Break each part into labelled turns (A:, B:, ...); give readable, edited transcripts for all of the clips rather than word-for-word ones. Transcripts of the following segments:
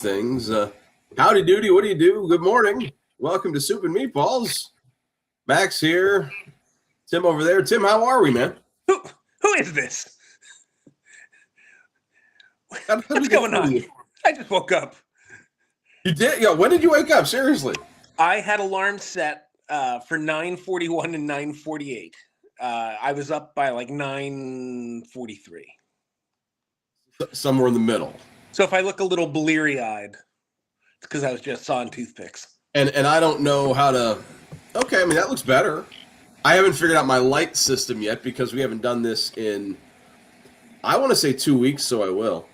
A: things. Howdy doody, what do you do? Good morning. Welcome to Soup and Meatballs. Max here. Tim over there. Tim, how are we, man?
B: Who is this? What's going on? I just woke up.
A: You did? Yeah. When did you wake up? Seriously?
B: I had alarms set for 9:41 and 9:48. I was up by like 9:43.
A: Somewhere in the middle.
B: So if I look a little bleary-eyed, it's because I was just sawing toothpicks.
A: And I don't know how to. Okay, I mean that looks better. I haven't figured out my light system yet because we haven't done this in. I want to say 2 weeks, so I will.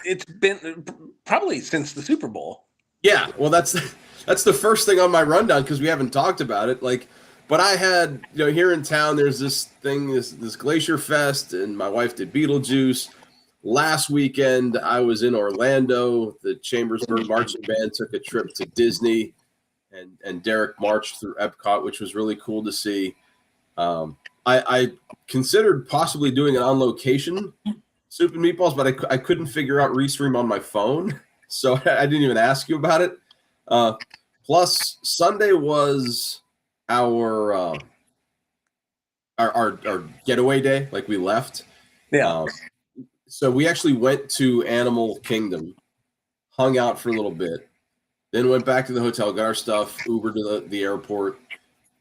B: It's been probably since the Super Bowl.
A: Yeah, well, that's the first thing on my rundown because we haven't talked about it. But I had, here in town, there's this thing, this Glacier Fest, and my wife did Beetlejuice. Last weekend, I was in Orlando. The Chambersburg Marching Band took a trip to Disney, and Derek marched through Epcot, which was really cool to see. I considered possibly doing it on location, Soup and Meatballs, but I couldn't figure out Restream on my phone, so I didn't even ask you about it. Plus, Sunday was our getaway day, like we left.
B: Yeah.
A: So we actually went to Animal Kingdom, hung out for a little bit, then went back to the hotel, got our stuff, Ubered to the airport,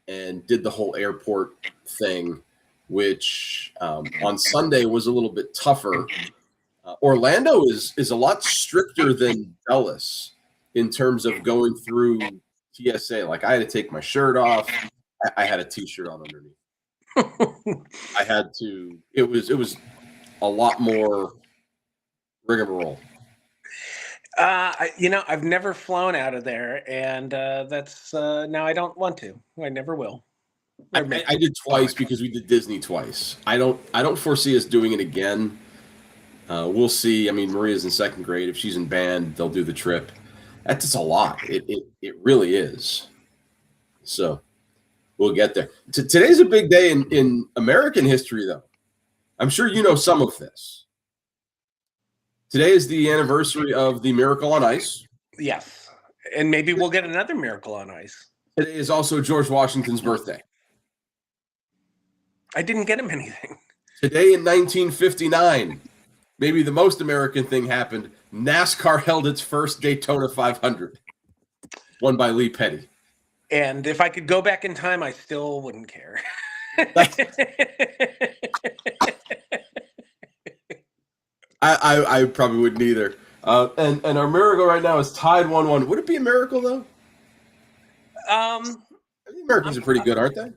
A: and did the whole airport thing, which on Sunday was a little bit tougher. Orlando is a lot stricter than Dulles in terms of going through TSA. Like I had to take my shirt off. I had a T-shirt on underneath. I had to. It was a lot more rigmarole.
B: I've never flown out of there, and that's now I don't want to. I never will.
A: I did twice because we did Disney twice. I don't foresee us doing it again. We'll see. I mean, Maria's in second grade. If she's in band, they'll do the trip. That's just a lot. It really is. So we'll get there. Today's a big day in American history, though. I'm sure you know some of this. Today is the anniversary of the Miracle on Ice.
B: Yes. And maybe we'll get another Miracle on Ice.
A: Today is also George Washington's birthday.
B: I didn't get him anything.
A: Today in 1959, maybe the most American thing happened. NASCAR held its first Daytona 500, won by Lee Petty.
B: And if I could go back in time, I still wouldn't care.
A: I probably wouldn't either. And our miracle right now is tied 1-1. Would it be a miracle though? I think Americans are pretty good, aren't they?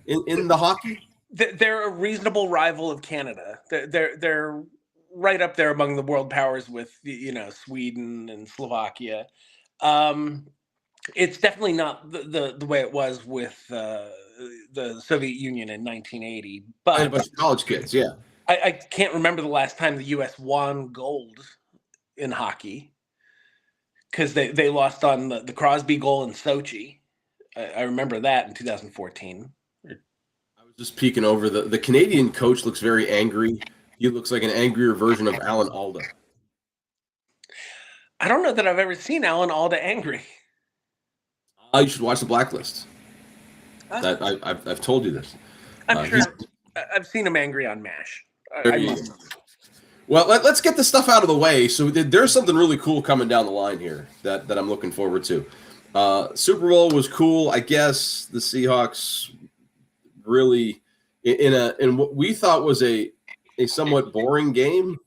A: In the hockey,
B: they're a reasonable rival of Canada. They're right up there among the world powers with Sweden and Slovakia. It's definitely not the way it was with the Soviet Union in 1980. But
A: and a bunch of college kids, yeah.
B: I can't remember the last time the U.S. won gold in hockey because they lost on the Crosby goal in Sochi. I remember that in 2014.
A: I was just peeking over. The Canadian coach looks very angry. He looks like an angrier version of Alan Alda.
B: I don't know that I've ever seen Alan Alda angry.
A: You should watch The Blacklist. I've told you this.
B: I'm sure I've seen him angry on MASH.
A: Well, let's get the stuff out of the way. So there's something really cool coming down the line here that I'm looking forward to. Super Bowl was cool. I guess the Seahawks really in what we thought was a somewhat boring game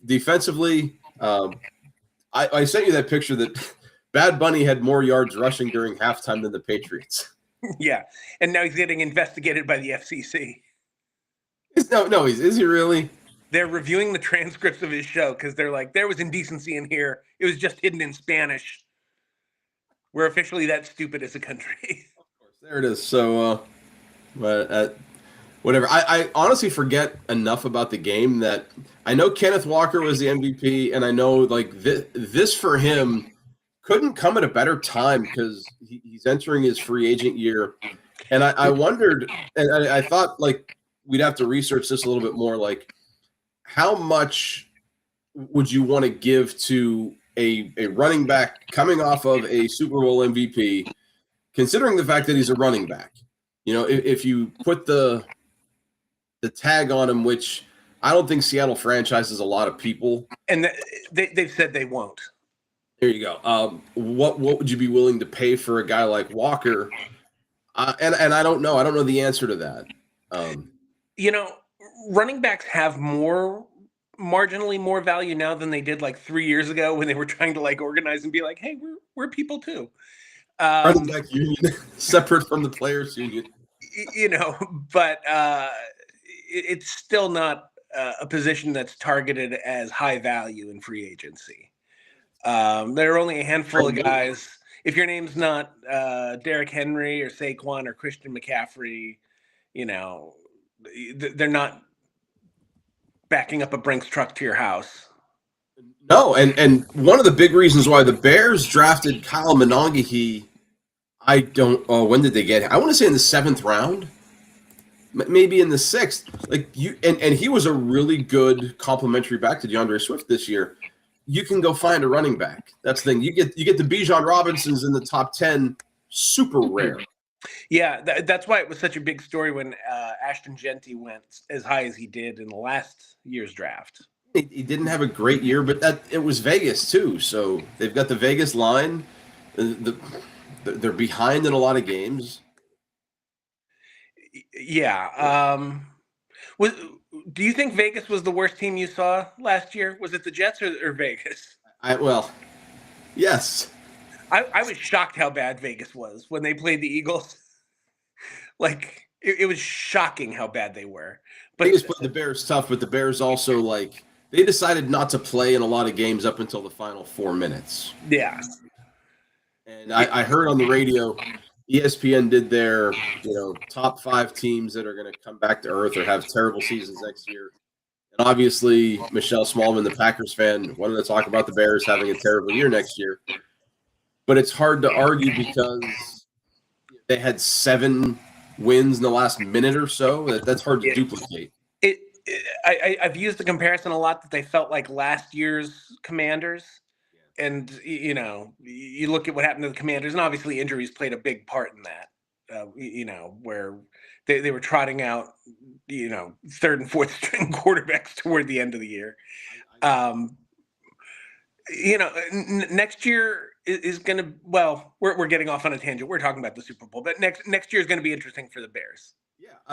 A: defensively. I sent you that picture that Bad Bunny had more yards rushing during halftime than the Patriots.
B: Yeah, and now he's getting investigated by the FCC.
A: No, is he really?
B: They're reviewing the transcripts of his show because they're like, there was indecency in here. It was just hidden in Spanish. We're officially that stupid as a country.
A: Of course, there it is. So, whatever. I honestly forget enough about the game that I know Kenneth Walker was the MVP, and I know like this for him couldn't come at a better time because he's entering his free agent year. And I wondered, and I thought like we'd have to research this a little bit more, like how much would you want to give to a running back coming off of a Super Bowl MVP, considering the fact that he's a running back? You know, if you put the tag on him, which I don't think Seattle franchises a lot of people.
B: And they've said they won't.
A: There you go. What would you be willing to pay for a guy like Walker? And I don't know. I don't know the answer to that.
B: You know, running backs have marginally more value now than they did like 3 years ago when they were trying to like organize and be like, hey, we're people too.
A: Running back union, separate from the players union.
B: You know, but it's still not a position that's targeted as high value in free agency. There are only a handful of guys. If your name's not Derrick Henry or Saquon or Christian McCaffrey, you know, they're not backing up a Brinks truck to your house.
A: No, and one of the big reasons why the Bears drafted Kyle Monangahe, I don't. Oh, when did they get him? I want to say in the 7th round, maybe in the 6th. Like you, and he was a really good complimentary back to DeAndre Swift this year. You can go find a running back. That's the thing. You get the Bijan Robinsons in the top 10. Super rare.
B: Yeah, that's why it was such a big story when Ashton Genty went as high as he did in the last year's draft.
A: He didn't have a great year, but it was Vegas too. So they've got the Vegas line. They're behind in a lot of games.
B: Yeah. Do you think Vegas was the worst team you saw last year? Was it the Jets or Vegas?
A: Yes.
B: I was shocked how bad Vegas was when they played the Eagles. Like it was shocking how bad they were. But
A: Vegas played the Bears tough, but the Bears also they decided not to play in a lot of games up until the final 4 minutes.
B: Yeah.
A: And I heard on the radio, ESPN did their top 5 teams that are going to come back to earth or have terrible seasons next year. And obviously, Michelle Smallman, the Packers fan, wanted to talk about the Bears having a terrible year next year. But it's hard to argue because they had 7 wins in the last minute or so. That's hard to duplicate.
B: I've used the comparison a lot that they felt like last year's Commanders. And, you look at what happened to the Commanders, and obviously injuries played a big part in that, where they were trotting out, 3rd and 4th string quarterbacks toward the end of the year. Next year is going to, we're getting off on a tangent. We're talking about the Super Bowl, but next year is going to be interesting for the Bears.
A: Yeah.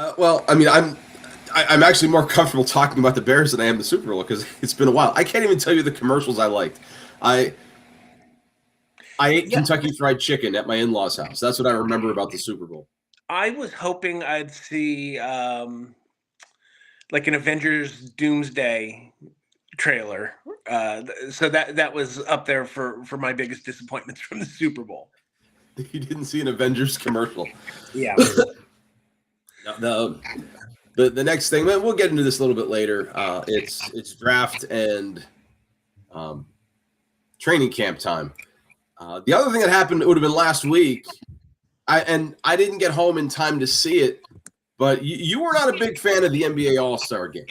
A: I'm actually more comfortable talking about the Bears than I am the Super Bowl because it's been a while. I can't even tell you the commercials I liked. I ate Kentucky Fried Chicken at my in-laws' house. That's what I remember about the Super Bowl.
B: I was hoping I'd see like an Avengers Doomsday trailer. So that was up there for my biggest disappointments from the Super Bowl.
A: You didn't see an Avengers commercial.
B: Yeah.
A: The next thing, we'll get into this a little bit later. It's draft and training camp time. The other thing that happened, it would have been last week. I didn't get home in time to see it, but you were not a big fan of the NBA All-Star game.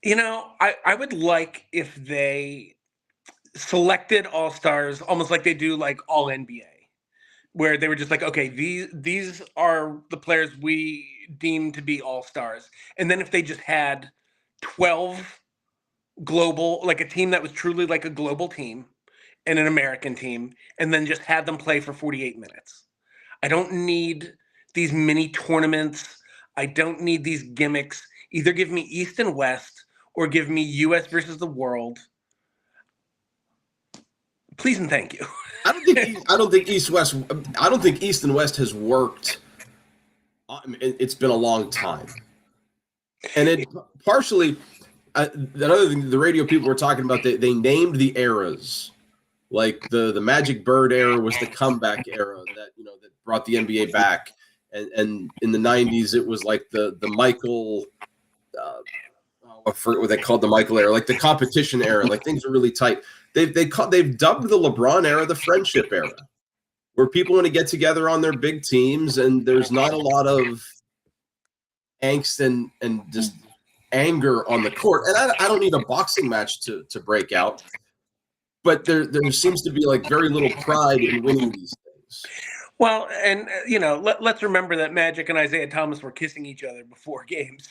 B: I would like if they selected All-Stars almost like they do like All NBA, where they were just like, okay, these are the players we deem to be All-Stars. And then if they just had 12 global, like a team that was truly like a global team and an American team, and then just had them play for 48 minutes. I don't need these mini tournaments. I don't need these gimmicks. Either give me East and West or give me US versus the world. Please and thank you.
A: I don't think East and West has worked. It's been a long time. And it partially another thing the radio people were talking about, they named the eras. Like the Magic Bird era was the comeback era that that brought the NBA back, and in the 90s it was like the Michael, I forget what they called the Michael era, like the competition era, like things are really tight. They've dubbed the LeBron era the friendship era, where people want to get together on their big teams and there's not a lot of angst and just anger on the court. And I don't need a boxing match to break out, but there seems to be like very little pride in winning these things.
B: Well, and let's remember that Magic and Isaiah Thomas were kissing each other before games,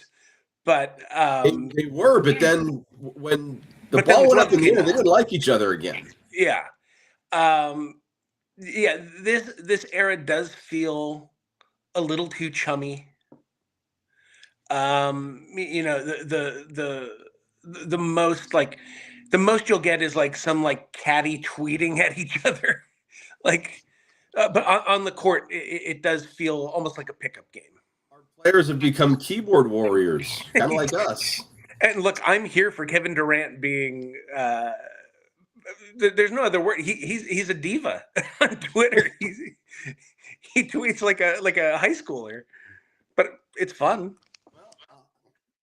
B: but
A: They were, but then when the
B: but then
A: ball
B: the
A: went up
B: gloves
A: in the
B: came
A: air, they
B: out.
A: didn't like each other again.
B: Yeah. Yeah, this era does feel a little too chummy. The most like the most you'll get is like some like catty tweeting at each other, like, but on the court, it does feel almost like a pickup game.
A: Our players have become keyboard warriors, kind of like us.
B: And look, I'm here for Kevin Durant being. There's no other word. He's a diva on Twitter. He tweets like a high schooler, but it's fun.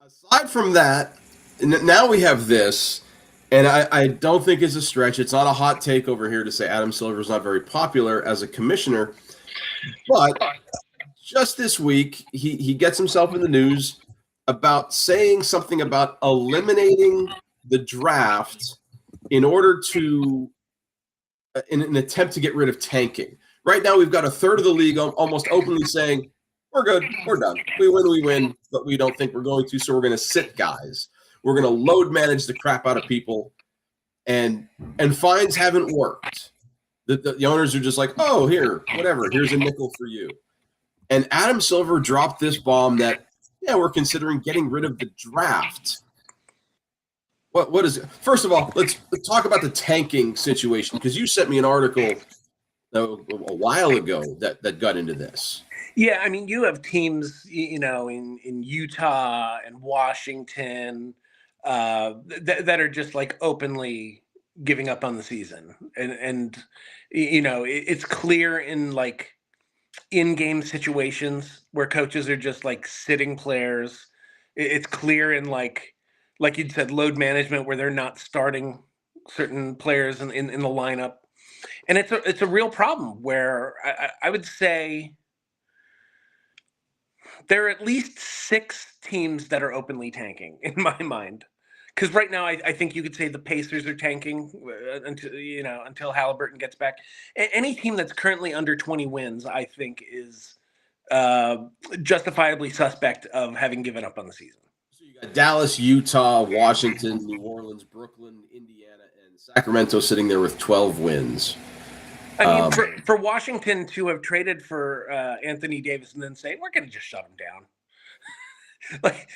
A: Aside from that, now we have this, and I don't think it's a stretch. It's not a hot take over here to say Adam Silver is not very popular as a commissioner, but just this week he gets himself in the news about saying something about eliminating the draft in order to in an attempt to get rid of tanking. Right now, we've got a third of the league almost openly saying, we're good, we're done. We win, but we don't think we're going to, so we're going to sit guys. We're going to load manage the crap out of people, and fines haven't worked. The owners are just like, oh, here, whatever, here's a nickel for you. And Adam Silver dropped this bomb that, yeah, we're considering getting rid of the draft. What is it? First of all, let's talk about the tanking situation, because you sent me an article a while ago that got into this.
B: Yeah, I mean, you have teams, in Utah and Washington that are just like openly giving up on the season, and it's clear in like in-game situations where coaches are just like sitting players. It's clear in like you'd said, load management, where they're not starting certain players in the lineup, and it's a real problem where I would say there are at least 6 teams that are openly tanking in my mind. Because right now, I think you could say the Pacers are tanking until Halliburton gets back. Any team that's currently under 20 wins, I think, is justifiably suspect of having given up on the season.
A: So you got Dallas, Utah, Washington, New Orleans, Brooklyn, Indiana, and Sacramento sitting there with 12 wins.
B: I mean, for Washington to have traded for Anthony Davis and then say, we're going to just shut him down. Like,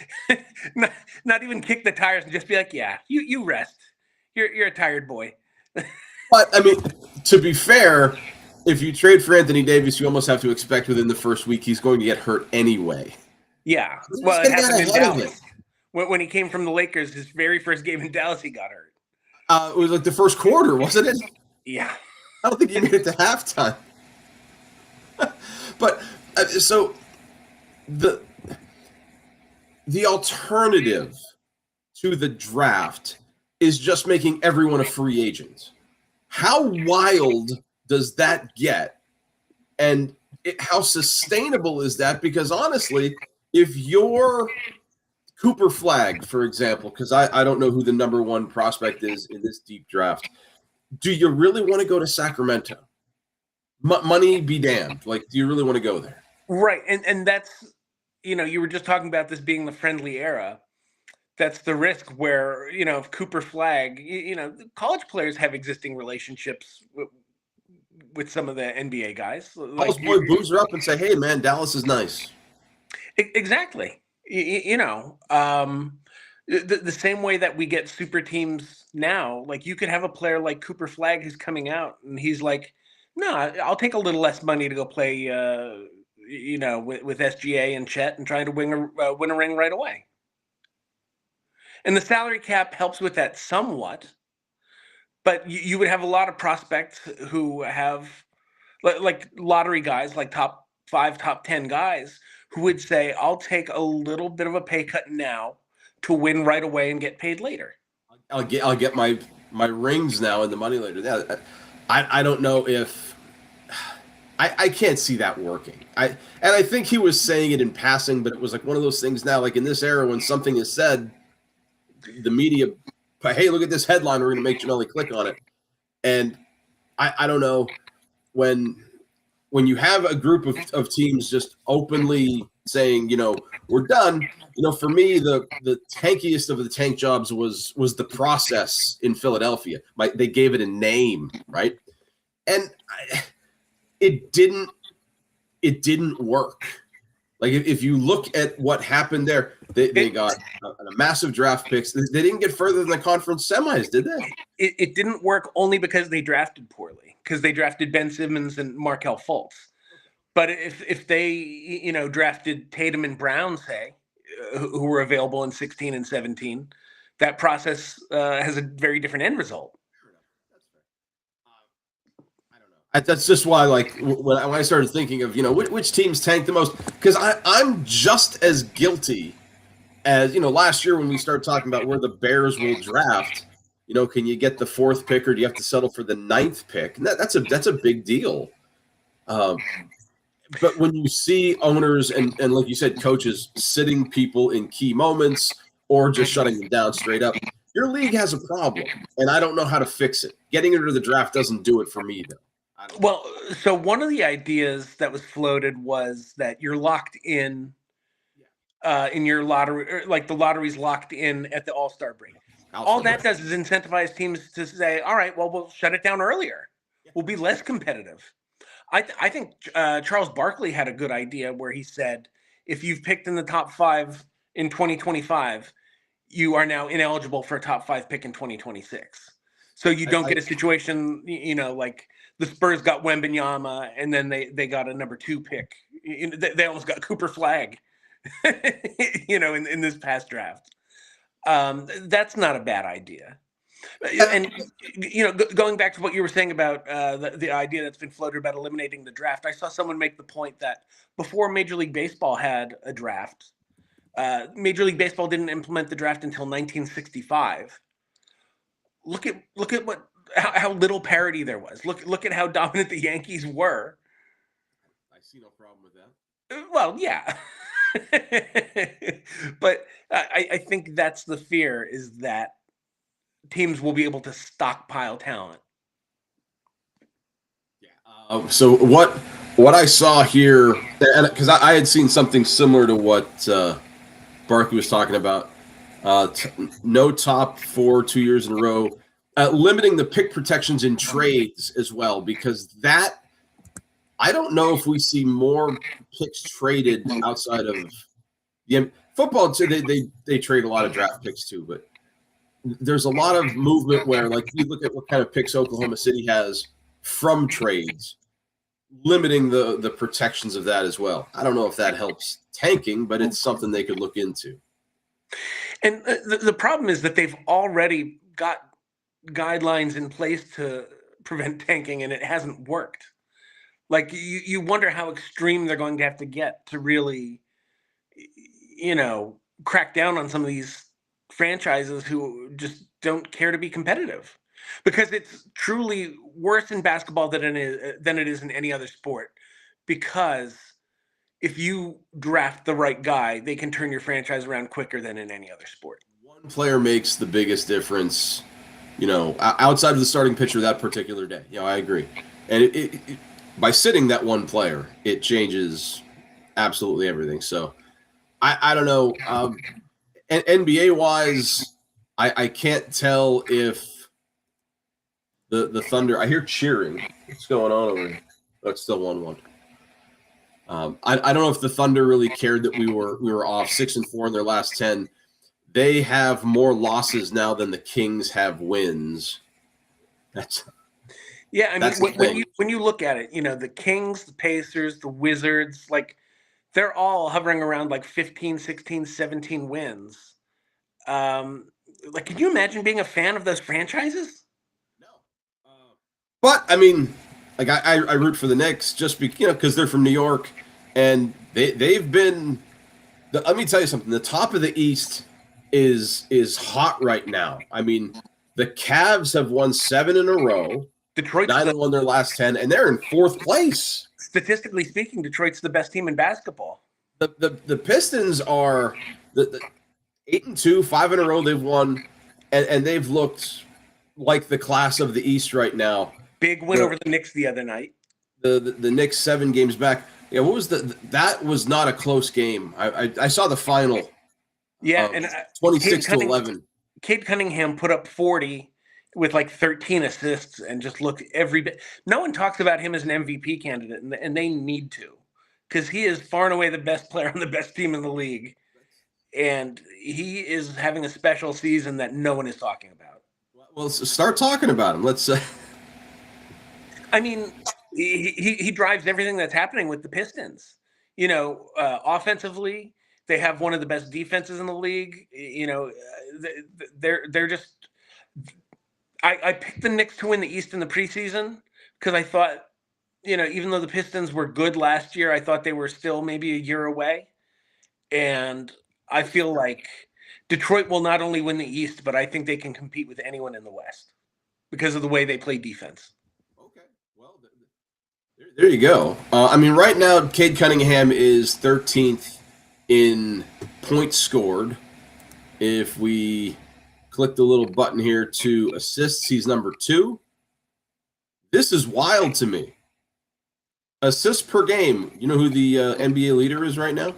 B: not even kick the tires and just be like, yeah, you rest. You're a tired boy.
A: But, I mean, to be fair, if you trade for Anthony Davis, you almost have to expect within the first week he's going to get hurt anyway.
B: Yeah. Well, it happened in Dallas. When he came from the Lakers, his very first game in Dallas, he got hurt.
A: It was like the first quarter, wasn't it?
B: Yeah.
A: I don't think he made it to halftime. But so the alternative to the draft is just making everyone a free agent. How wild does that get? And how sustainable is that? Because honestly, if you're Cooper Flagg, for example, because I don't know who the number one prospect is in this deep draft, do you really want to go to Sacramento? Money be damned. Like, do you really want to go there?
B: Right. And that's, you were just talking about this being the friendly era. That's the risk where, if Cooper Flagg, college players have existing relationships with some of the NBA guys.
A: Like, boy Boozer up and say, hey, man, Dallas is nice.
B: Exactly. The same way that we get super teams now, like you could have a player like Cooper Flagg who's coming out and he's like, no, I'll take a little less money to go play, with SGA and Chet and trying to win a ring right away. And the salary cap helps with that somewhat, but you would have a lot of prospects who have like lottery guys, like top 5, top 10 guys who would say, I'll take a little bit of a pay cut now to win right away and get paid later.
A: I'll get my rings now and the money later. Yeah, I don't know if I can't see that working. I think he was saying it in passing, but it was like one of those things now, like in this era when something is said, the media, hey, look at this headline, we're going to make Ginelli click on it. And I don't know, when you have a group of teams just openly saying, we're done, for me, the tankiest of the tank jobs was the process in Philadelphia. They gave it a name, right? And it didn't work. Like if you look at what happened there, they got a massive draft picks. They didn't get further than the conference semis, did they?
B: It didn't work only because they drafted poorly, because they drafted Ben Simmons and Markelle Fultz. But if they drafted Tatum and Brown, say, who were available in 16 and 17, that process has a very different end result.
A: That's just why, like, when I started thinking of, which teams tanked the most, because I'm just as guilty as, last year when we started talking about where the Bears will draft. Can you get the 4th pick or do you have to settle for the 9th pick? And that's a big deal. But when you see owners and like you said, coaches sitting people in key moments or just shutting them down straight up, your league has a problem, and I don't know how to fix it. Getting into the draft doesn't do it for me, though.
B: Well, so one of the ideas that was floated was that you're locked in your lottery, or like the lottery's locked in at the All-Star break. All that does is incentivize teams to say, all right, well, we'll shut it down earlier. We'll be less competitive. I think Charles Barkley had a good idea where he said, if you've picked in the top 5 in 2025, you are now ineligible for a top 5 pick in 2026. So you don't get a situation, like the Spurs got Wembanyama and then they got a number 2 pick. They almost got Cooper Flagg, in this past draft. That's not a bad idea. And going back to what you were saying about the idea that's been floated about eliminating the draft, I saw someone make the point that before Major League Baseball had a draft, Major League Baseball didn't implement the draft until 1965. Look at how little parity there was. Look at how dominant the Yankees were.
A: I see no problem with that.
B: Well, yeah. But I think that's the fear, is that teams will be able to stockpile talent.
A: Yeah. So what I saw here, and because I had seen something similar to what Barkley was talking about, no top 4 2 years in a row, limiting the pick protections in trades as well, because that, I don't know if we see more picks traded outside of the football. They trade a lot of draft picks too, but there's a lot of movement where, like, you look at what kind of picks Oklahoma City has from trades, limiting the protections of that as well. I don't know if that helps tanking, but it's something they could look into.
B: And the problem is that they've already got guidelines in place to prevent tanking, and it hasn't worked. Like, you wonder how extreme they're going to have to get to really, crack down on some of these franchises who just don't care to be competitive, because it's truly worse in basketball than it is in any other sport. Because if you draft the right guy, they can turn your franchise around quicker than in any other sport.
A: One player makes the biggest difference, outside of the starting pitcher that particular day. I agree. And it by sitting that one player, it changes absolutely everything. So I don't know. And NBA wise, I can't tell if the Thunder. I hear cheering. What's going on over here? Oh, it's still 1-1. I don't know if the Thunder really cared that we were off 6-4 in their last 10. They have more losses now than the Kings have wins.
B: Yeah, I mean, when you look at it, the Kings, the Pacers, the Wizards, like, they're all hovering around like 15, 16, 17 wins. Like, can you imagine being a fan of those franchises?
A: No. But I mean, like, I root for the Knicks just because they're from New York, and they've been. Let me tell you something. The top of the East is hot right now. I mean, the Cavs have won 7 in a row.
B: Detroit's
A: 9 won their last 10, and they're in 4th place.
B: statistically speaking, Detroit's the best team in basketball.
A: The Pistons are the 8-2, 5 in a row they've won, and they've looked like the class of the East right now.
B: Big win over the Knicks the other night.
A: The Knicks 7 games back. Yeah, what was that was not a close game. I saw the final.
B: Yeah, and
A: 26-11.
B: Cade Cunningham put up 40 with like 13 assists and just looked every bit. No one talks about him as an MVP candidate, and they need to, because he is far and away the best player on the best team in the league, and he is having a special season that no one is talking about.
A: Well, start talking about him. Let's.
B: I mean, he drives everything that's happening with the Pistons. Offensively, they have one of the best defenses in the league. They're just. I picked the Knicks to win the East in the preseason because I thought, even though the Pistons were good last year, I thought they were still maybe a year away. And I feel like Detroit will not only win the East, but I think they can compete with anyone in the West because of the way they play defense.
A: Okay, well, there you go. Right now, Cade Cunningham is 13th in points scored. If we click the little button here to assists, he's number 2. This is wild to me. Assists per game. You know who the NBA leader is right now?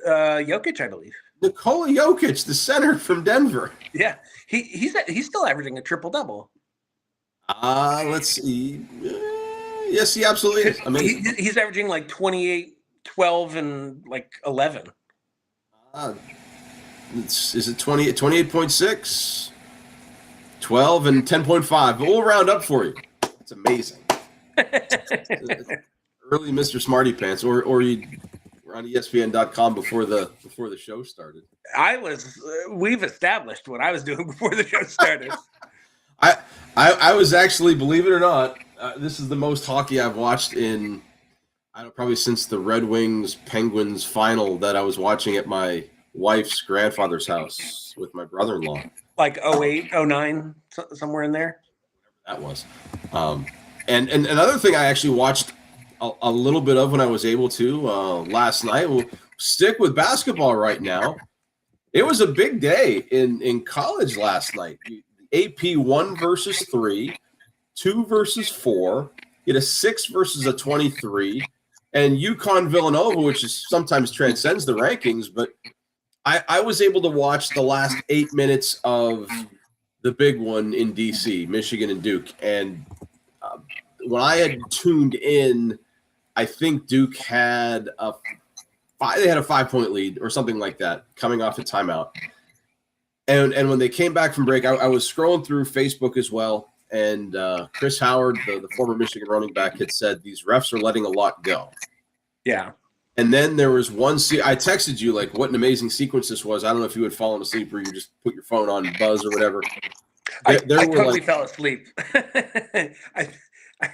B: Jokic, I believe.
A: Nikola Jokic, the center from Denver.
B: Yeah, he's still averaging a triple-double.
A: Let's see. Yes, he absolutely is. Amazing.
B: He's averaging like 28, 12, and like 11.
A: Is it 28.6, 12, and 10.5? But we'll round up for you. It's amazing. Early Mr. Smarty Pants, or you were on ESPN.com before the show started.
B: We've established what I was doing before the show started.
A: I was actually, believe it or not, this is the most hockey I've watched in, probably since the Red Wings Penguins final that I was watching at my wife's grandfather's house with my brother-in-law.
B: Like 08, 09, somewhere in there?
A: That was. And another thing I actually watched a little bit of when I was able to last night. We'll stick with basketball right now. It was a big day in college last night. AP 1 versus 3, 2 versus 4. You had a 6 versus a 23. And UConn Villanova, which is sometimes transcends the rankings, but I was able to watch the last 8 minutes of the big one in DC, Michigan and Duke. And when I had tuned in, I think Duke had a 5-point lead or something like that coming off a timeout. And when they came back from break, I was scrolling through Facebook as well. And Chris Howard, the former Michigan running back, had said these refs are letting a lot go.
B: Yeah.
A: And then there was one I texted you like what an amazing sequence this was. I don't know if you had fallen asleep or you just put your phone on buzz or whatever.
B: I totally fell asleep.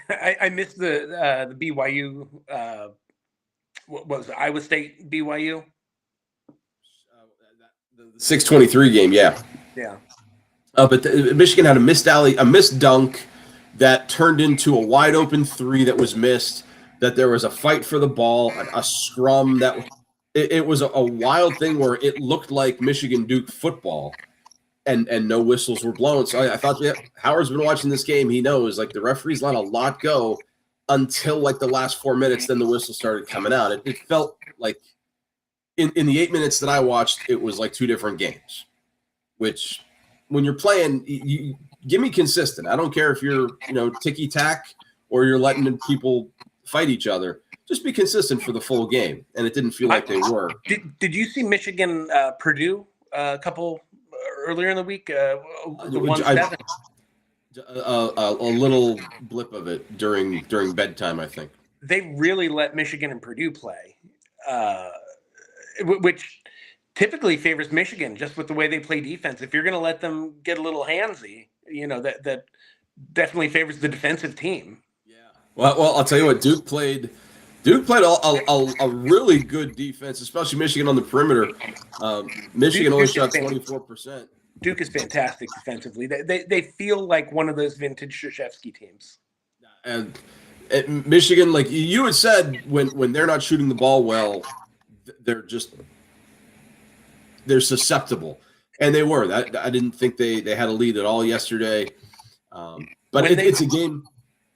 B: I missed the BYU. What was it, Iowa State BYU?
A: The 6:23 game, yeah.
B: Yeah.
A: But Michigan had a missed dunk that turned into a wide open 3 that was missed. That there was a fight for the ball, a scrum it was a wild thing where it looked like Michigan Duke football, and no whistles were blown. So I thought, yeah, Howard's been watching this game. He knows like the referees let a lot go until like the last 4 minutes. Then the whistle started coming out. It felt like in the 8 minutes that I watched, it was like 2 different games. Which when you're playing, you give me consistent. I don't care if you're ticky tack or you're letting people fight each other. Just be consistent for the full game, and it didn't feel like they were.
B: Did you see Michigan Purdue a couple earlier in the week? The 1-7.
A: A little blip of it during bedtime, I think.
B: They really let Michigan and Purdue play, which typically favors Michigan just with the way they play defense. If you're going to let them get a little handsy, that definitely favors the defensive team.
A: Well, I'll tell you what. Duke played a really good defense, especially Michigan on the perimeter. Michigan only shot 24%.
B: Duke is fantastic defensively. They feel like one of those vintage Krzyzewski teams.
A: And Michigan, like you had said, when they're not shooting the ball well, they're susceptible, and they were. I didn't think they had a lead at all yesterday, but it's a game.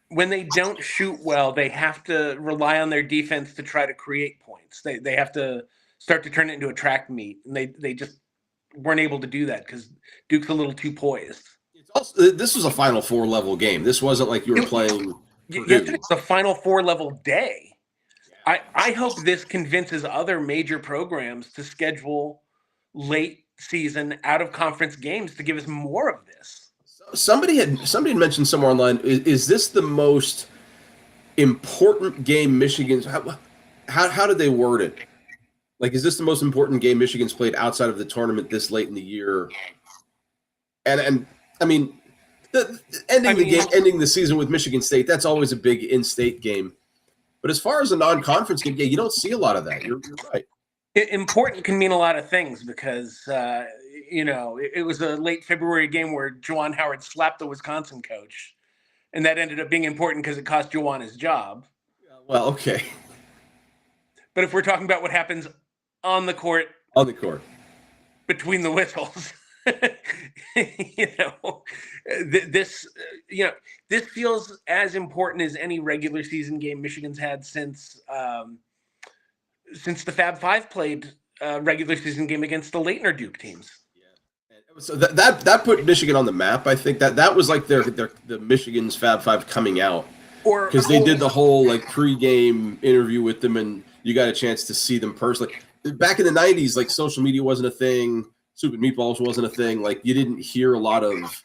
B: When they don't shoot well, they have to rely on their defense to try to create points. They have to start to turn it into a track meet, and they just weren't able to do that because Duke's a little too poised.
A: This was a Final Four level game. This wasn't like you were playing Purdue.
B: It's a Final Four level day. I hope this convinces other major programs to schedule late season out of conference games to give us more of this.
A: Somebody had mentioned somewhere online. Is this the most important game Michigan's? How did they word it? Like, is this the most important game Michigan's played outside of the tournament this late in the year? And I mean, ending the season with Michigan State, that's always a big in-state game. But as far as a non-conference game, you don't see a lot of that. You're right.
B: Important can mean a lot of things because, it was a late February game where Juwan Howard slapped the Wisconsin coach. And that ended up being important because it cost Juwan his job.
A: Well, okay.
B: But if we're talking about what happens on the court. Between the whistles. This feels as important as any regular season game Michigan's had since the Fab Five played regular season game against the Leitner Duke teams.
A: Yeah, so that put Michigan on the map. I think that was like the Michigan's Fab Five coming out, because they did the whole like pregame interview with them, and you got a chance to see them personally. Back in the '90s, like social media wasn't a thing. Soup and Meatballs wasn't a thing. Like, you didn't hear a lot of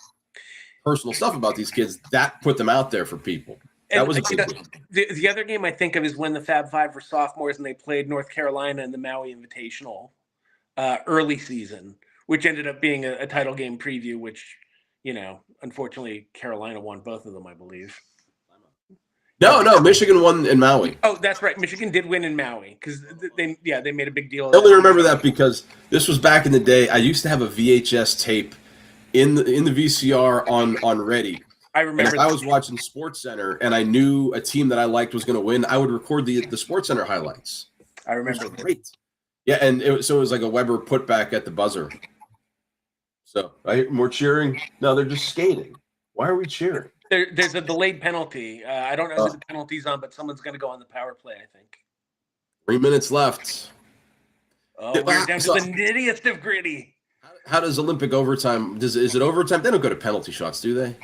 A: personal stuff about these kids. That put them out there for people. That was a big deal.
B: The other game I think of is when the Fab Five were sophomores and they played North Carolina in the Maui Invitational early season, which ended up being a title game preview, which, unfortunately Carolina won both of them, I believe.
A: No, Michigan won in Maui.
B: Oh, that's right. Michigan did win in Maui because they made a big deal.
A: I only remember that because this was back in the day. I used to have a VHS tape in the VCR on Ready.
B: I remember.
A: And if I was watching SportsCenter and I knew a team that I liked was going to win, I would record the SportsCenter highlights.
B: I remember.
A: Great. Yeah, and it was like a Weber putback at the buzzer. So I hear more cheering. No, they're just skating. Why are we cheering?
B: There's a delayed penalty. I don't know who the penalty's on, but someone's going to go on the power play, I think.
A: 3 minutes left.
B: Oh, we're down to the nittiest of gritty.
A: How does Olympic overtime? Is it overtime? They don't go to penalty shots, do they?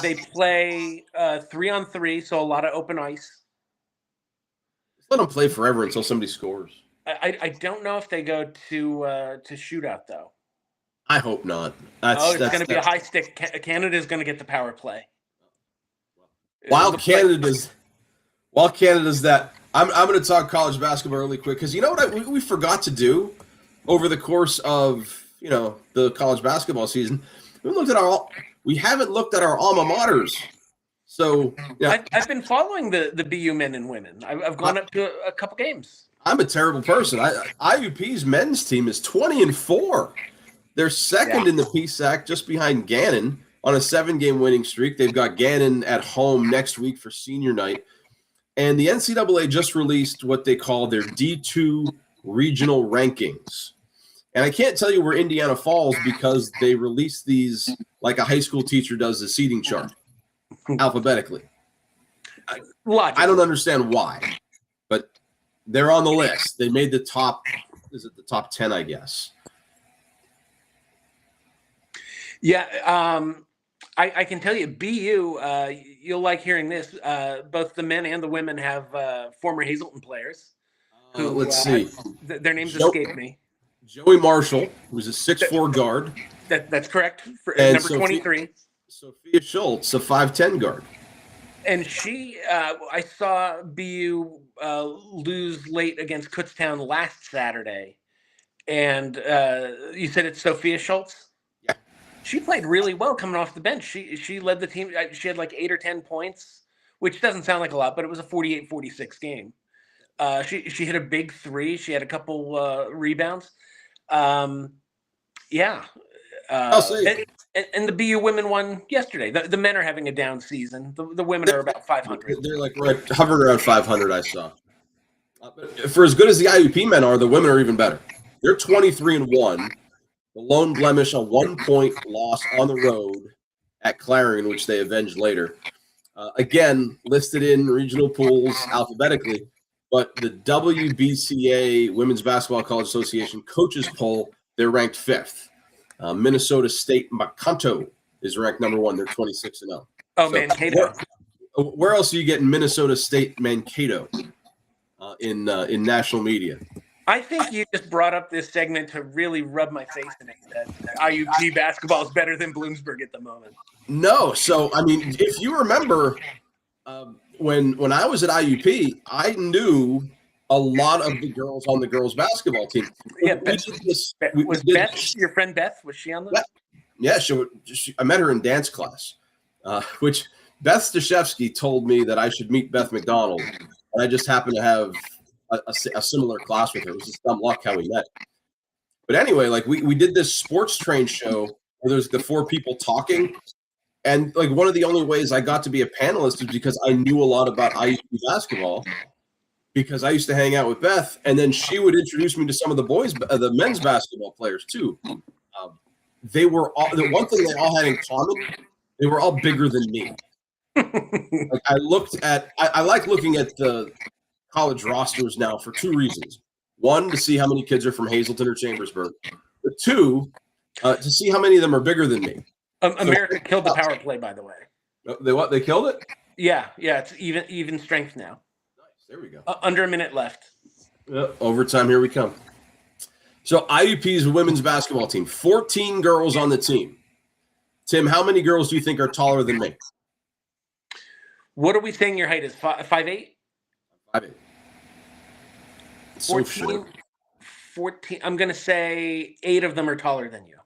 B: They play 3-on-3, so a lot of open ice.
A: Let them play forever until somebody scores.
B: I don't know if they go to shootout though.
A: I hope not.
B: It's going to be a high stick. Canada's going to get the power play.
A: While Canada's that, I'm going to talk college basketball really quick, because you know what we forgot to do over the course of the college basketball season. We haven't looked at our alma maters. So
B: I've been following the BU men and women. I've gone up to a couple games.
A: I'm a terrible person. IUP's men's team is 20-4. They're second in the PSAC, just behind Gannon on a 7-game winning streak. They've got Gannon at home next week for senior night. And the NCAA just released what they call their D2 regional rankings. And I can't tell you where Indiana falls because they released these like a high school teacher does a seating chart alphabetically. I don't understand why, but they're on the list. They made the top 10, I guess.
B: Yeah, I can tell you, BU, you'll like hearing this. Both the men and the women have former Hazleton players.
A: Let's see.
B: Their names escape me.
A: Joey Marshall, who's a 6'4" guard.
B: That's correct.
A: And
B: number 23.
A: Sophia Schultz, a 5'10" guard.
B: And I saw BU lose late against Kutztown last Saturday. And you said it's Sophia Schultz?
A: Yeah.
B: She played really well coming off the bench. She led the team. She had like 8 or 10 points, which doesn't sound like a lot, but it was a 48-46 game. She hit a big 3. She had a couple rebounds. Yeah.
A: I'll say
B: And the BU women won yesterday. The men are having a down season. The women are about 500.
A: They're like hovering around 500. I saw. But for as good as the IUP men are, the women are even better. They're 23-1. The lone blemish, a 1-point loss on the road at Clarion, which they avenged later. Again, listed in regional pools alphabetically, but the WBCA Women's Basketball College Association coaches poll, they're ranked 5th. Minnesota State Makanto is ranked number 1. They're 26-0.
B: Oh, so, Mankato.
A: Where else are you getting Minnesota State Mankato in national media?
B: I think you just brought up this segment to really rub my face in it. That IUP basketball is better than Bloomsburg at the moment.
A: No. So, I mean, if you remember when I was at IUP, I knew a lot of the girls on the girls basketball team.
B: Yeah, Beth, your friend Beth, was she on the?
A: Yeah, I met her in dance class, which Beth Stashevsky told me that I should meet Beth McDonald, and I just happened to have a similar class with her. It was just dumb luck how we met. But anyway, like we did this sports train show where there's the 4 people talking, and like one of the only ways I got to be a panelist is because I knew a lot about IUP basketball. Because I used to hang out with Beth, and then she would introduce me to some of the men's basketball players too. They were all, the one thing they all had in common, they were all bigger than me. Like I like looking at the college rosters now for 2 reasons. 1, to see how many kids are from Hazleton or Chambersburg. But 2, to see how many of them are bigger than me.
B: America killed the power play, by the way.
A: They killed it?
B: Yeah, it's even strength now.
A: There we go.
B: Under a minute left.
A: Overtime, here we come. So IUP's women's basketball team, 14 girls on the team. Tim, how many girls do you think are taller than me?
B: What are we saying your height is? 5'8"?
A: 5'8".
B: 14, 14. I'm going to say 8 of them are taller than you.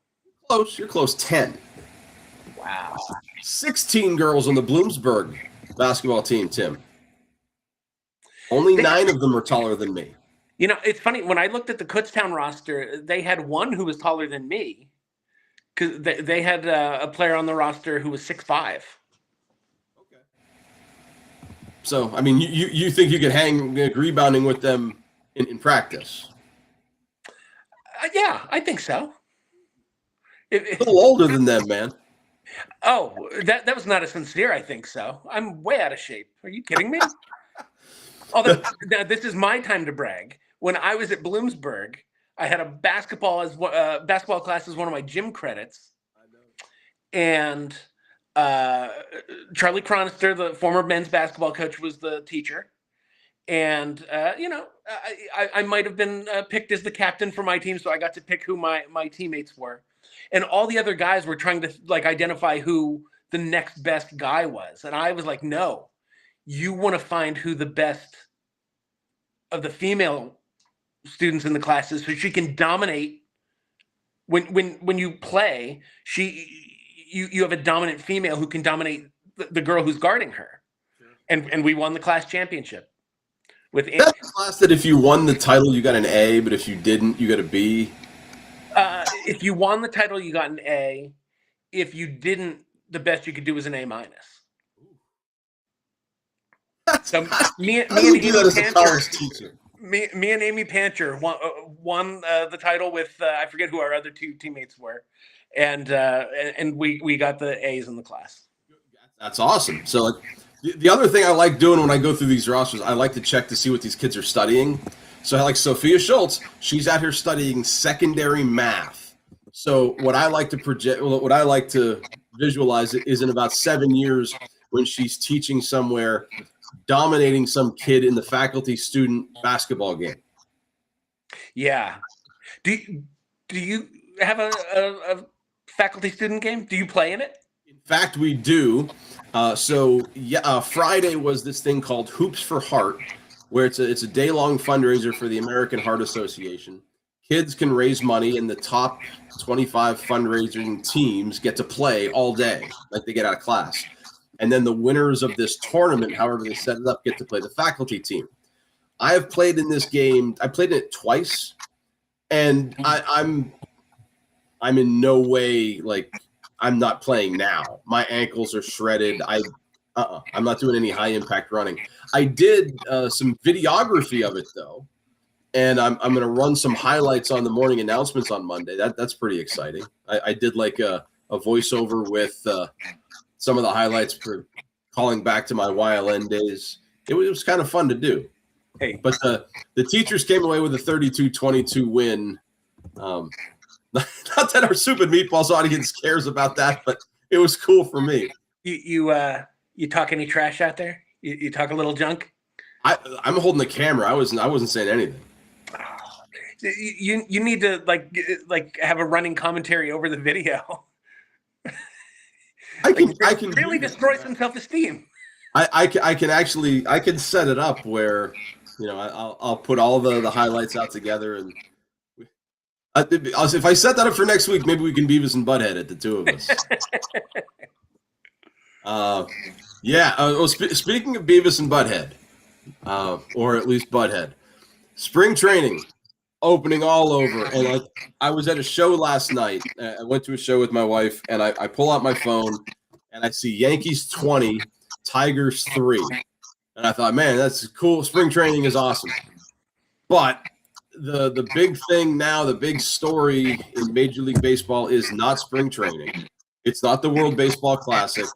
A: Close. You're close. 10.
B: Wow.
A: 16 girls on the Bloomsburg basketball team, Tim. Only 9 of them are taller than me.
B: You know, it's funny. When I looked at the Kutztown roster, they had one who was taller than me because they had a player on the roster who was 6'5".
A: Okay. So, I mean, you think you could hang rebounding with them in practice?
B: Yeah, I think so.
A: A little older than them, man.
B: Oh, that was not a sincere I think so. I'm way out of shape. Are you kidding me? Although this is my time to brag. When I was at Bloomsburg, I had a basketball class as one of my gym credits. I know. And Charlie Chronister, the former men's basketball coach, was the teacher. And I might have been picked as the captain for my team, so I got to pick who my teammates were. And all the other guys were trying to identify who the next best guy was. And I was like, no, you want to find who the best of the female students in the class is, so she can dominate. When you play, you have a dominant female who can dominate the girl who's guarding her. And we won the class championship. That's
A: the class that if you won the title, you got an A, but if you didn't, you got a B.
B: If you won the title, you got an A. If you didn't, the best you could do was an A-. So me and Amy Pancher won the title with I forget who our other 2 teammates were, and we got the A's in the class.
A: That's awesome. So like the other thing I like doing when I go through these rosters, I like to check to see what these kids are studying. So like Sophia Schultz, she's out here studying secondary math. So what I like to visualize it is in about 7 years when she's teaching somewhere, dominating some kid in the faculty student basketball game.
B: Yeah. Do you have a faculty student game? Do you play in it?
A: In fact, we do. Friday was this thing called Hoops for Heart, where it's a day-long fundraiser for the American Heart Association. Kids can raise money, and the top 25 fundraising teams get to play all day, like they get out of class. And then the winners of this tournament, however they set it up, get to play the faculty team. I have played in this game. I played in it twice, and I'm in no way like I'm not playing now. My ankles are shredded. I'm not doing any high impact running. I did some videography of it though, and I'm going to run some highlights on the morning announcements on Monday. That's pretty exciting. I did like a voiceover with some of the highlights for calling back to my YLN days. It was kind of fun to do.
B: Hey,
A: but the teachers came away with a 32-22 win. Not that our stupid Meatballs audience cares about that, but it was cool for me.
B: You talk any trash out there? You talk a little junk?
A: I'm holding the camera. I wasn't saying anything.
B: You need to like have a running commentary over the video.
A: I can
B: really destroy some self-esteem.
A: I can set it up where, you know, I'll put all the highlights out together, and if I set that up for next week, maybe we can Beavis and Butthead it, the two of us. Speaking of Beavis and Butthead, or at least Butthead, spring training opening all over, and like I was at a show last night. I went to a show with my wife, and I pull out my phone, and I see Yankees 20, Tigers 3, and I thought, man, that's cool. Spring training is awesome, but the big thing now, the big story in Major League Baseball is not spring training. It's not the World Baseball Classic.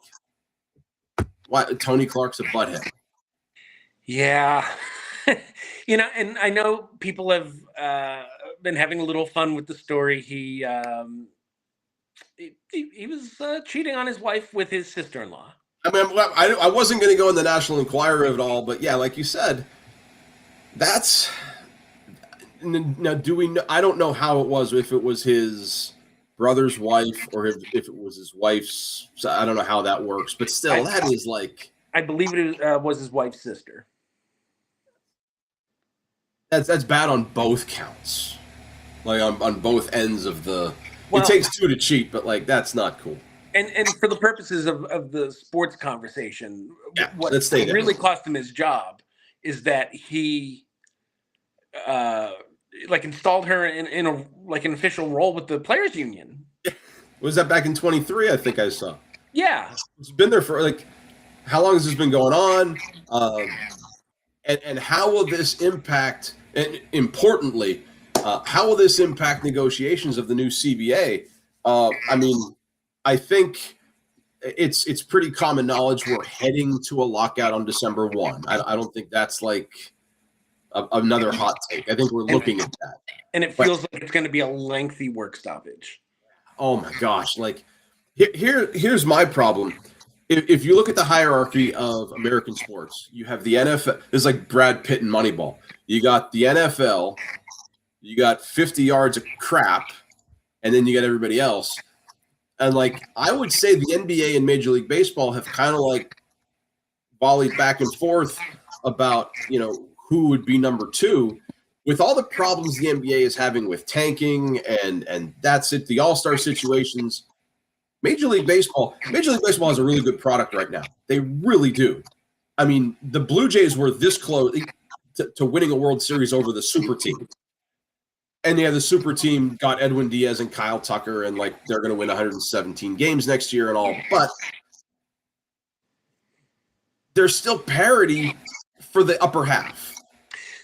A: Why Tony Clark's a butthead?
B: Yeah. You know, and I know people have been having a little fun with the story. He was cheating on his wife with his sister-in-law.
A: I mean, I wasn't going to go in the National Enquirer of it all, but yeah, like you said, that's now. Do we know? I don't know how it was. If it was his brother's wife or if it was his wife's. So I don't know how that works, but still, that is like.
B: I believe it was his wife's sister.
A: That's bad on both counts, like on both ends of the.
B: Well,
A: it takes two to cheat, but like that's not cool.
B: And for the purposes of the sports conversation,
A: yeah,
B: what
A: let's stay there.
B: Really cost him his job is that he installed her in a like an official role with the players union.
A: Was that back in 23? I think I saw.
B: Yeah,
A: it's been there for like how long has this been going on? And how will this impact? And importantly, how will this impact negotiations of the new CBA? I mean, I think it's pretty common knowledge we're heading to a lockout on December 1. I don't think that's like another hot take. I think we're looking at that.
B: And it feels like it's going to be a lengthy work stoppage.
A: Oh my gosh! Like here's my problem. If you look at the hierarchy of American sports, you have the NFL. It's like Brad Pitt and Moneyball. You got the NFL, you got 50 yards of crap, and then you got everybody else. And like I would say the NBA and Major League Baseball have kind of like volleyed back and forth about, you know, who would be number two. With all the problems the NBA is having with tanking and that's it, the all-star situations. Major League Baseball has a really good product right now. They really do. I mean, the Blue Jays were this close to winning a World Series over the super team. And yeah, the super team got Edwin Diaz and Kyle Tucker, and like they're going to win 117 games next year and all. But there's still parity for the upper half.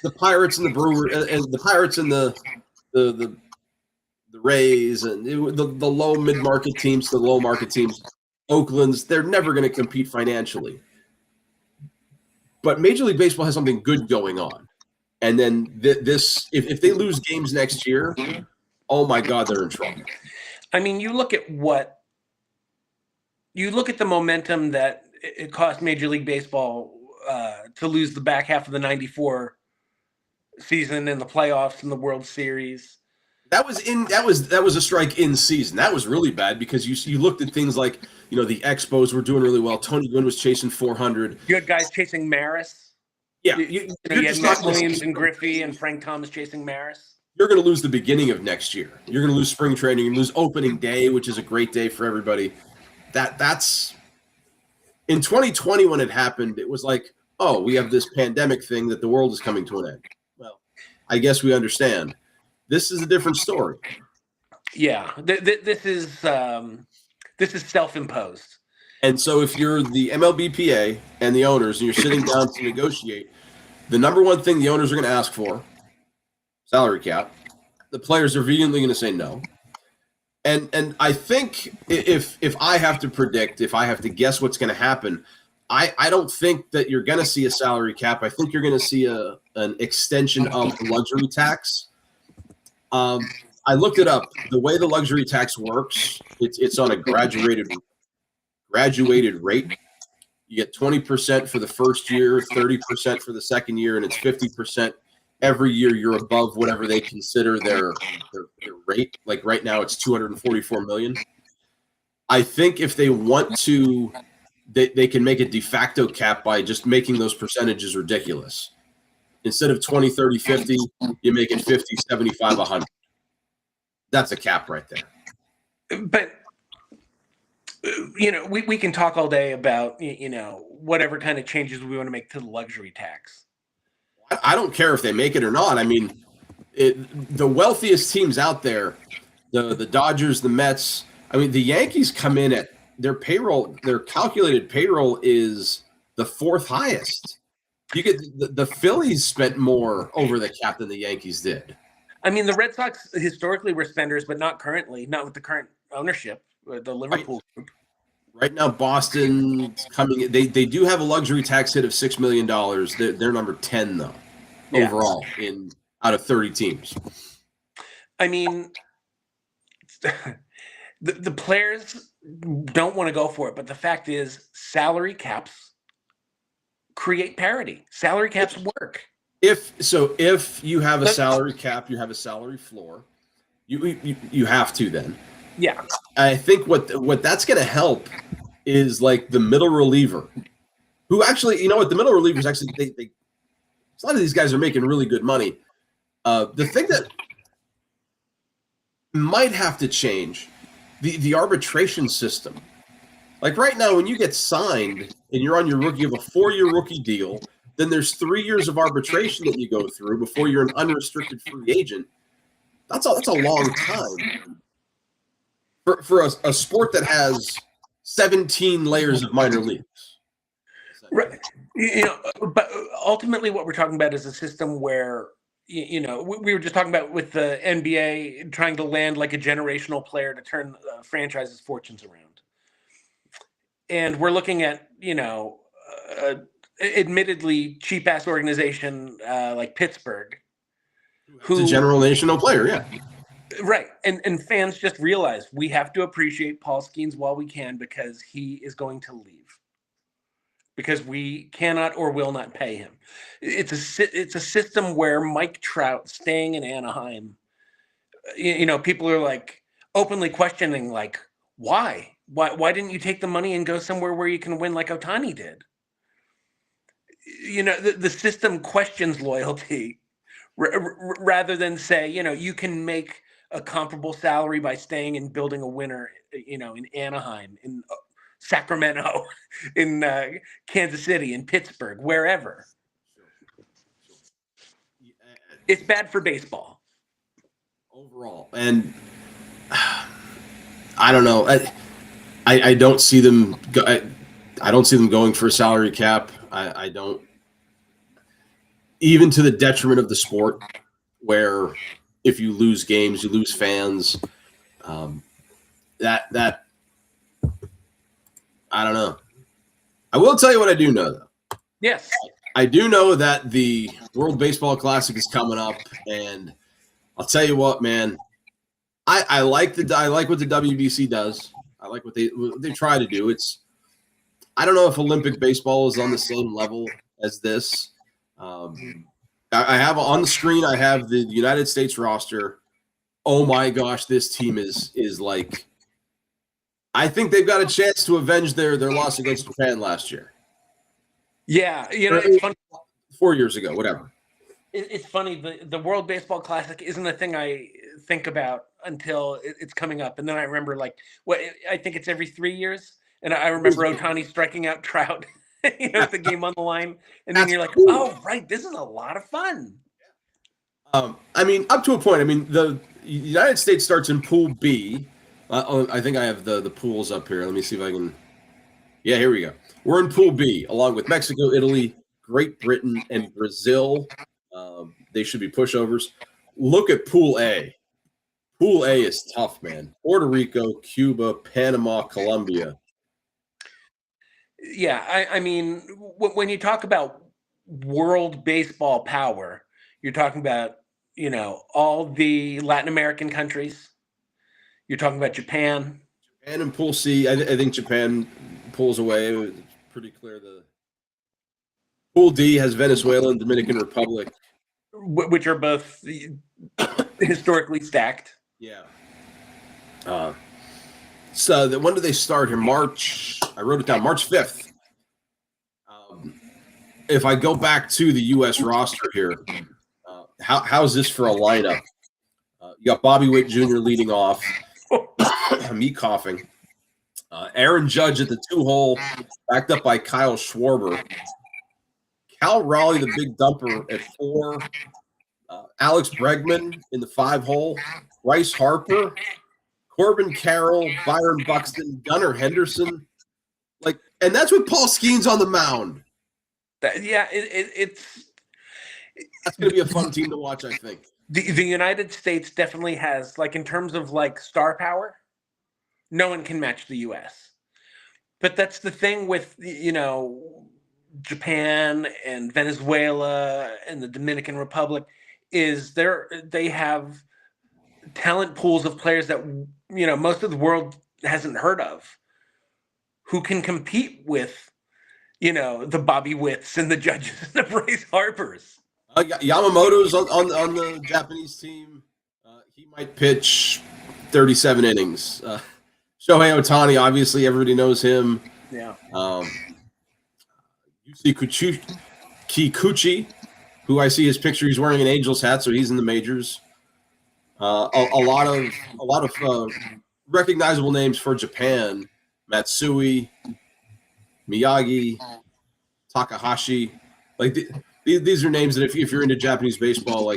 A: The Pirates and the Brewers, and the Pirates and the Rays and the low mid-market teams, the low market teams, Oakland's, they're never going to compete financially. But Major League Baseball has something good going on. And then if they lose games next year, oh my God, they're in trouble.
B: I mean, you look at the momentum that it cost Major League Baseball to lose the back half of the 94 season in the playoffs and the World Series.
A: That was a strike in season. That was really bad because you looked at things like, you know, the Expos were doing really well. Tony Gwynn was chasing 400.
B: You had guys chasing Maris.
A: Yeah,
B: you had Matt Williams and Griffey and Frank Thomas chasing Maris.
A: You're going to lose the beginning of next year. You're going to lose spring training. You're going to lose opening day, which is a great day for everybody. That's in 2020 when it happened. It was like, oh, we have this pandemic thing that the world is coming to an end. Well, I guess we understand. This is a different story.
B: Yeah, this is This is self-imposed.
A: And so if you're the MLBPA and the owners and you're sitting down to negotiate, the number one thing the owners are going to ask for, salary cap. The players are vehemently going to say no. And I think if I have to predict, if I have to guess what's going to happen, I don't think that you're going to see a salary cap. I think you're going to see an extension of the luxury tax. I looked it up. The way the luxury tax works, it's on a graduated rate. You get 20% for the first year, 30% for the second year, and it's 50% every year you're above whatever they consider their rate. Like right now, it's 244 million. I think if they want to, they can make a de facto cap by just making those percentages ridiculous. Instead of 20, 30, 50, you make it 50, 75, 100. That's a cap right there.
B: But we can talk all day about whatever kind of changes we want to make to the luxury tax.
A: I don't care if they make it or not. I mean, the wealthiest teams out there, the Dodgers, the Mets. I mean, the Yankees come in at their payroll. Their calculated payroll is the fourth highest. You get the Phillies spent more over the cap than the Yankees did.
B: I mean, the Red Sox historically were spenders, but not currently. Not with the current ownership, the Liverpool group.
A: Right now, Boston's coming. They do have a luxury tax hit of $6 million. They're number 10 though, overall out of 30 teams.
B: I mean, the players don't want to go for it, but the fact is, salary caps create parity. Salary caps work. If
A: you have a salary cap, you have a salary floor. You have to then.
B: Yeah,
A: I think what that's going to help is like the middle reliever, who actually, the middle relievers actually they a lot of these guys are making really good money. The thing that might have to change the arbitration system. Like right now, when you get signed and you're on your rookie, you have a 4-year rookie deal. Then there's 3 years of arbitration that you go through before you're an unrestricted free agent. That's a long time. For a sport that has 17 layers of minor leagues.
B: Right. But ultimately what we're talking about is a system where, we were just talking about with the NBA trying to land like a generational player to turn franchises' fortunes around. And we're looking at, admittedly cheap-ass organization like Pittsburgh.
A: Who's a generational player, yeah.
B: Right. And fans just realize we have to appreciate Paul Skeens while we can because he is going to leave. Because we cannot or will not pay him. It's a system where Mike Trout staying in Anaheim, people are like openly questioning like, why? Why didn't you take the money and go somewhere where you can win like Ohtani did? The system questions loyalty rather than say, you can make a comparable salary by staying and building a winner, in Anaheim, in Sacramento, in Kansas City, in Pittsburgh, wherever. It's bad for baseball
A: overall, and I don't know. I don't see them. I don't see them going for a salary cap. I don't. Even to the detriment of the sport, where if you lose games, you lose fans. That I don't know. I will tell you what I do know, though.
B: Yes.
A: I do know that the World Baseball Classic is coming up, and I'll tell you what, man. I like what the WBC does. I like what they try to do. I don't know if Olympic baseball is on the same level as this. I have on the screen. I have the United States roster. Oh my gosh, this team is like. I think they've got a chance to avenge their loss against Japan last year.
B: Yeah, it's funny.
A: 4 years ago, whatever.
B: It's funny. The World Baseball Classic isn't a thing I think about until it's coming up, and then I remember I think it's every 3 years, and I remember Ohtani striking out Trout, with the game on the line, and then you're like, cool. Oh right, this is a lot of fun.
A: I mean, up to a point. I mean, the United States starts in Pool B. I think I have the pools up here. Let me see if I can. Yeah, here we go. We're in Pool B, along with Mexico, Italy, Great Britain, and Brazil. They should be pushovers. Look at Pool A. Pool A is tough, man. Puerto Rico, Cuba, Panama, Colombia.
B: Yeah, I mean, when you talk about world baseball power, you're talking about, all the Latin American countries. You're talking about Japan,
A: And in Pool C, I think Japan pulls away. It was pretty clear. The Pool D has Venezuela and Dominican Republic.
B: which are both historically stacked.
A: Yeah. When do they start here? March. I wrote it down. March 5th. If I go back to the U.S. roster here, how's this for a lineup? You got Bobby Witt Jr. leading off. Me coughing. Aaron Judge at the 2-hole, backed up by Kyle Schwarber. Cal Raleigh, the big dumper, at 4. Alex Bregman in the 5-hole. Bryce Harper, Corbin Carroll, Byron Buxton, Gunnar Henderson. And that's with Paul Skeens on the mound.
B: It's
A: That's going to be a fun team to watch, I think.
B: The United States definitely has, in terms of star power, no one can match the U.S. But that's the thing with Japan and Venezuela and the Dominican Republic is they have talent pools of players that most of the world hasn't heard of, who can compete with the Bobby Witts and the Judges and the Bryce Harpers.
A: Yamamoto's on the Japanese team. He might pitch 37 innings. Shohei Ohtani, obviously, everybody knows him.
B: Yeah.
A: Yusi Kikuchi, who I see his picture, he's wearing an Angels hat, so he's in the majors. A lot of recognizable names for Japan: Matsui, Miyagi, Takahashi. These are names that if you're into Japanese baseball,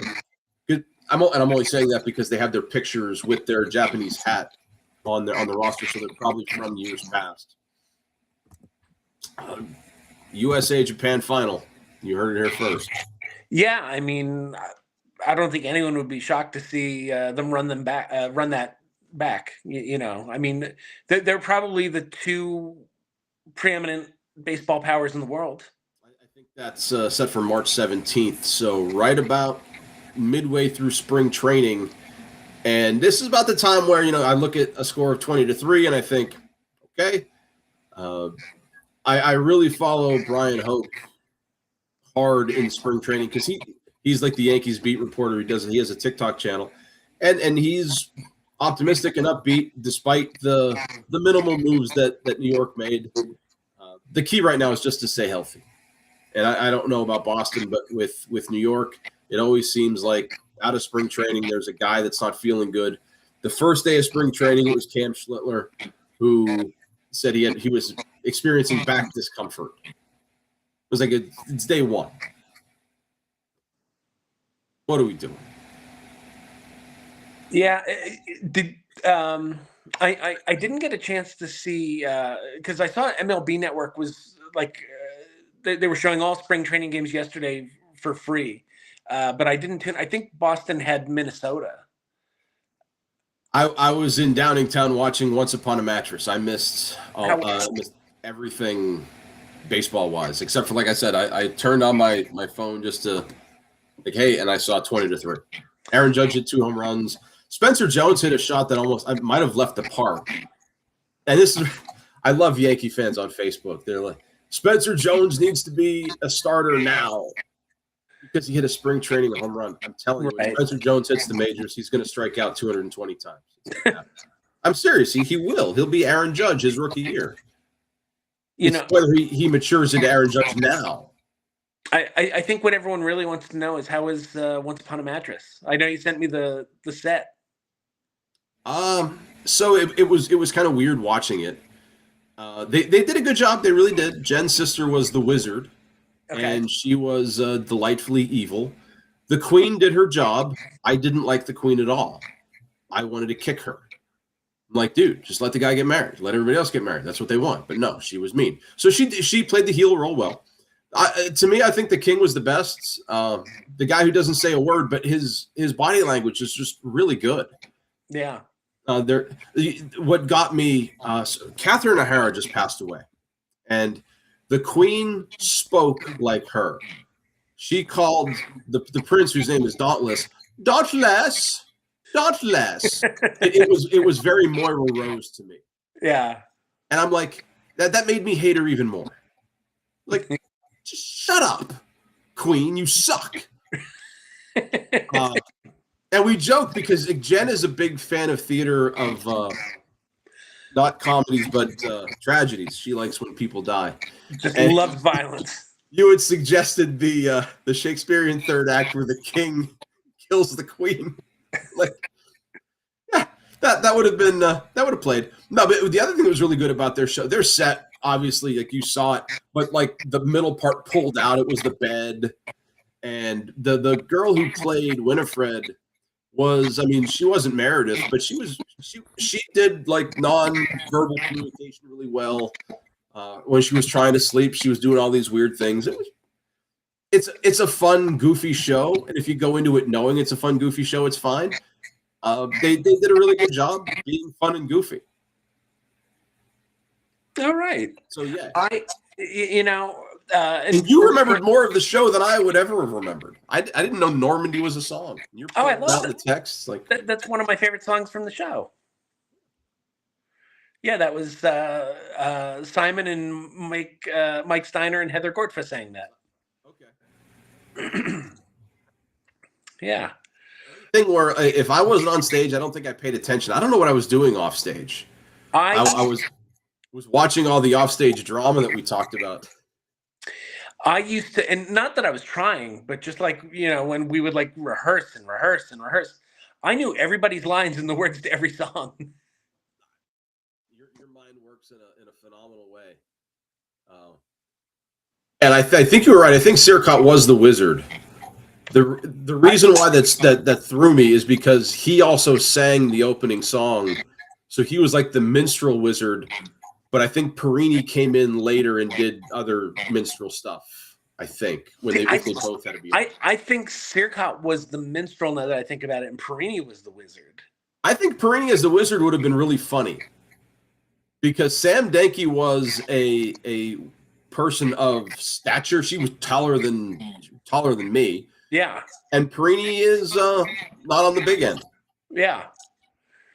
A: I'm only saying that because they have their pictures with their Japanese hat on the roster, so they're probably from years past. USA Japan final. You heard it here first.
B: Yeah, I mean, I don't think anyone would be shocked to see them run that back. I mean, they're probably the 2 preeminent baseball powers in the world.
A: I think that's set for March 17th. So right about midway through spring training. And this is about the time where, I look at a score of 20-3 and I think, okay, I really follow Brian Hoke hard in spring training because he's like the Yankees beat reporter. He has a TikTok channel, and he's optimistic and upbeat despite the minimal moves that New York made. The key right now is just to stay healthy. And I don't know about Boston, but with New York, it always seems like out of spring training, there's a guy that's not feeling good. The first day of spring training, it was Cam Schlittler, who said he was experiencing back discomfort. It was like it's day 1. What are we doing?
B: Yeah, I didn't get a chance to see because I saw MLB Network was they were showing all spring training games yesterday for free, but I didn't tune. I think Boston had Minnesota.
A: I was in Downingtown watching Once Upon a Mattress. I missed everything baseball wise, except for, like I said, I turned on my phone just to hey, and I saw 20-3. Aaron Judge hit 2 home runs. Spencer Jones hit a shot that I might have left the park. And I love Yankee fans on Facebook. They're like, Spencer Jones needs to be a starter now because he hit a spring training home run. I'm telling you, when Spencer Jones hits the majors, he's going to strike out 220 times. I'm serious. He will. He'll be Aaron Judge his rookie year. Whether he matures into Aaron Judge now.
B: I think what everyone really wants to know is how is Once Upon a Mattress. I know you sent me the set.
A: So it was kind of weird watching it. They did a good job. They really did. Jen's sister was the wizard, and she was delightfully evil. The queen did her job. I didn't like the queen at all. I wanted to kick her. I'm like, dude, just let the guy get married. Let everybody else get married. That's what they want. But no, she was mean. So she played the heel role well. To me, I think the King was the best. The guy who doesn't say a word, but his body language is just really good.
B: Yeah.
A: What got me, Catherine O'Hara just passed away, and the Queen spoke like her. She called the prince, whose name is Dauntless, Dauntless. It was very Moira Rose to me.
B: Yeah.
A: And I'm like, that made me hate her even more. Like, just shut up, Queen, you suck. And we joke because Jen is a big fan of theater, of not comedies but tragedies. She likes when people die.
B: Just loves violence.
A: You had suggested the Shakespearean third act where the king kills the queen. Like, yeah, that would have been that would have played. No, but the other thing that was really good about their show, their set, obviously, like you saw it, but like the middle part pulled out, it was the bed, and the girl who played Winifred was, I mean, she wasn't Meredith, but she did like non-verbal communication really well. When she was trying to sleep, she was doing all these weird things. It's a fun, goofy show, and if you go into it knowing it's a fun, goofy show, it's fine. They did a really good job being fun and goofy.
B: All right.
A: So yeah,
B: and
A: you remembered more of the show than I would ever have remembered. I didn't know Normandy was a song. You're
B: I love
A: the text. Like
B: that's one of my favorite songs from the show. Yeah, that was Simon and Mike Steiner and Heather Gortfa sang that.
A: Okay.
B: Yeah.
A: Thing where if I wasn't on stage, I don't think I paid attention. I don't know what I was doing off stage. I was watching all the offstage drama that we talked about.
B: I used to, and not that I was trying, but just like, when we would like rehearse, I knew everybody's lines and the words to every song.
A: Your mind works in a phenomenal way. And I think you were right. I think Sircott was the wizard. The reason why that threw me is because he also sang the opening song, so he was like the minstrel wizard. But I think Perini came in later and did other minstrel stuff. I think when they both had to be.
B: I think Sircott was the minstrel now that I think about it, and Perini was the wizard.
A: I think Perini as the wizard would have been really funny because Sam Denke was a person of stature. She was taller than me.
B: Yeah.
A: And Perini is not on the big end.
B: Yeah.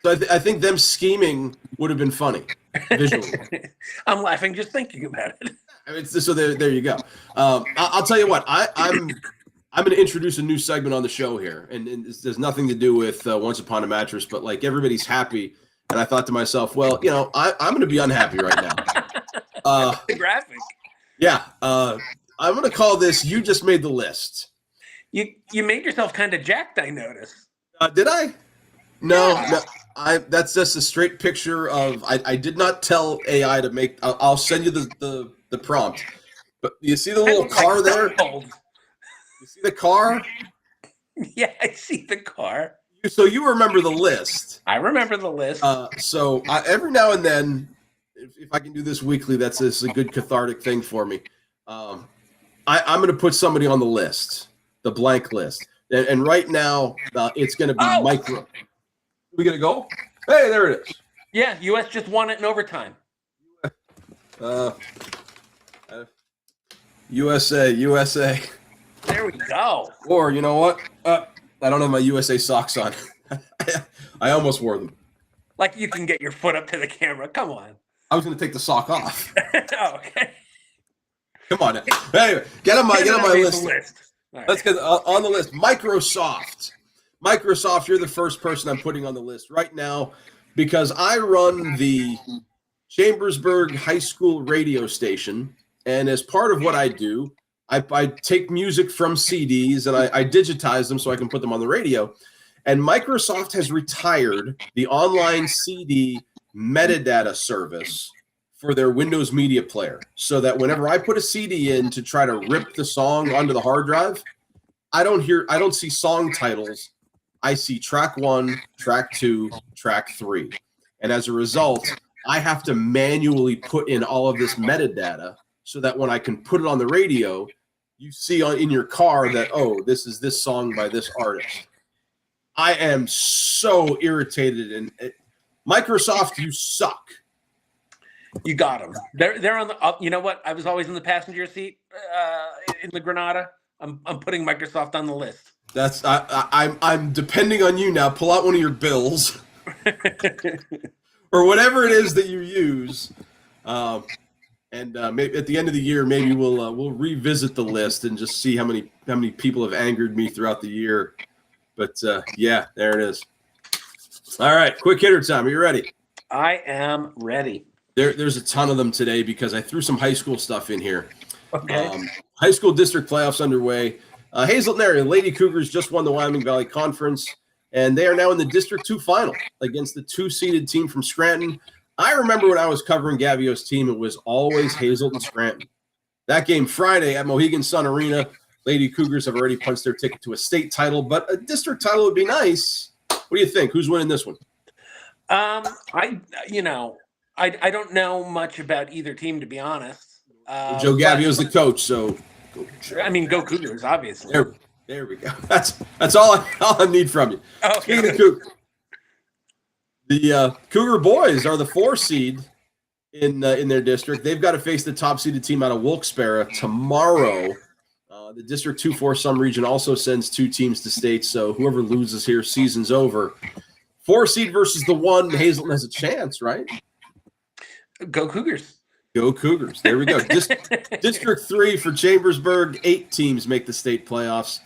A: So I think them scheming would have been funny visually.
B: I'm laughing just thinking about it.
A: I mean, so there you go. I'll tell you what. I'm going to introduce a new segment on the show here, and there's nothing to do with Once Upon a Mattress, but like everybody's happy, and I thought to myself, well, I'm going to be unhappy right now.
B: The graphic.
A: Yeah. I'm going to call this "You Just Made the List."
B: You made yourself kind of jacked, I noticed.
A: Did I? No. That's just a straight picture of. I did not tell AI to make. I'll send you the prompt. But you see the little car there? You see the car?
B: Yeah, I see the car.
A: So you remember the list?
B: I remember the list.
A: So every now and then, if I can do this weekly, that's a good cathartic thing for me. I'm going to put somebody on the list, the blank list, and right now it's going to be Micro. We gonna go? Hey, there it is.
B: Yeah, U.S. just won it in overtime.
A: USA.
B: There we go.
A: Or you know what? I don't have my USA socks on. I almost wore them.
B: Like you can get your foot up to the camera. Come on.
A: I was gonna take the sock off.
B: Oh, okay.
A: Come on. Anyway, get on my list.
B: Right.
A: Let's get on the list. Microsoft, you're the first person I'm putting on the list right now because I run the Chambersburg High School radio station. And as part of what I do, I take music from CDs and I digitize them so I can put them on the radio. And Microsoft has retired the online CD metadata service for their Windows Media Player so that whenever I put a CD in to try to rip the song onto the hard drive, I don't see song titles. I see track 1, track 2, track 3. And as a result, I have to manually put in all of this metadata so that when I can put it on the radio, you see in your car that, oh, this is this song by this artist. I am so irritated. And Microsoft, you suck.
B: You got them. They're on the. You know what? I was always in the passenger seat in the Granada. I'm putting Microsoft on the list.
A: I'm depending on you now. Pull out one of your bills or whatever it is that you use, and maybe at the end of the year, maybe we'll revisit the list and just see how many people have angered me throughout the year. But yeah, there it is. All right, quick hitter time. Are you ready?
B: I am ready.
A: There's a ton of them today because I threw some high school stuff in here.
B: Okay.
A: High school district playoffs underway. Hazelton area Lady Cougars just won the Wyoming Valley Conference, and they are now in the District 2 final against the 2-seeded team from Scranton. I remember when I was covering Gavio's team, it was always Hazelton Scranton. That game Friday at Mohegan Sun Arena, Lady Cougars have already punched their ticket to a state title, but a district title would be nice. What do you think? Who's winning this one?
B: I don't know much about either team, to be honest.
A: Joe Gavio's the coach, so
B: go Cougars, obviously.
A: There we go. That's all I need from you.
B: Oh,
A: Speaking of Cougars, the Cougar boys are the 4 seed in their district. They've got to face the top seeded team out of Wilkes-Barre tomorrow. The District 2 4-some region also sends 2 teams to state, so whoever loses here, season's over. 4 seed versus the 1. Hazelton has a chance, right?
B: Go Cougars.
A: Go Cougars. There we go. District 3 for Chambersburg. 8 teams make the state playoffs.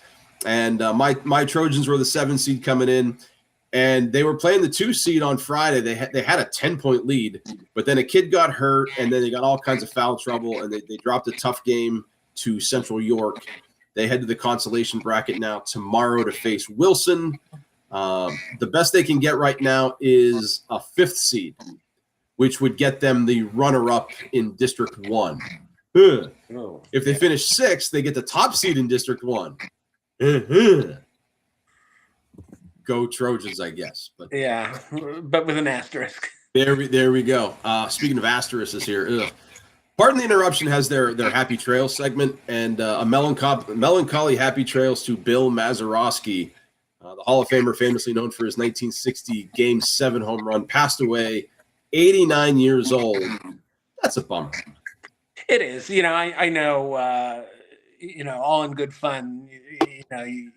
A: And my Trojans were the 7 seed coming in. And they were playing the 2 seed on Friday. They had a 10-point lead. But then a kid got hurt, and then they got all kinds of foul trouble, and they dropped a tough game to Central York. They head to the consolation bracket now tomorrow to face Wilson. The best they can get right now is a 5th seed, which would get them the runner-up in District 1. If they finish 6th, they get the top seed in District 1. Go Trojans, I guess. But
B: yeah, but with an asterisk.
A: There we go. Speaking of asterisks here, Pardon the Interruption has their Happy Trails segment, and a melancholy Happy Trails to Bill Mazeroski, the Hall of Famer famously known for his 1960 Game 7 home run, passed away 89 years old. That's a bummer.
B: It is. I know, all in good fun, you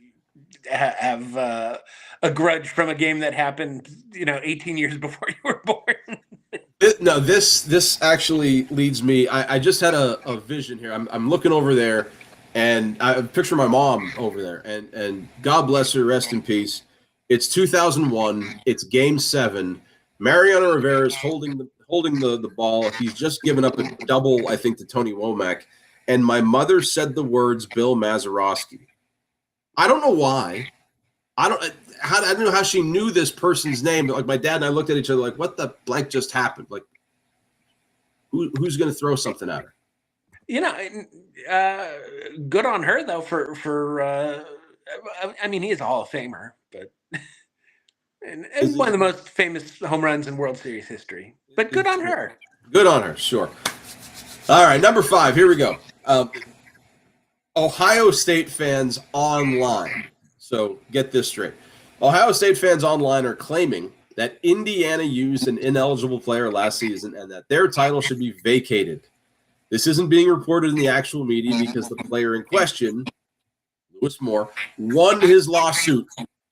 B: have a grudge from a game that happened, 18 years before you were born.
A: No, this actually leads me. I just had a vision here. I'm looking over there, and I picture my mom over there, and God bless her, rest in peace. It's 2001. It's Game 7. Mariano Rivera is holding the ball. He's just given up a double, I think, to Tony Womack. And my mother said the words Bill Mazeroski. I don't know why. I don't know how she knew this person's name, but like my dad and I looked at each other like, what the blank just happened? Like, who's going to throw something at her?
B: Good on her though for he is a Hall of Famer, but and one of the most famous home runs in World Series history. But good on her.
A: Good on her, sure. All right, number 5. Here we go. Ohio State fans online. So get this straight. Ohio State fans online are claiming that Indiana used an ineligible player last season and that their title should be vacated. This isn't being reported in the actual media because the player in question, Lewis Moore, won his lawsuit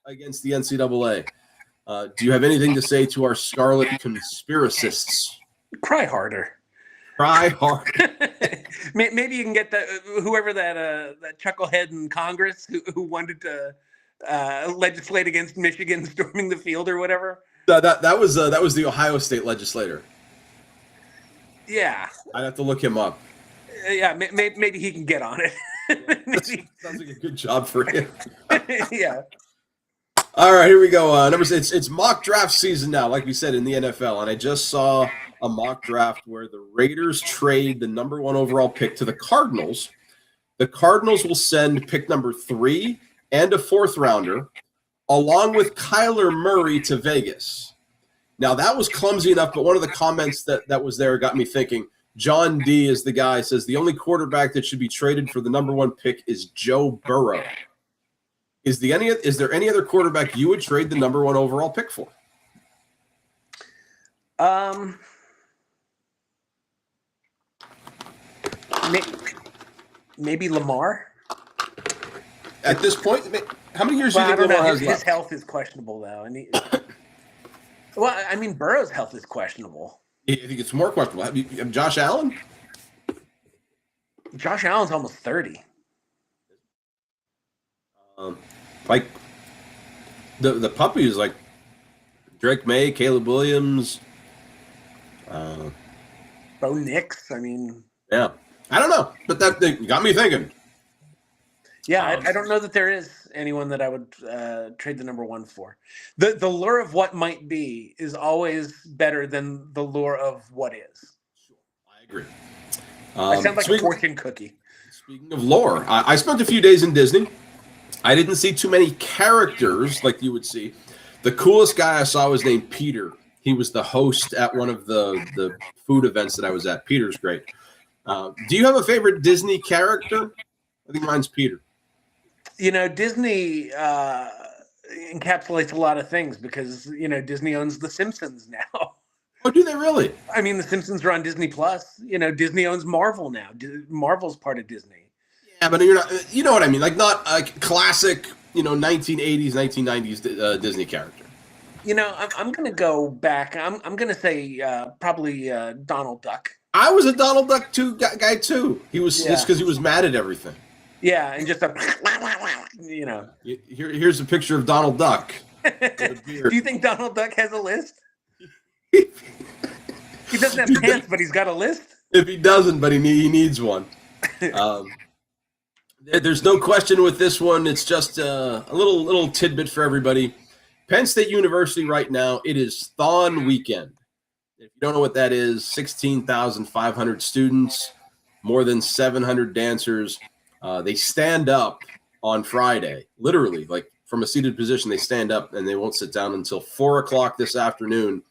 A: against the NCAA. Do you have anything to say to our scarlet conspiracists?
B: Cry harder.
A: Cry harder.
B: Maybe you can get whoever that chucklehead in Congress who wanted to legislate against Michigan storming the field or whatever.
A: That was the Ohio State legislator.
B: Yeah,
A: I'd have to look him up.
B: Yeah, maybe he can get on it.
A: Sounds like a good job for him.
B: Yeah.
A: All right, here we go. Number 6. It's mock draft season now, like we said, in the NFL, and I just saw a mock draft where the Raiders trade the number 1 overall pick to the Cardinals. The Cardinals will send pick number 3 and a 4th rounder, along with Kyler Murray to Vegas. Now that was clumsy enough, but one of the comments that was there got me thinking. John D is the guy, says the only quarterback that should be traded for the number 1 pick is Joe Burrow. Is there any other quarterback you would trade the number 1 overall pick for?
B: Maybe Lamar.
A: At this point, how many years do you think Lamar has left?
B: His health is questionable, though. Burrow's health is questionable.
A: I think it's more questionable. Josh Allen?
B: Josh Allen's almost 30.
A: Like the puppies, like Drake May, Caleb Williams,
B: Bo Nix.
A: Yeah, I don't know, but that got me thinking.
B: Yeah, I don't know that there is anyone that I would trade the number 1 for. The lure of what might be is always better than the lure of what is.
A: I agree.
B: I sound like a fortune cookie.
A: Speaking of lore, I spent a few days in Disney. I didn't see too many characters like you would see. The coolest guy I saw was named Peter. He was the host at one of the food events that I was at. Peter's great. Do you have a favorite Disney character? I think mine's Peter.
B: Disney encapsulates a lot of things because, Disney owns The Simpsons now.
A: Oh, do they really?
B: The Simpsons are on Disney Plus. Disney owns Marvel now. Marvel's part of Disney.
A: Yeah, but you're not. You know what I mean? Like not like classic, 1980s, 1990s Disney character.
B: I'm going to go back. I'm going to say probably Donald Duck.
A: I was a Donald Duck guy too. He was just because he was mad at everything.
B: Yeah, and just
A: Here's a picture of Donald Duck.
B: Do you think Donald Duck has a list? He doesn't have pants, but he's got a list?
A: If he doesn't, but he needs one. There's no question with this one. It's just a little tidbit for everybody. Penn State University right now, it is Thon Weekend. If you don't know what that is, 16,500 students, more than 700 dancers. They stand up on Friday, literally, like from a seated position. They stand up and they won't sit down until 4 o'clock this afternoon,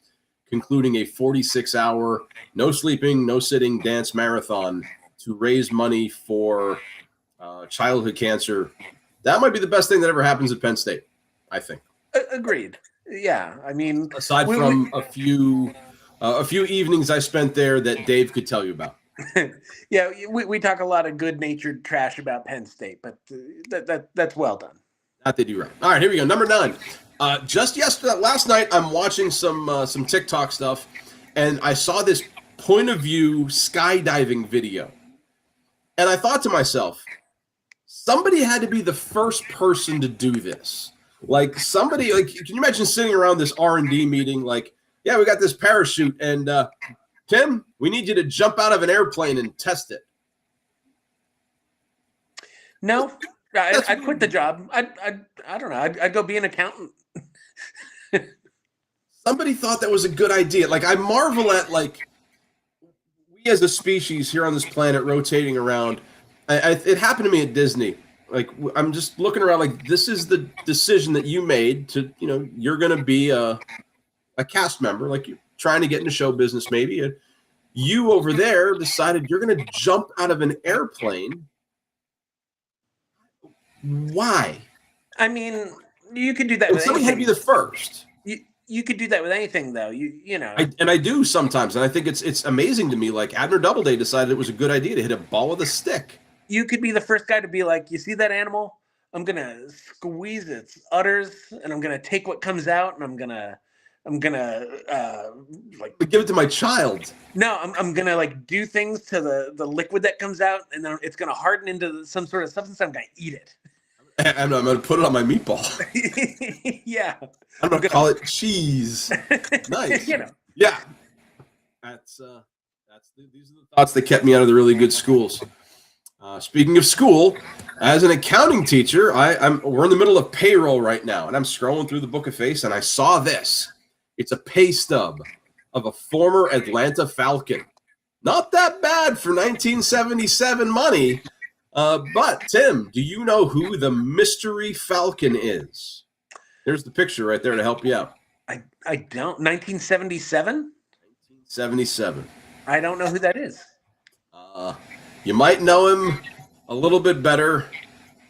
A: concluding a 46-hour, no sleeping, no sitting dance marathon to raise money for childhood cancer. That might be the best thing that ever happens at Penn State, I think.
B: Agreed. Yeah,
A: aside from a few evenings I spent there that Dave could tell you about.
B: Yeah, we talk a lot of good-natured trash about Penn State, but that's well done.
A: That they do right. All right, here we go. Number 9. Last night, I'm watching some TikTok stuff, and I saw this point of view skydiving video, and I thought to myself, somebody had to be the first person to do this. Like somebody, can you imagine sitting around this R&D meeting? Like, yeah, we got this parachute, and Tim, we need you to jump out of an airplane and test it.
B: No, I'd quit the job. I don't know. I'd go be an accountant.
A: Somebody thought that was a good idea. Like, I marvel at, we as a species here on this planet rotating around. It happened to me at Disney. Like, I'm just looking around like, this is the decision that you made to, you're going to be a cast member. Like, you're trying to get into show business maybe. And you over there decided you're going to jump out of an airplane. Why?
B: You could do that with
A: somebody
B: anything.
A: had to be the first.
B: You could do that with anything, though. You know.
A: I do sometimes, and I think it's amazing to me. Like Abner Doubleday decided it was a good idea to hit a ball with a stick.
B: You could be the first guy to be like, you see that animal? I'm gonna squeeze its udders, and I'm gonna take what comes out, and I'm gonna
A: give it to my child.
B: No, I'm gonna do things to the liquid that comes out, and then it's gonna harden into some sort of substance. I'm gonna eat it.
A: And I'm gonna put it on my meatball.
B: Yeah.
A: I'm gonna call it cheese. Nice. Yeah. These are the thoughts that kept me out of the really good schools. Speaking of school, as an accounting teacher, we're in the middle of payroll right now, and I'm scrolling through the Book of Face, and I saw this. It's a pay stub of a former Atlanta Falcon. Not that bad for 1977 money. But Tim, do you know who the mystery Falcon is? There's the picture right there to help you out.
B: I don't. 1977.
A: 77.
B: I don't know who that is.
A: You might know him a little bit better.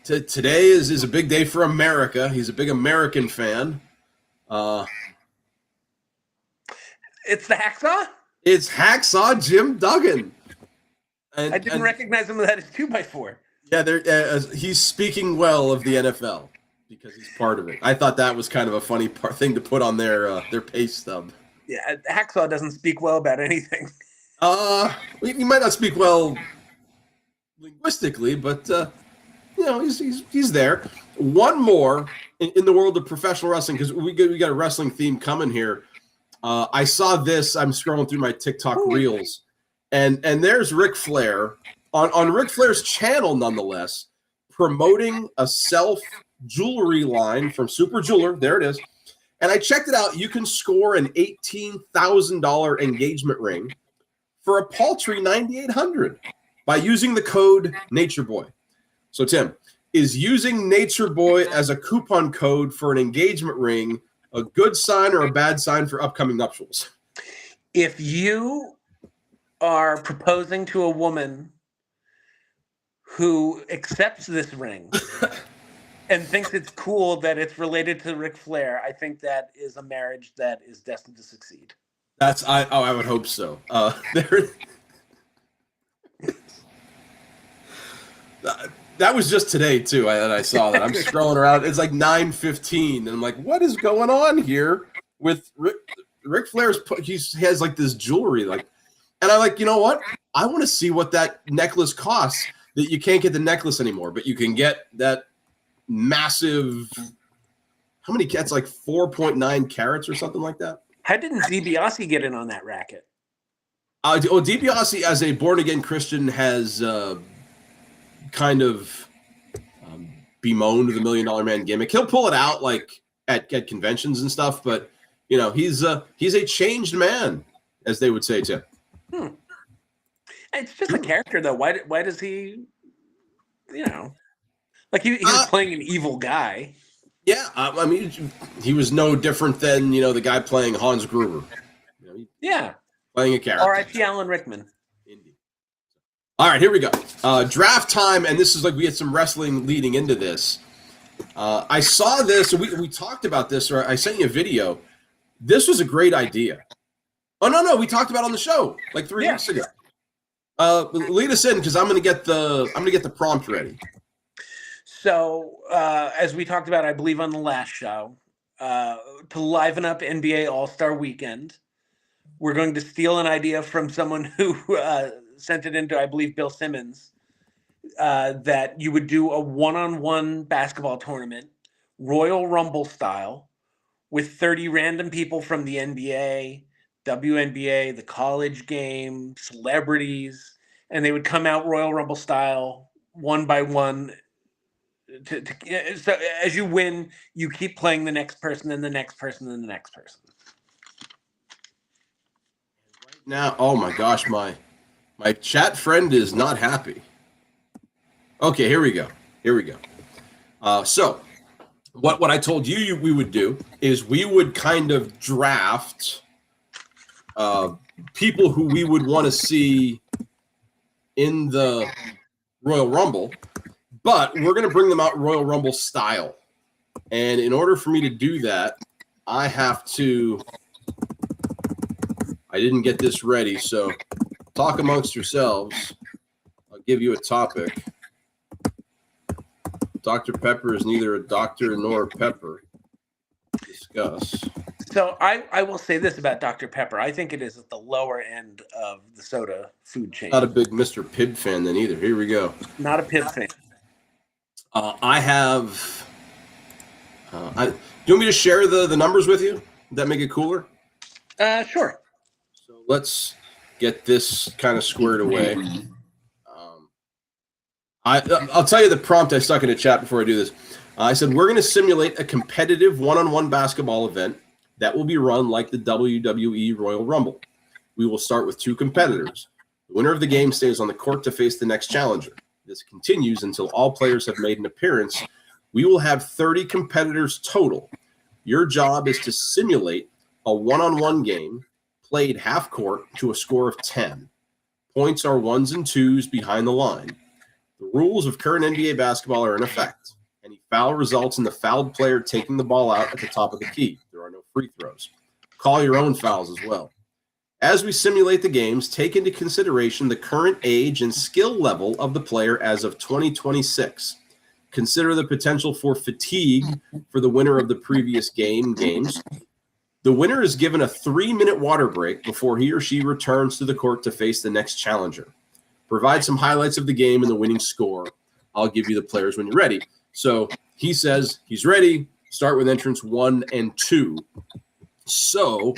A: Today is a big day for America. He's a big American fan.
B: It's the Hacksaw.
A: It's Hacksaw Jim Duggan. And,
B: I didn't recognize him as 2x4.
A: Yeah, he's speaking well of the NFL because he's part of it. I thought that was kind of a funny thing to put on their pay stub.
B: Yeah, Hacksaw doesn't speak well about anything.
A: He might not speak well linguistically, but he's there. One more in the world of professional wrestling, because we got a wrestling theme coming here. I saw this. I'm scrolling through my TikTok reels, and there's Ric Flair on Ric Flair's channel, nonetheless, promoting a self jewelry line from Super Jeweler. There it is. And I checked it out. You can score an $18,000 engagement ring for a paltry $9,800 by using the code NatureBoy. So, Tim, is using NatureBoy as a coupon code for an engagement ring a good sign or a bad sign for upcoming nuptials?
B: If you are proposing to a woman who accepts this ring and thinks it's cool that it's related to Ric Flair, I think that is a marriage that is destined to succeed.
A: I would hope so. That was just today too. That I saw that. I'm scrolling around. It's like 9:15, and I'm like, what is going on here with Ric Flair's? He has like this jewelry, and I'm like, you know what? I want to see what that necklace costs. That you can't get the necklace anymore, but you can get that massive. How many cats? Like 4.9 carats or something like that.
B: How didn't DiBiase get in on that racket?
A: DiBiase, as a born-again Christian, has kind of bemoaned the $1 Million Man gimmick. He'll pull it out like at conventions and stuff, but he's a changed man, as they would say too.
B: It's just a character, though. Why does he? Like he was playing an evil guy.
A: Yeah, I mean, he was no different than the guy playing Hans Gruber.
B: Yeah,
A: playing a character.
B: R.I.P. Alan Rickman.
A: Indeed. All right, here we go. Draft time, and this is like we had some wrestling leading into this. I saw this, and we talked about this, or I sent you a video. This was a great idea. Oh no, we talked about it on the show like 3 weeks ago. Lead us in because I'm gonna get the prompt ready.
B: So, as we talked about, I believe on the last show, to liven up NBA All-Star Weekend, we're going to steal an idea from someone who sent it into, I believe, Bill Simmons, that you would do a one-on-one basketball tournament, Royal Rumble style, with 30 random people from the NBA, WNBA, the college game, celebrities, and they would come out Royal Rumble style, one by one. So as you win, you keep playing the next person, and the next person, and the next person.
A: Right now, oh my gosh, my chat friend is not happy. Okay, here we go. So what I told you we would do is we would kind of draft people who we would want to see in the Royal Rumble, but we're going to bring them out Royal Rumble style. And in order for me to do that, I didn't get this ready, so talk amongst yourselves. I'll give you a topic. Dr. Pepper is neither a doctor nor a pepper. Discuss.
B: So I will say this about Dr. Pepper. I think it is at the lower end of the soda food chain.
A: Not a big Mr. Pibb fan then either. Here we go.
B: Not a Pibb fan.
A: I have... do you want me to share the numbers with you? Would that make it cooler?
B: Sure.
A: So let's get this kind of squared away. I'll tell you the prompt I stuck in the chat before I do this. I said, we're going to simulate a competitive one-on-one basketball event that will be run like the WWE Royal Rumble. We will start with 2 competitors. The winner of the game stays on the court to face the next challenger. This continues until all players have made an appearance. We will have 30 competitors total. Your job is to simulate a one-on-one game played half court to a score of 10. Points are 1s and 2s behind the line. The rules of current NBA basketball are in effect. Any foul results in the fouled player taking the ball out at the top of the key. There are no free throws. Call your own fouls as well. As we simulate the games, take into consideration the current age and skill level of the player as of 2026. Consider the potential for fatigue for the winner of the previous games. The winner is given a 3-minute water break before he or she returns to the court to face the next challenger. Provide some highlights of the game and the winning score. I'll give you the players when you're ready. So he says he's ready. Start with entrants 1 and 2. So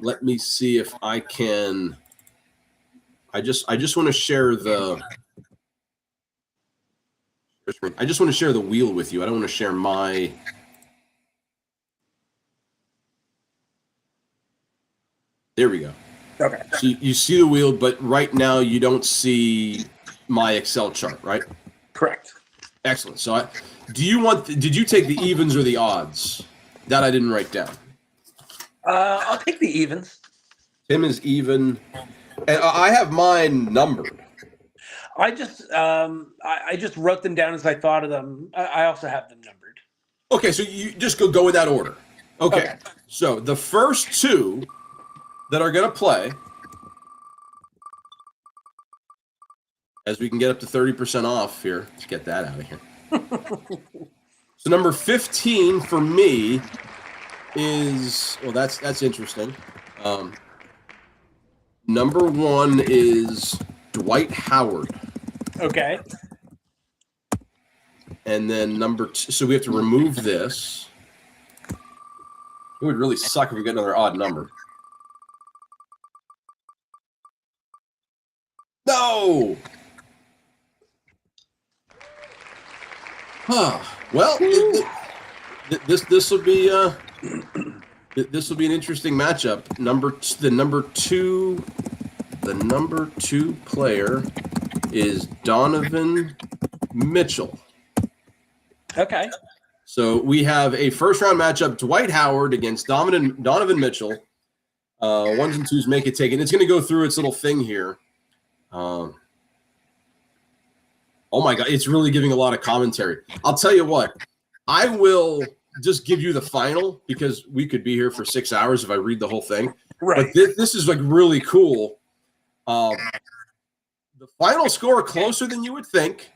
A: let me see if I can. I just want to share the. I just want to share the wheel with you. I don't want to share my. There we go.
B: Okay.
A: So you see the wheel, but right now you don't see my Excel chart, right?
B: Correct.
A: Excellent. So did you take the evens or the odds? That I didn't write down.
B: I'll take the evens.
A: Tim is even. And I have mine numbered.
B: I just wrote them down as I thought of them. I also have them numbered.
A: Okay, so you just go in that order. Okay. So the first two that are going to play, as we can get up to 30% off here. Let's get that out of here. So number 15 for me is, well, that's interesting. Number 1 is Dwight Howard.
B: Okay.
A: And then number 2, so we have to remove this. It would really suck if we get another odd number. No! Huh. Well, this will be this will be an interesting matchup. The number two player is Donovan Mitchell.
B: Okay.
A: So we have a first round matchup: Dwight Howard against Donovan Mitchell. 1s and 2s make it take it. It's going to go through its little thing here. Oh my God, it's really giving a lot of commentary. I'll tell you what, I will just give you the final because we could be here for 6 hours if I read the whole thing.
B: Right.
A: But this is like really cool. The final score closer than you would think.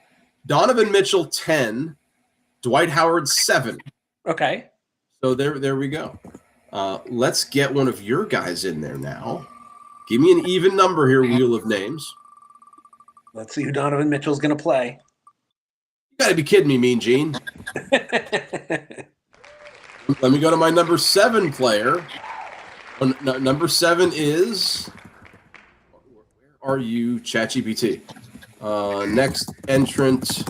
A: Donovan Mitchell 10, Dwight Howard 7.
B: Okay.
A: So there we go. Let's get one of your guys in there now. Give me an even number here, Wheel of Names.
B: Let's see who Donovan Mitchell's going to play.
A: You got to be kidding me, Mean Gene. Let me go to my number 7 player. Number 7 is, where are you, ChatGPT? Next entrant,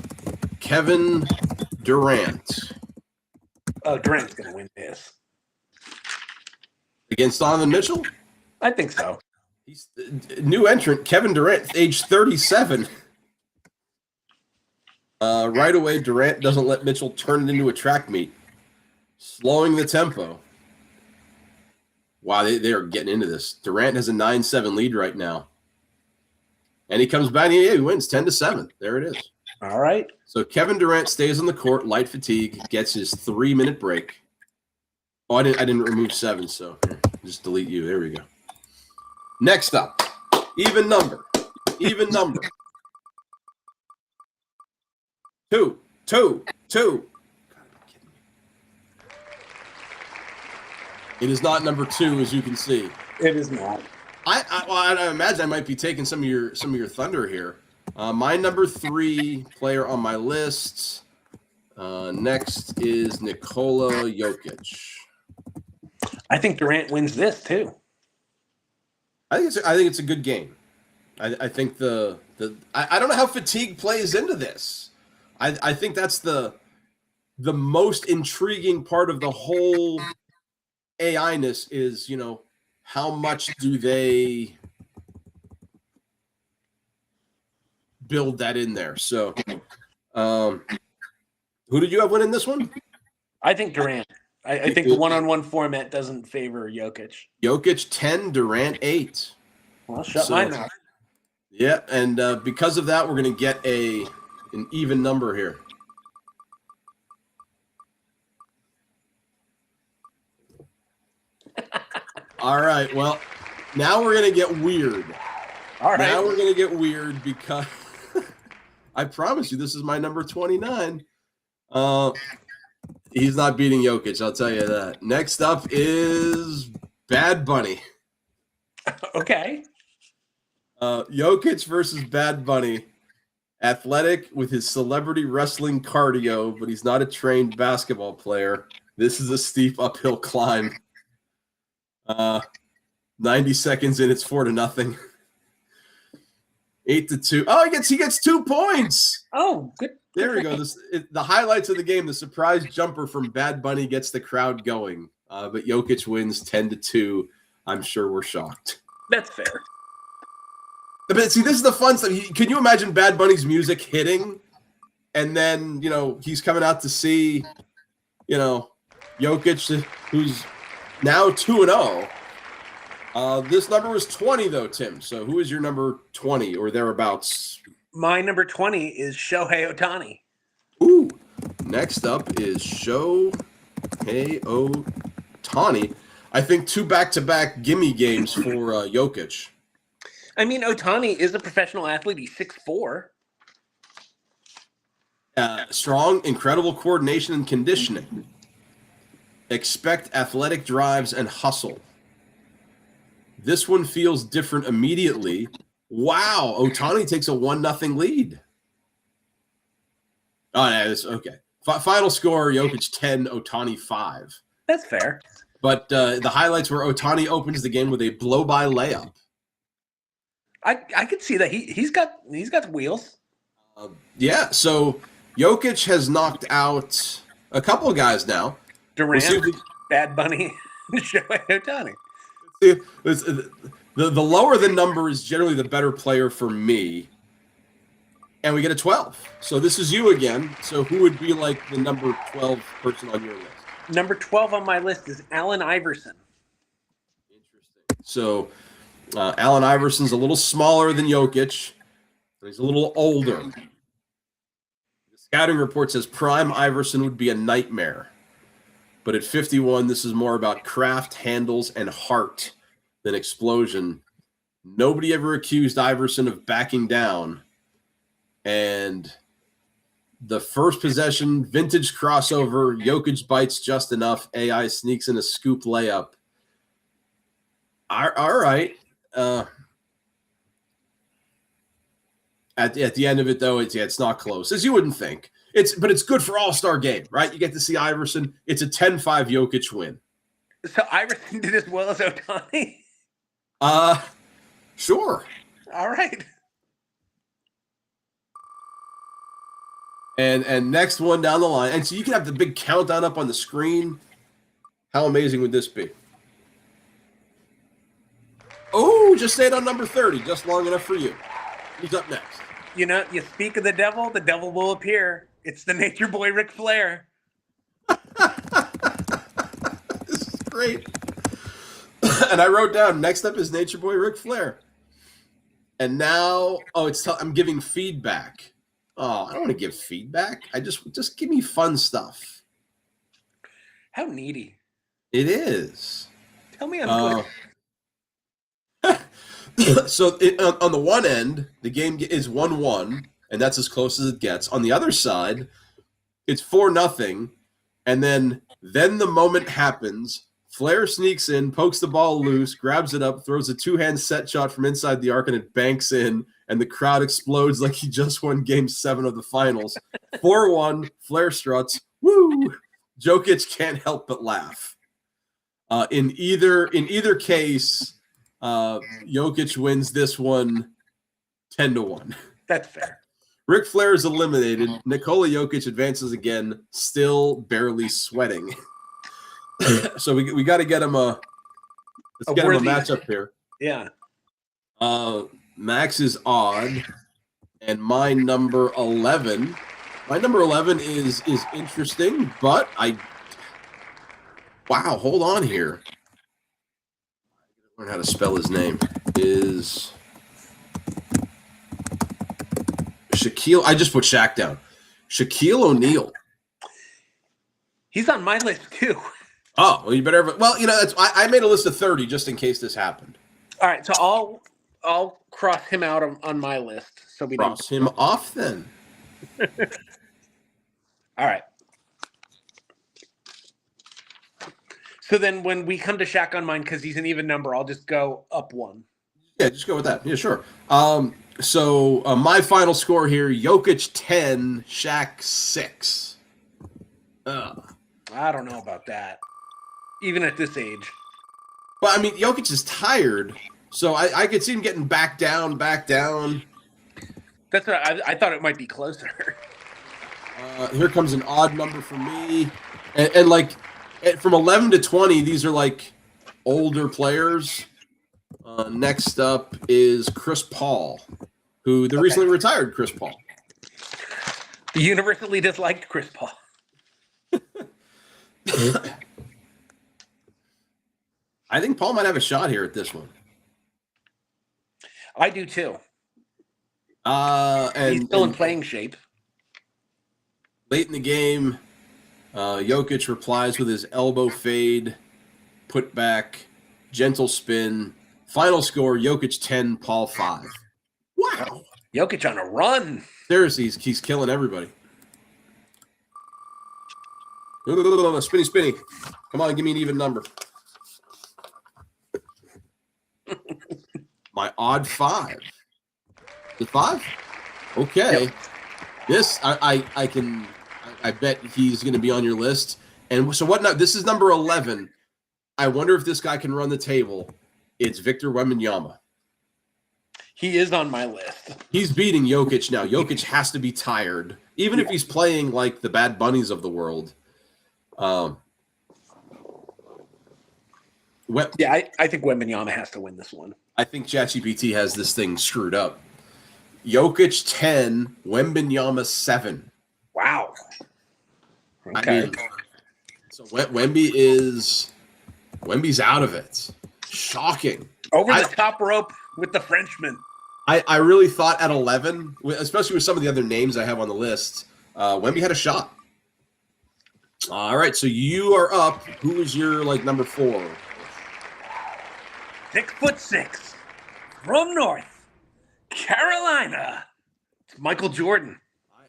A: Kevin Durant.
B: Oh, Durant's going to win this.
A: Against Donovan Mitchell?
B: I think so.
A: He's new entrant, Kevin Durant, age 37. Right away, Durant doesn't let Mitchell turn it into a track meet, slowing the tempo. Wow, they are getting into this. Durant has a 9-7 lead right now. And he comes back and he wins 10-7. There it is.
B: All right.
A: So Kevin Durant stays on the court, light fatigue, gets his 3-minute break. Oh, I didn't remove 7, so here, just delete you. There we go. Next up, even number. 2. God, are you kidding me? It is not number 2, as you can see.
B: It is not.
A: I imagine I might be taking some of your thunder here. My number 3 player on my list. Next is Nikola Jokic.
B: I think Durant wins this too.
A: I think it's a good game. I think I don't know how fatigue plays into this. I think that's the most intriguing part of the whole AI-ness is, how much do they build that in there? So, who did you have winning this one?
B: I think Durant. I think the one-on-one format doesn't favor Jokic.
A: Jokic 10, Durant 8.
B: Well, shut my mouth.
A: Yeah, and because of that, we're going to get an even number here. All right, well, now we're going to get weird.
B: All right.
A: Now we're going to get weird because I promise you this is my number 29. He's not beating Jokic, I'll tell you that. Next up is Bad Bunny.
B: Okay.
A: Jokic versus Bad Bunny. Athletic with his celebrity wrestling cardio, but he's not a trained basketball player. This is a steep uphill climb. 90 seconds in, it's 4-0. 8-2. Oh, he gets 2 points.
B: Oh, good.
A: There we go. The highlights of the game: the surprise jumper from Bad Bunny gets the crowd going. But Jokic wins 10-2. I'm sure we're shocked.
B: That's fair.
A: But see, this is the fun stuff. Can you imagine Bad Bunny's music hitting, and then he's coming out to see, Jokic, who's now 2-0. This number was 20 though, Tim. So who is your number 20 or thereabouts?
B: My number 20 is Shohei Ohtani.
A: Ooh. Next up is Shohei Ohtani. I think 2 back-to-back gimme games for Jokic.
B: I mean, Ohtani is a professional athlete. He's 6'4".
A: Strong, incredible coordination and conditioning. Expect athletic drives and hustle. This one feels different immediately. Wow, Ohtani takes a 1-0 lead. Oh, yeah, okay. Final score, Jokic 10, Ohtani 5.
B: That's fair.
A: But the highlights were Ohtani opens the game with a blow-by layup.
B: I could see that he's got wheels.
A: Yeah, so Jokic has knocked out a couple of guys now.
B: Durant, Bad Bunny, Shohei Ohtani.
A: The lower the number is generally the better player for me. And we get a 12. So this is you again. So who would be like the number 12 person on your list?
B: Number 12 on my list is Allen Iverson.
A: Interesting. So Allen Iverson's a little smaller than Jokic. He's a little older. The scouting report says prime Iverson would be a nightmare. But at 51, this is more about craft, handles, and heart than explosion. Nobody ever accused Iverson of backing down. And the first possession, vintage crossover, Jokic bites just enough. AI sneaks in a scoop layup. All right. At the end of it, though, it's not close, as you wouldn't think. But it's good for All-Star game, right? You get to see Iverson. It's a 10-5 Jokic win.
B: So Iverson did as well as Ohtani?
A: Sure.
B: All right.
A: And next one down the line. And so you can have the big countdown up on the screen. How amazing would this be? Oh, just stayed on number 30, just long enough for you. Who's up next?
B: You speak of the devil will appear. It's the nature boy Ric Flair.
A: This is great. And I wrote down, next up is nature boy Ric Flair. And now, I'm giving feedback. Oh, I don't want to give feedback. I just give me fun stuff.
B: How needy.
A: It is.
B: Tell me I'm
A: good. So on the one end, the game is 1-1, and that's as close as it gets. On the other side, it's 4-0, and then the moment happens. Flair sneaks in, pokes the ball loose, grabs it up, throws a 2-hand set shot from inside the arc, and it banks in, and the crowd explodes like he just won Game 7 of the finals. 4-1, Flair struts. Woo! Jokic can't help but laugh. In either case, Jokic wins this one 10-1.
B: That's fair.
A: Ric Flair is eliminated. Nikola Jokic advances again, still barely sweating. So we got to get him a matchup here.
B: Yeah.
A: Max is odd, and my number 11. My number 11 is interesting, but Wow, hold on here. Learn how to spell his name. Is Shaquille? I just put Shaq down. Shaquille O'Neal.
B: He's on my list too.
A: Oh, well, you better. Well, that's I made a list of 30 just in case this happened.
B: All right, so I'll cross him out on my list. So we
A: Cross him off then.
B: All right. So then when we come to Shaq on mine, because he's an even number, I'll just go up one.
A: Yeah, just go with that. Yeah, sure. So my final score here, Jokic 10, Shaq 6.
B: I don't know about that. Even at this age.
A: But, I mean, Jokic is tired, so I could see him getting back down.
B: That's what I thought it might be closer.
A: Here comes an odd number for me. And like, from 11 to 20, these are like older players. Next up is Chris Paul, who the recently retired Chris Paul.
B: The universally disliked Chris Paul.
A: I think Paul might have a shot here at this one.
B: I do too.
A: And
B: he's still in playing shape.
A: Late in the game, Jokic replies with his elbow fade, put back, gentle spin. Final score, Jokic 10, Paul 5. Wow.
B: Jokic on a run.
A: Seriously, he's killing everybody. Spinny. Come on, give me an even number. My odd 5. Is it 5? Okay.
B: Yep.
A: This, I bet he's going to be on your list. And so what now? This is number 11. I wonder if this guy can run the table. It's Victor Wembanyama.
B: He is on my list.
A: He's beating Jokic now. Jokic has to be tired. Even if he's playing like the Bad Bunnies of the world.
B: I think Wembanyama has to win this one.
A: I think ChatGPT has this thing screwed up. Jokic 10, Wembanyama 7.
B: Wow.
A: Okay. I mean, so Wemby's out of it. Shocking.
B: Over the top rope with the Frenchman.
A: I really thought at 11, especially with some of the other names I have on the list, Wemby had a shot. All right, so you are up. Who is your number 4?
B: 6'6" from North Carolina. It's Michael Jordan.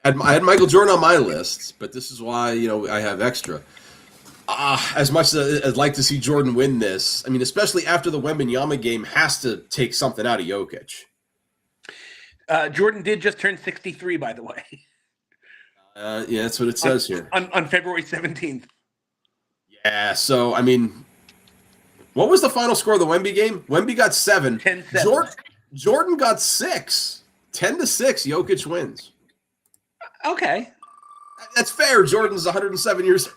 A: I had Michael Jordan on my list, but this is why I have extra. As much as I'd like to see Jordan win this, I mean, especially after the Wembanyama game, has to take something out of Jokic.
B: Jordan did just turn 63, by the way.
A: Yeah, that's what it says here.
B: On February 17th.
A: Yeah, so, I mean, what was the final score of the Wemby game? Wemby got 7.
B: 10-7.
A: Jordan got 6. 10-6, Jokic wins.
B: Okay.
A: That's fair. Jordan's 107 years.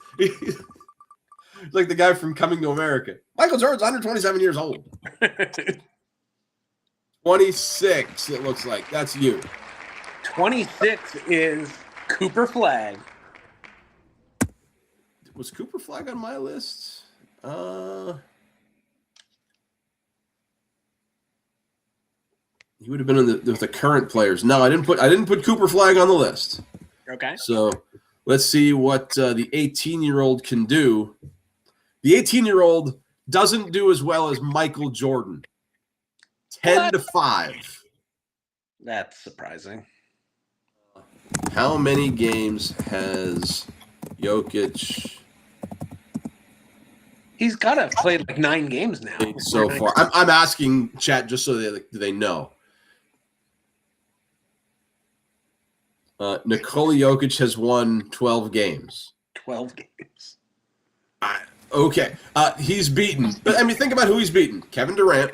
A: Like the guy from Coming to America. Michael Jordan's 127 years old. 26, it looks like. That's you.
B: 26 is Cooper Flagg.
A: Was Cooper Flagg on my list? He would have been with the current players. No, I didn't put Cooper Flagg on the list.
B: Okay.
A: So let's see what the 18-year-old can do. The 18-year-old doesn't do as well as Michael Jordan. 10-5.
B: That's surprising.
A: How many games has Jokic?
B: He's got to have played like 9 games now.
A: So far. I'm asking chat just so they know. Nikola Jokic has won 12 games.
B: 12 games.
A: Okay. He's beaten. But, I mean, think about who he's beaten. Kevin Durant,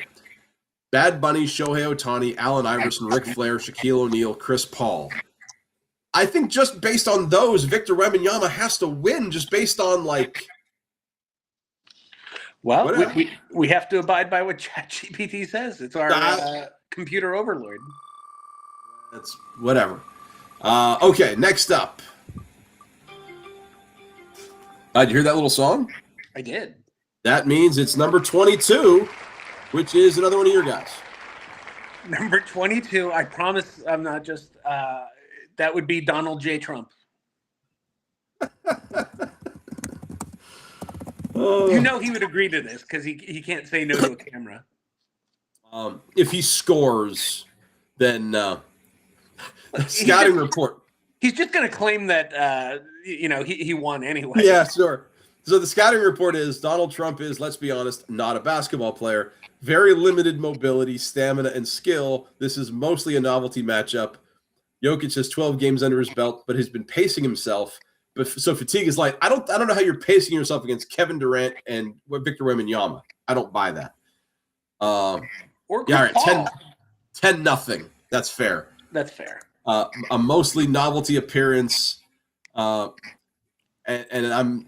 A: Bad Bunny, Shohei Ohtani, Allen Iverson, Ric Flair, Shaquille O'Neal, Chris Paul. I think just based on those, Victor Wembanyama has to win just based on,
B: Well, we have to abide by what ChatGPT says. It's our computer overlord.
A: That's whatever. Okay, next up. Did you hear that little song?
B: I did.
A: That means it's number 22, which is another one of your guys.
B: Number 22. I promise I'm not just. That would be Donald J. Trump. You know he would agree to this because he can't say no to a camera.
A: If he scores, then scouting report.
B: He's just going to claim that he won anyway.
A: Yeah, sure. So the scouting report is Donald Trump is, let's be honest, not a basketball player. Very limited mobility, stamina, and skill. This is mostly a novelty matchup. Jokic has 12 games under his belt, but has been pacing himself. But so fatigue is light. I don't know how you're pacing yourself against Kevin Durant and Victor Wembanyama. I don't buy that.
B: Or
A: all right, 10-0. That's fair.
B: That's fair.
A: A mostly novelty appearance, and I'm.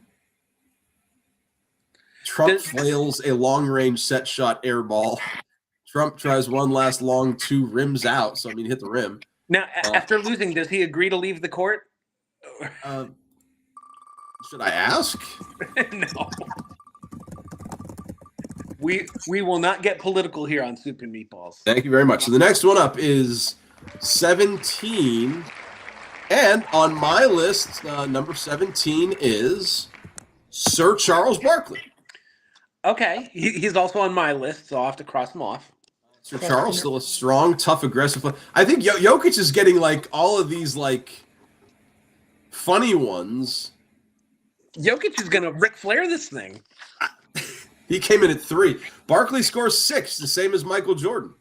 A: Trump flails a long-range set shot air ball. Trump tries one last long two rims out. So, I mean, hit the rim.
B: Now, after losing, does he agree to leave the court?
A: Should I ask?
B: No. We will not get political here on Soup and Meatballs.
A: Thank you very much. So the next one up is 17. And on my list, number 17 is Sir Charles Barkley.
B: Okay, he's also on my list, so I'll have to cross him off.
A: Sir Charles, still a strong, tough, aggressive player. I think Jokic is getting like all of these like funny ones.
B: Jokic is going to Ric Flair this thing.
A: He came in at 3. Barkley scores 6, the same as Michael Jordan.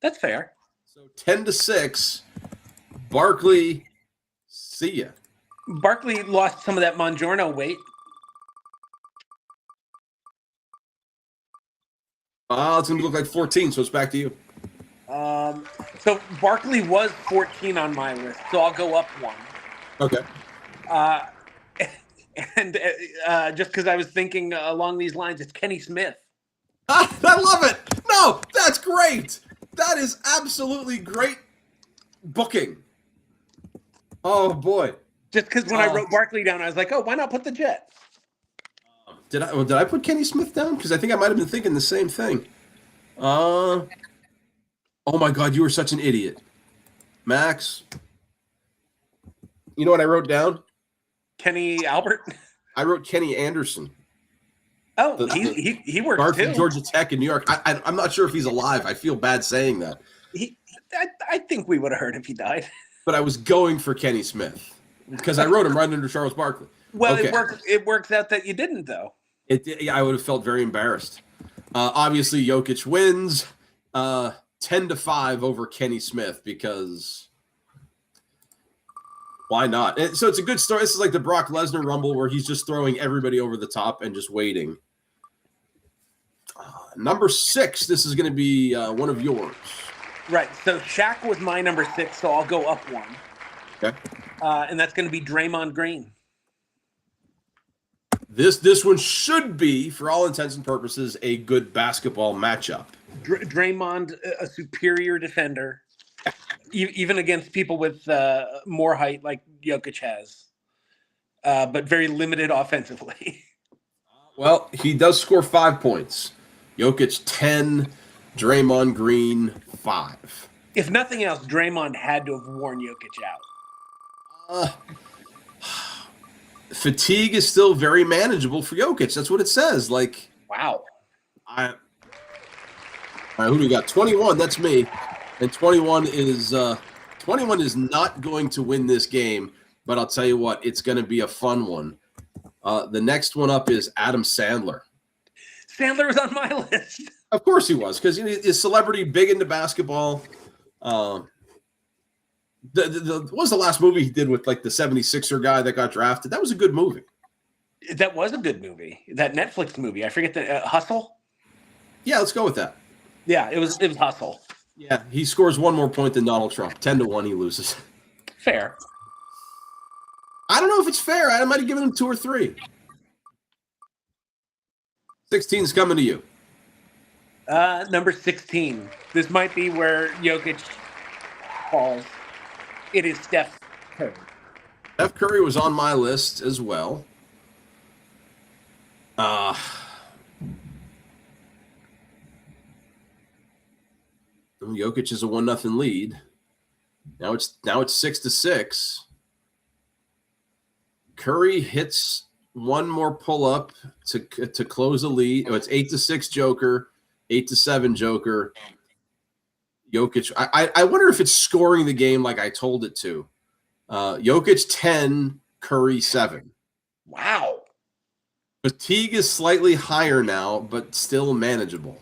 B: That's fair.
A: So 10-6. Barkley, see ya.
B: Barkley lost some of that Mongiorno weight.
A: It's going to look like 14, so it's back to you.
B: So Barkley was 14 on my list, so I'll go up 1.
A: Okay.
B: And just because I was thinking along these lines, it's Kenny Smith.
A: I love it. No, that's great. That is absolutely great booking. Oh, boy.
B: Just because when I wrote Barkley down, I was like, oh, why not put the Jet?
A: Did I put Kenny Smith down? Because I think I might have been thinking the same thing. Oh, my God, you were such an idiot. Max, you know what I wrote down?
B: Kenny Albert?
A: I wrote Kenny Anderson.
B: Oh, he worked
A: guard
B: too.
A: from Georgia Tech in New York. I'm not sure if he's alive. I feel bad saying that.
B: I think we would have heard if he died.
A: But I was going for Kenny Smith because I wrote him right under Charles Barkley.
B: Well,
A: okay.
B: It works out that you didn't, though.
A: I would have felt very embarrassed. Obviously, Jokic wins 10-5 over Kenny Smith because why not? So it's a good story. This is like the Brock Lesnar Rumble where he's just throwing everybody over the top and just waiting. Number 6, this is going to be one of yours.
B: Right. So Shaq was my number 6, so I'll go up 1.
A: Okay.
B: And that's going to be Draymond Green.
A: This one should be, for all intents and purposes, a good basketball matchup.
B: Draymond, a superior defender, even against people with more height like Jokic has, but very limited offensively.
A: Well, he does score 5 points. Jokic 10, Draymond Green 5.
B: If nothing else, Draymond had to have worn Jokic out.
A: Fatigue is still very manageable for Jokic. That's what it says. Like,
B: wow.
A: All right, who do we got? 21. That's me, and 21 is not going to win this game. But I'll tell you what, it's going to be a fun one. The next one up is Adam Sandler.
B: Sandler was on my list.
A: Of course he was, because he's celebrity, big into basketball. What was the last movie he did with like the 76er guy that got drafted? That was a good movie.
B: That was a good movie. That Netflix movie. I forget the Hustle.
A: Yeah, let's go with that.
B: Yeah, it was Hustle.
A: Yeah, he scores 1 more point than Donald Trump. 10-1, he loses.
B: Fair.
A: I don't know if it's fair. I might have given him 2 or 3. 16 is coming to you.
B: Number 16. This might be where Jokic falls. It is Steph Curry.
A: Steph Curry was on my list as well. Jokic is a 1-0 lead. Now it's 6-6. Curry hits one more pull up to close the lead. Oh, it's 8-6 Joker, 8-7 Joker. Jokic. I wonder if it's scoring the game like I told it to. Jokic 10, Curry 7.
B: Wow.
A: Fatigue is slightly higher now, but still manageable.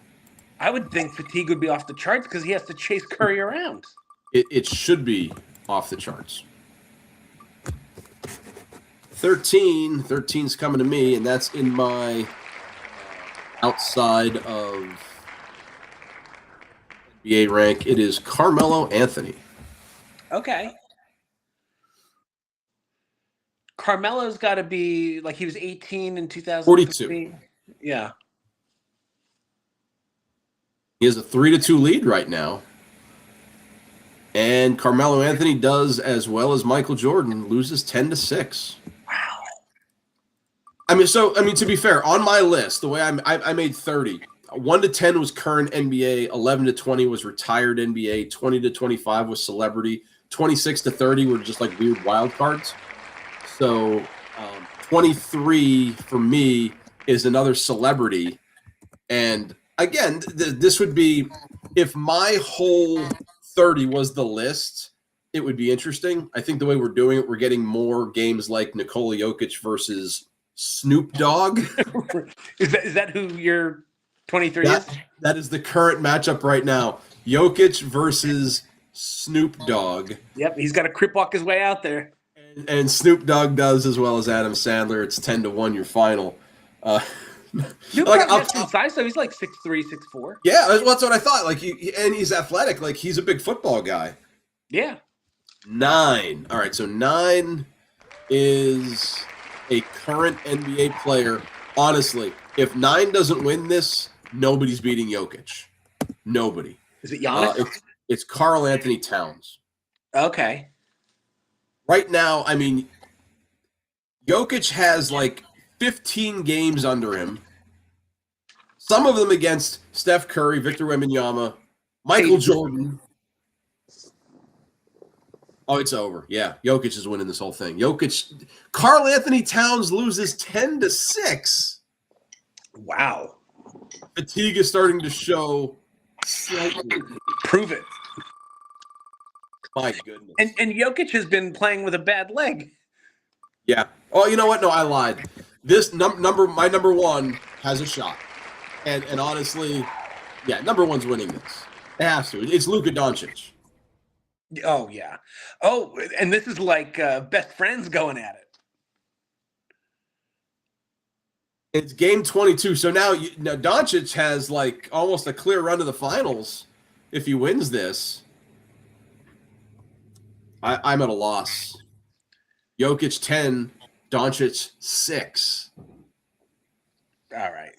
B: I would think fatigue would be off the charts because he has to chase Curry around.
A: It should be off the charts. 13's coming to me, and that's in my outside of NBA rank. It is Carmelo Anthony.
B: Okay. Carmelo's got to be like he was 18 in 2003.
A: 42.
B: Yeah.
A: He has a 3-2 lead right now. And Carmelo Anthony does as well as Michael Jordan, loses 10-6.
B: Wow.
A: I mean, to be fair, on my list, the way I made 30. 1-10 was current NBA, 11-20 was retired NBA, 20-25 was celebrity, 26-30 were just like weird wild cards. So 23 for me is another celebrity. And again, this would be, if my whole 30 was the list, it would be interesting. I think the way we're doing it, we're getting more games like Nikola Jokic versus Snoop Dogg.
B: Is that who your 23 is?
A: That is the current matchup right now. Jokic versus Snoop Dogg.
B: Yep, he's got to crip walk his way out there.
A: And Snoop Dogg does as well as Adam Sandler. It's 10-1 your final.
B: Snoop Dogg has some size, so he's like 6'3", 6'4".
A: Yeah, that's what I thought. Like, and he's athletic. Like, he's a big football guy.
B: Yeah.
A: 9. All right, so 9 is a current NBA player. Honestly, if 9 doesn't win this, nobody's beating Jokic. Nobody.
B: Is it Giannis?
A: It's Karl Anthony Towns.
B: Okay.
A: Right now, I mean, Jokic has like 15 games under him. Some of them against Steph Curry, Victor Wembanyama, Michael Jordan. Oh, it's over. Yeah, Jokic is winning this whole thing. Karl Anthony Towns loses 10-6.
B: Wow.
A: Fatigue is starting to show slightly.
B: Prove it.
A: My goodness.
B: And Jokic has been playing with a bad leg.
A: Yeah. Oh, you know what? No, I lied. This my number one has a shot. And honestly, yeah, number one's winning this. It has to. It's Luka Doncic.
B: Oh, yeah. Oh, and this is like best friends going at it.
A: It's game 22. So now Doncic has like almost a clear run to the finals if he wins this. I'm at a loss. Jokic 10, Doncic 6.
B: All right.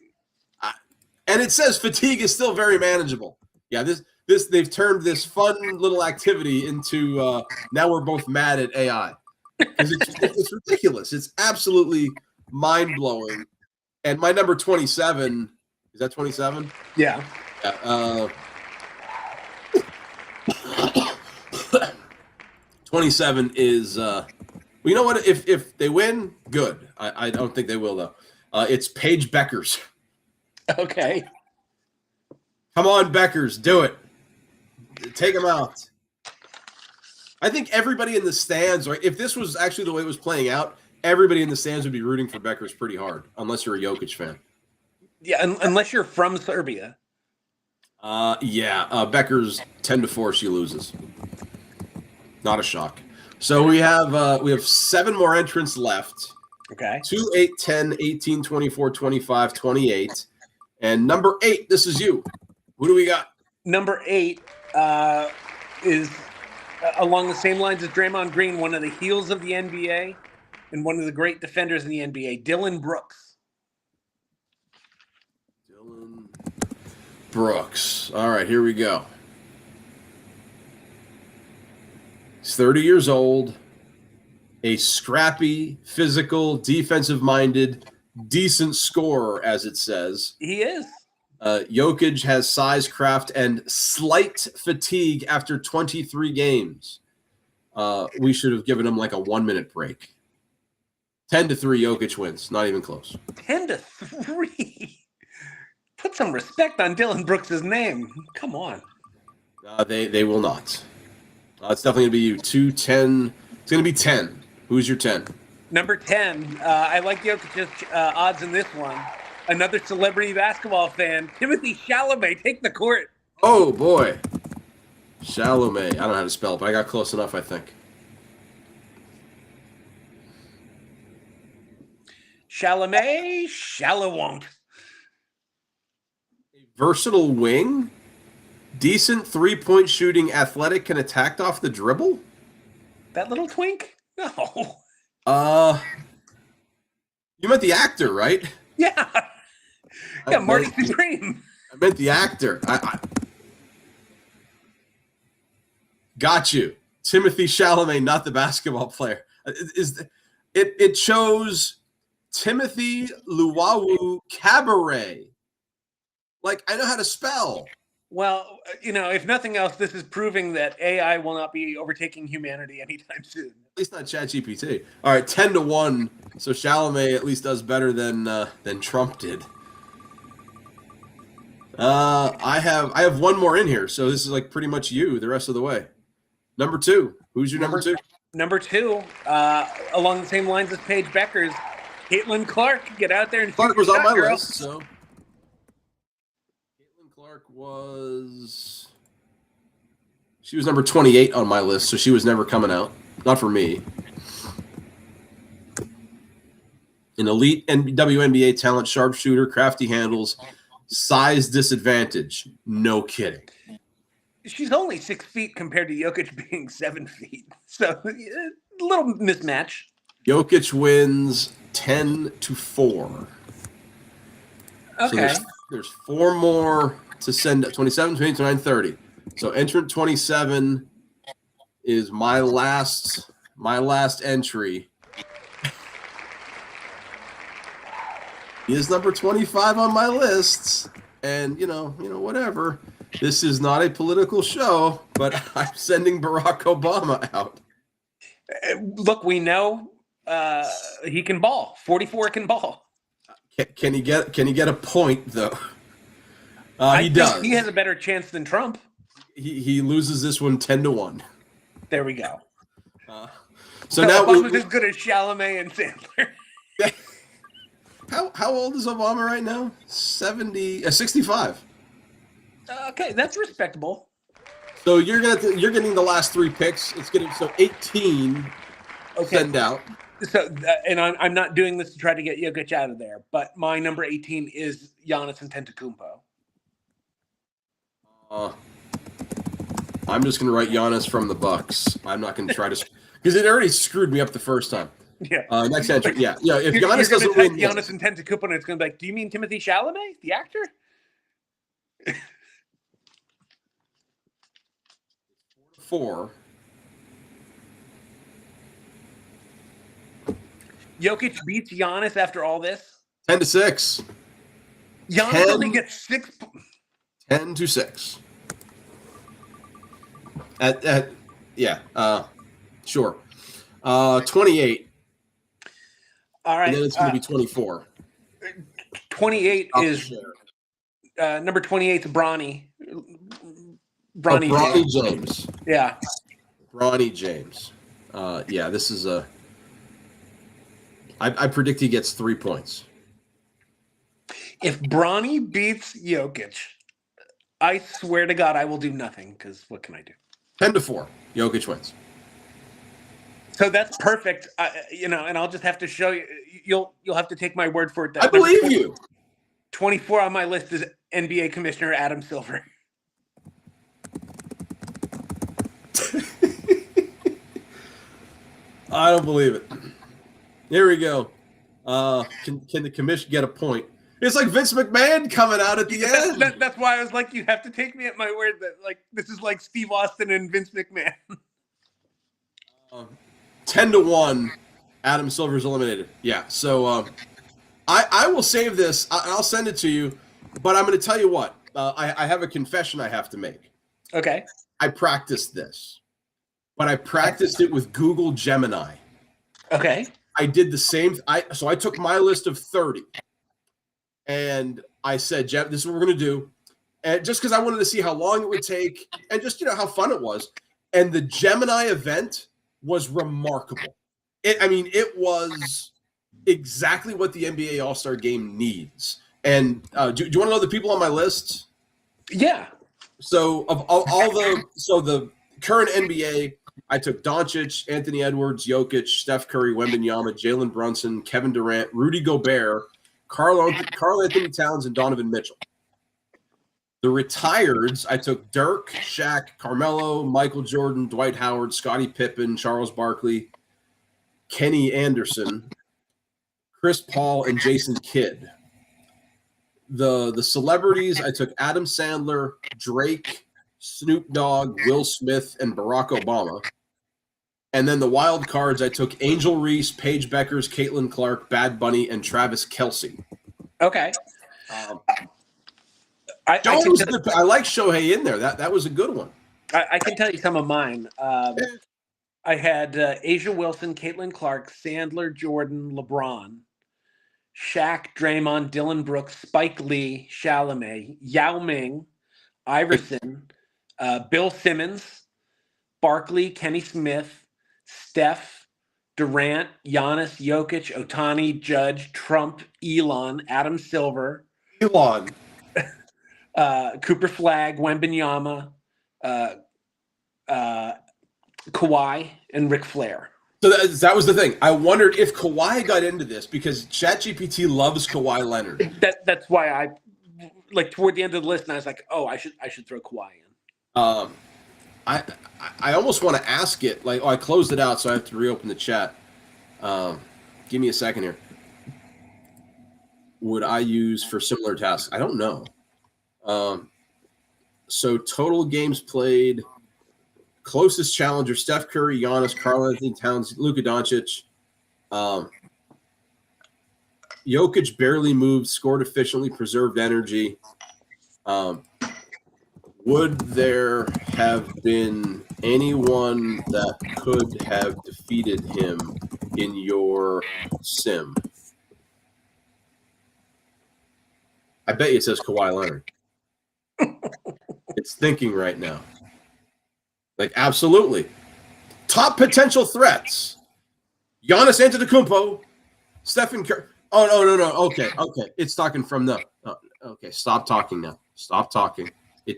A: And it says fatigue is still very manageable. Yeah, this they've turned this fun little activity into now we're both mad at AI. It's ridiculous. It's absolutely mind-blowing. And my number 27, is that 27?
B: Yeah.
A: 27 is well, you know what? If they win, good. I don't think they will though. It's Paige Beckers.
B: Okay.
A: Come on, Beckers, do it. Take them out. I think everybody in the stands, right? If this was actually the way it was playing out, everybody in the stands would be rooting for Beckers pretty hard, unless you're a Jokic fan.
B: Yeah, unless you're from Serbia.
A: Beckers 10-4, she loses. Not a shock. So we have 7 more entrants left.
B: Okay.
A: 2, 8, 10, 18, 24, 25, 28. And number 8, this is you. Who do we got?
B: Number 8 is along the same lines as Draymond Green, one of the heels of the NBA and one of the great defenders in the NBA, Dylan Brooks.
A: Dylan Brooks. All right, here we go. He's 30 years old, a scrappy, physical, defensive-minded, decent scorer, as it says.
B: He is.
A: Jokic has size, craft, and slight fatigue after 23 games. We should have given him like a 1-minute break. 10-3, Jokic wins. Not even close.
B: 10-3. Put some respect on Dylan Brooks' name. Come on.
A: They will not. It's definitely going to be you. 2-10. It's going to be 10. Who's your 10?
B: Number 10. I like Jokic's odds in this one. Another celebrity basketball fan, Timothy Chalamet, take the court.
A: Oh, boy. Chalamet. I don't know how to spell it, but I got close enough, I think.
B: Chalamet, Shalawonk.
A: Versatile wing, decent three-point shooting, athletic, can attack off the dribble.
B: That little twink? No.
A: You meant the actor, right?
B: Yeah. Yeah, Marty Supreme.
A: I meant the actor. I got you. Timothy Chalamet, not the basketball player. It chose Timothy Luwawu Cabaret. Like, I know how to spell.
B: Well, if nothing else, this is proving that AI will not be overtaking humanity anytime soon.
A: At least not ChatGPT. All right, 10-1. So Chalamet at least does better than Trump did. I have one more in here, so this is like pretty much you the rest of the way. Number 2. Who's your number 2?
B: Number 2, along the same lines as Paige Becker's, Caitlin Clark. Get out there and
A: Clark was on my
B: girl.
A: list, so Caitlin Clark she was number 28 on my list, so she was never coming out. Not for me. An elite WNBA talent, sharpshooter, crafty handles, size disadvantage. No kidding.
B: She's only 6 feet compared to Jokic being 7 feet. So a little mismatch.
A: Jokic wins 10-4.
B: Okay.
A: So there's 4 more to send. 27, 28, 29, 30. So entrant 27 is my last entry. He is number 25 on my list, and whatever. This is not a political show, but I'm sending Barack Obama out.
B: Look, we know he can ball. 44 can ball.
A: Can he get a point though?
B: He
A: does.
B: He has a better chance than Trump.
A: He loses this one 10-1.
B: There we go.
A: So now
B: Obama's as good as Chalamet and Sandler.
A: How old is Obama right now? 65.
B: Okay, that's respectable.
A: So you're getting the last 3 picks. It's getting 18.
B: Okay.
A: Send out.
B: So and I'm not doing this to try to get Jokic out of there, but my number 18 is Giannis Antetokounmpo.
A: I'm just going to write Giannis from the Bucks. I'm not going to try to because it already screwed me up the first time.
B: Yeah.
A: Next entry. Yeah. If
B: you're
A: Giannis doesn't win,
B: Giannis Antetokounmpo, and it's going to be like, do you mean Timothy Chalamet, the actor?
A: 4.
B: Jokic beats Giannis after all this.
A: 10-6.
B: Giannis only gets 6.
A: 10-6. Sure. 28.
B: All right.
A: And then it's going to be 24.
B: 28 is number 28 is Bronny.
A: Bronny James.
B: Yeah.
A: Bronny James. This is I predict he gets 3 points.
B: If Bronny beats Jokic, I swear to God I will do nothing, because what can I do?
A: 10-4. Jokic wins.
B: So that's perfect. And I'll just have to show you. You'll have to take my word for it.
A: I believe you.
B: 24 on my list is NBA Commissioner Adam Silver.
A: I don't believe it. Here we go. Can the commission get a point? It's like Vince McMahon coming out at the end.
B: That's why I was like, you have to take me at my word that this is like Steve Austin and Vince McMahon.
A: 10-1. Adam Silver's eliminated. Yeah. So I will save this. I'll send it to you. But I'm going to tell you what. I have a confession I have to make.
B: Okay.
A: I practiced this, but I practiced it with Google Gemini.
B: Okay.
A: I did the same. So I took my list of 30, and I said, Jeff, this is what we're going to do. And just because I wanted to see how long it would take and just, how fun it was. And the Gemini event was remarkable. It was exactly what the NBA All-Star Game needs. And do you want to know the people on my list?
B: Yeah.
A: So of all the current NBA, I took Doncic, Anthony Edwards, Jokic, Steph Curry, Wembanyama, Jalen Brunson, Kevin Durant, Rudy Gobert, Karl Anthony Towns, and Donovan Mitchell. The retireds, I took Dirk, Shaq, Carmelo, Michael Jordan, Dwight Howard, Scottie Pippen, Charles Barkley, Kenny Anderson, Chris Paul, and Jason Kidd. The celebrities, I took Adam Sandler, Drake, Snoop Dogg, Will Smith, and Barack Obama. And then the wild cards, I took Angel Reese, Paige Beckers, Caitlin Clark, Bad Bunny, and Travis Kelce.
B: Okay.
A: I like Shohei in there. That was a good one.
B: I can tell you some of mine. I had Asia Wilson, Caitlin Clark, Sandler, Jordan, LeBron, Shaq, Draymond, Dylan Brooks, Spike Lee, Chalamet, Yao Ming, Iverson, Bill Simmons, Barkley, Kenny Smith, Steph, Durant, Giannis, Jokic, Ohtani, Judge, Trump, Elon, Adam Silver, Cooper Flagg, Wembanyama, Kawhi, and Ric Flair.
A: So that was the thing. I wondered if Kawhi got into this because ChatGPT loves Kawhi Leonard.
B: That's why I toward the end of the list, and I was like, oh, I should throw Kawhi in.
A: I almost want to ask it. I closed it out, so I have to reopen the chat. Give me a second here. Would I use for similar tasks? I don't know. So total games played. Closest challenger: Steph Curry, Giannis, Karl Anthony Towns, Luka Doncic. Jokic barely moved, scored efficiently, preserved energy. Would there have been anyone that could have defeated him in your sim? I bet you it says Kawhi Leonard. It's thinking right now. Absolutely. Top potential threats. Giannis Antetokounmpo, Stephen Curry. Oh, no. Okay. It's talking from the. Okay, stop talking now. Stop talking.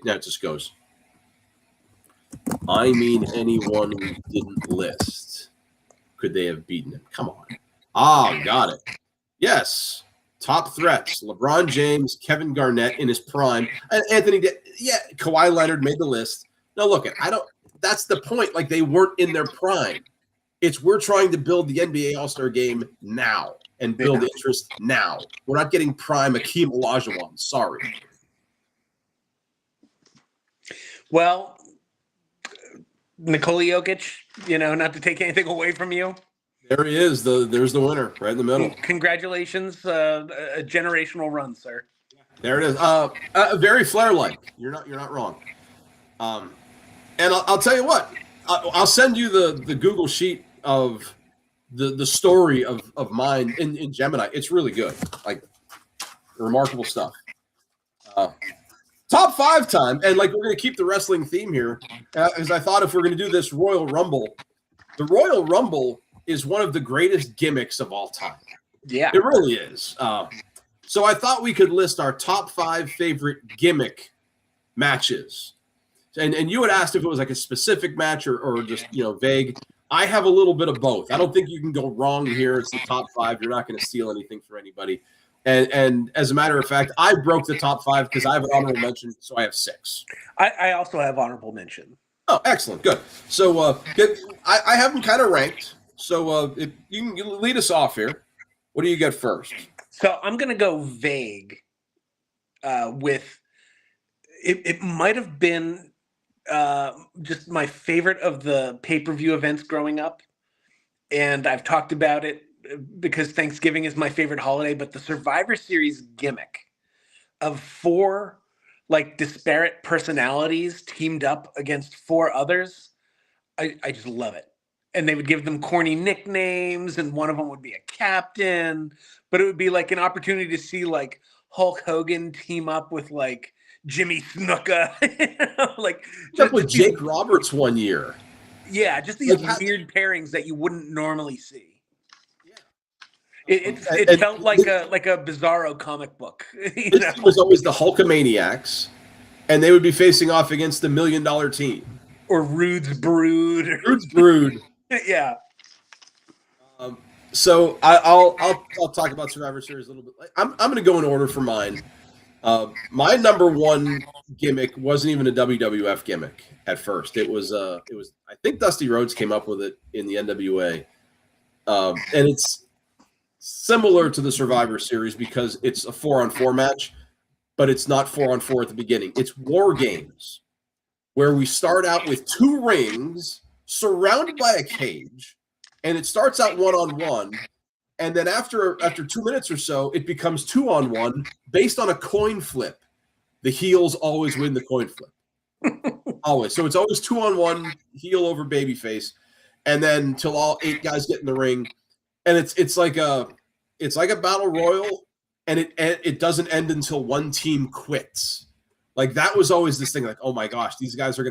A: That just goes. I mean, anyone we didn't list. Could they have beaten him? Come on. Got it. Yes. Top threats: LeBron James, Kevin Garnett in his prime, and Anthony. Kawhi Leonard made the list. Now look, that's the point. They weren't in their prime. We're trying to build the NBA All-Star Game now and build interest now. We're not getting prime Akeem Olajuwon. Sorry.
B: Well, Nikola Jokic, not to take anything away from you.
A: There he is. There's the winner right in the middle.
B: Congratulations. A generational run, sir.
A: There it is. Very Flair-like. You're not wrong. And I'll tell you what. I'll send you the Google sheet of the story of mine in Gemini. It's really good. Remarkable stuff. Top 5 time. And we're going to keep the wrestling theme here. Because I thought if we're going to do this Royal Rumble, the Royal Rumble is one of the greatest gimmicks of all time.
B: Yeah.
A: It really is. So I thought we could list our top 5 favorite gimmick matches. And you had asked if it was a specific match or just, vague. I have a little bit of both. I don't think you can go wrong here. It's the top 5. You're not going to steal anything for anybody. And as a matter of fact, I broke the top 5 because I have an honorable mention, so I have 6.
B: I also have honorable mention.
A: Oh, excellent. Good. So I have them kind of ranked. So if you can lead us off here. What do you get first?
B: So I'm going to go vague with it might have been just my favorite of the pay-per-view events growing up. And I've talked about it because Thanksgiving is my favorite holiday, but the Survivor Series gimmick of 4 like disparate personalities teamed up against 4 others, I just love it. And they would give them corny nicknames, and one of them would be a captain, but it would be like an opportunity to see like Hulk Hogan team up with like Jimmy Snuka, like
A: Up with Jake Roberts one year.
B: Yeah, just these weird pairings that you wouldn't normally see. It felt like a Bizarro comic book.
A: It was always the Hulkamaniacs, and they would be facing off against the $1 Million Team.
B: Or Rude's Brood.
A: Rude's Brood.
B: Yeah.
A: So I'll talk about Survivor Series a little bit. I'm going to go in order for mine. My number one gimmick wasn't even a WWF gimmick at first. It was I think Dusty Rhodes came up with it in the NWA, and it's similar to the Survivor Series because it's a 4-on-4 match, but it's not 4-on-4 at the beginning. It's War Games, where we start out with 2 rings surrounded by a cage, and it starts out 1-on-1, and then after 2 minutes or so, it becomes 2-on-1 based on a coin flip. The heels always win the coin flip. Always. So it's always 2-on-1, heel over babyface, and then till all 8 guys get in the ring, and it's like a battle royal, and it doesn't end until one team quits. Like that was always this thing, like, oh my gosh, these guys are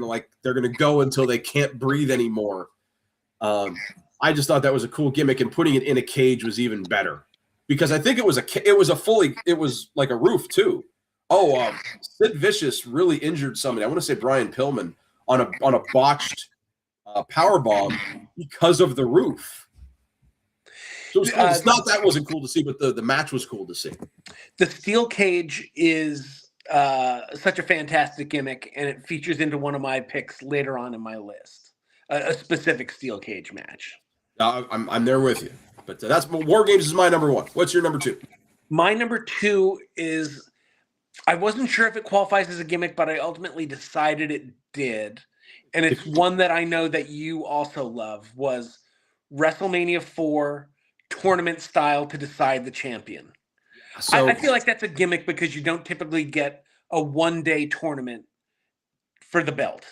A: they're gonna go until they can't breathe anymore. I just thought that was a cool gimmick, and putting it in a cage was even better because I think it was like a roof too. Sid Vicious really injured somebody. I want to say Brian Pillman on a botched power bomb because of the roof. So it's not that wasn't cool to see, but the match was cool to see.
B: The steel cage is such a fantastic gimmick, and it features into one of my picks later on in my list. A specific steel cage match.
A: I'm there with you, but that's War Games is my number 1. What's your number 2?
B: My number 2 is, I wasn't sure if it qualifies as a gimmick, but I ultimately decided it did, and it's one that I know that you also love. Was WrestleMania 4 tournament style to decide the champion. So I feel like that's a gimmick because you don't typically get a one-day tournament for the belt.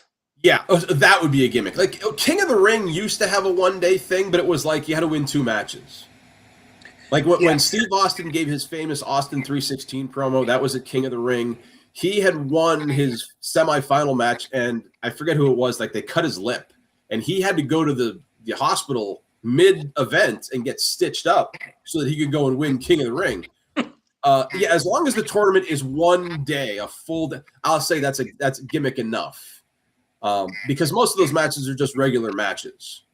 A: Yeah, that would be a gimmick. Like King of the Ring used to have a one-day thing, but it was like you had to win 2 matches. Like when Steve Austin gave his famous Austin 316 promo, that was at King of the Ring. He had won his semifinal match, and I forget who it was. Like they cut his lip, and he had to go to the hospital mid-event and get stitched up so that he could go and win King of the Ring. As long as the tournament is one day, a full day, I'll say that's a gimmick enough. Because most of those matches are just regular matches.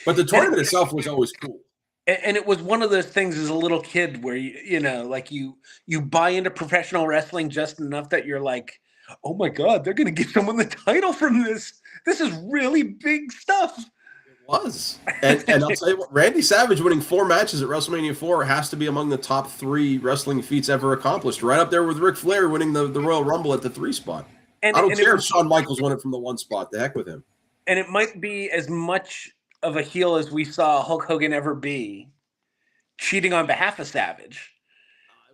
A: But the tournament itself was always cool.
B: And it was one of those things as a little kid where you buy into professional wrestling just enough that you're like, oh my God, they're going to give someone the title from this. This is really big stuff.
A: Was. And I'll tell you what, Randy Savage winning 4 matches at WrestleMania 4 has to be among the top 3 wrestling feats ever accomplished. Right up there with Ric Flair winning the Royal Rumble at the 3 spot. I don't care if Shawn Michaels won it from the 1 spot. The heck with him.
B: And it might be as much of a heel as we saw Hulk Hogan ever be, cheating on behalf of Savage.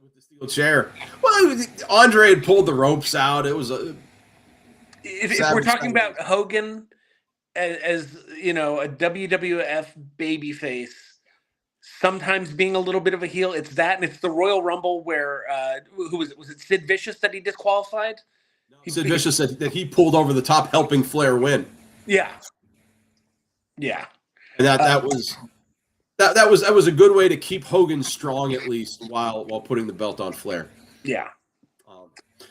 A: With the steel chair. Well, Andre had pulled the ropes out. It was
B: if we're talking about Hogan as a WWF babyface, sometimes being a little bit of a heel, it's that, and it's the Royal Rumble where who was it Sid Vicious that he disqualified?
A: No, Sid Vicious said that he pulled over the top, helping Flair win.
B: Yeah.
A: And that was a good way to keep Hogan strong, at least while putting the belt on Flair.
B: Yeah.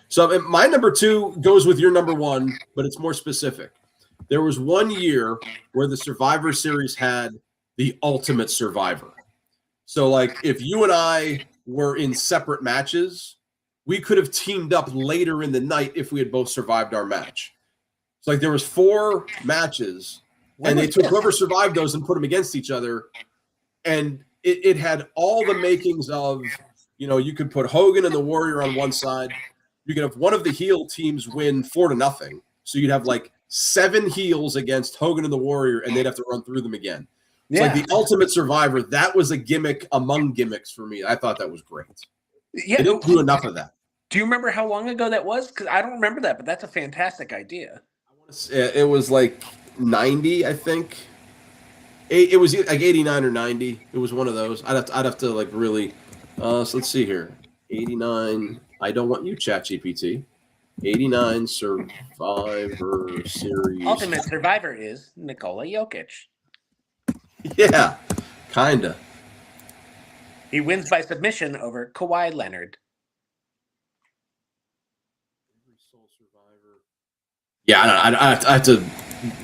A: So my number 2 goes with your number 1, but it's more specific. There was one year where the Survivor Series had the Ultimate Survivor. So, like, if you and I were in separate matches, we could have teamed up later in the night if we had both survived our match. So, like, there was 4 matches, and they took whoever survived those and put them against each other. And it had all the makings of, you could put Hogan and the Warrior on one side. You could have one of the heel teams win 4-0. So you'd have like 7 heels against Hogan and the Warrior, and they'd have to run through them again. It's like the Ultimate Survivor. That was a gimmick among gimmicks for me. I thought that was great.
B: Yeah,
A: they didn't do enough of that.
B: Do you remember how long ago that was? Because I don't remember that, but that's a fantastic idea.
A: It was like 90, I think. It was like 89 or 90. It was one of those. I'd have to like really. So let's see here. 89. I don't want you, ChatGPT. 89 Survivor Series.
B: Ultimate Survivor is Nikola Jokic.
A: Yeah, kinda.
B: He wins by submission over Kawhi Leonard.
A: Yeah, I have to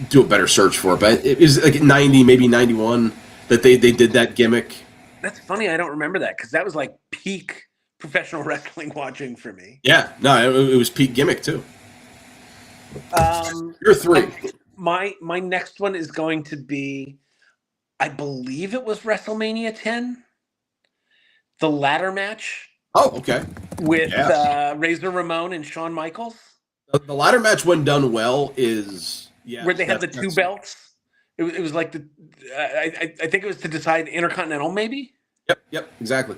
A: do a better search for it, but it was like 90, maybe 91 that they did that gimmick.
B: That's funny. I don't remember that because that was like peak professional wrestling watching for me.
A: Yeah, no, it was peak gimmick too. You're 3.
B: My next one is going to be, I believe it was WrestleMania 10, the ladder match.
A: Oh, okay.
B: With Razor Ramon and Shawn Michaels.
A: The ladder match, when done well, is
B: where they had the 2 belts. It was like I think it was to decide Intercontinental, maybe.
A: Yep, exactly.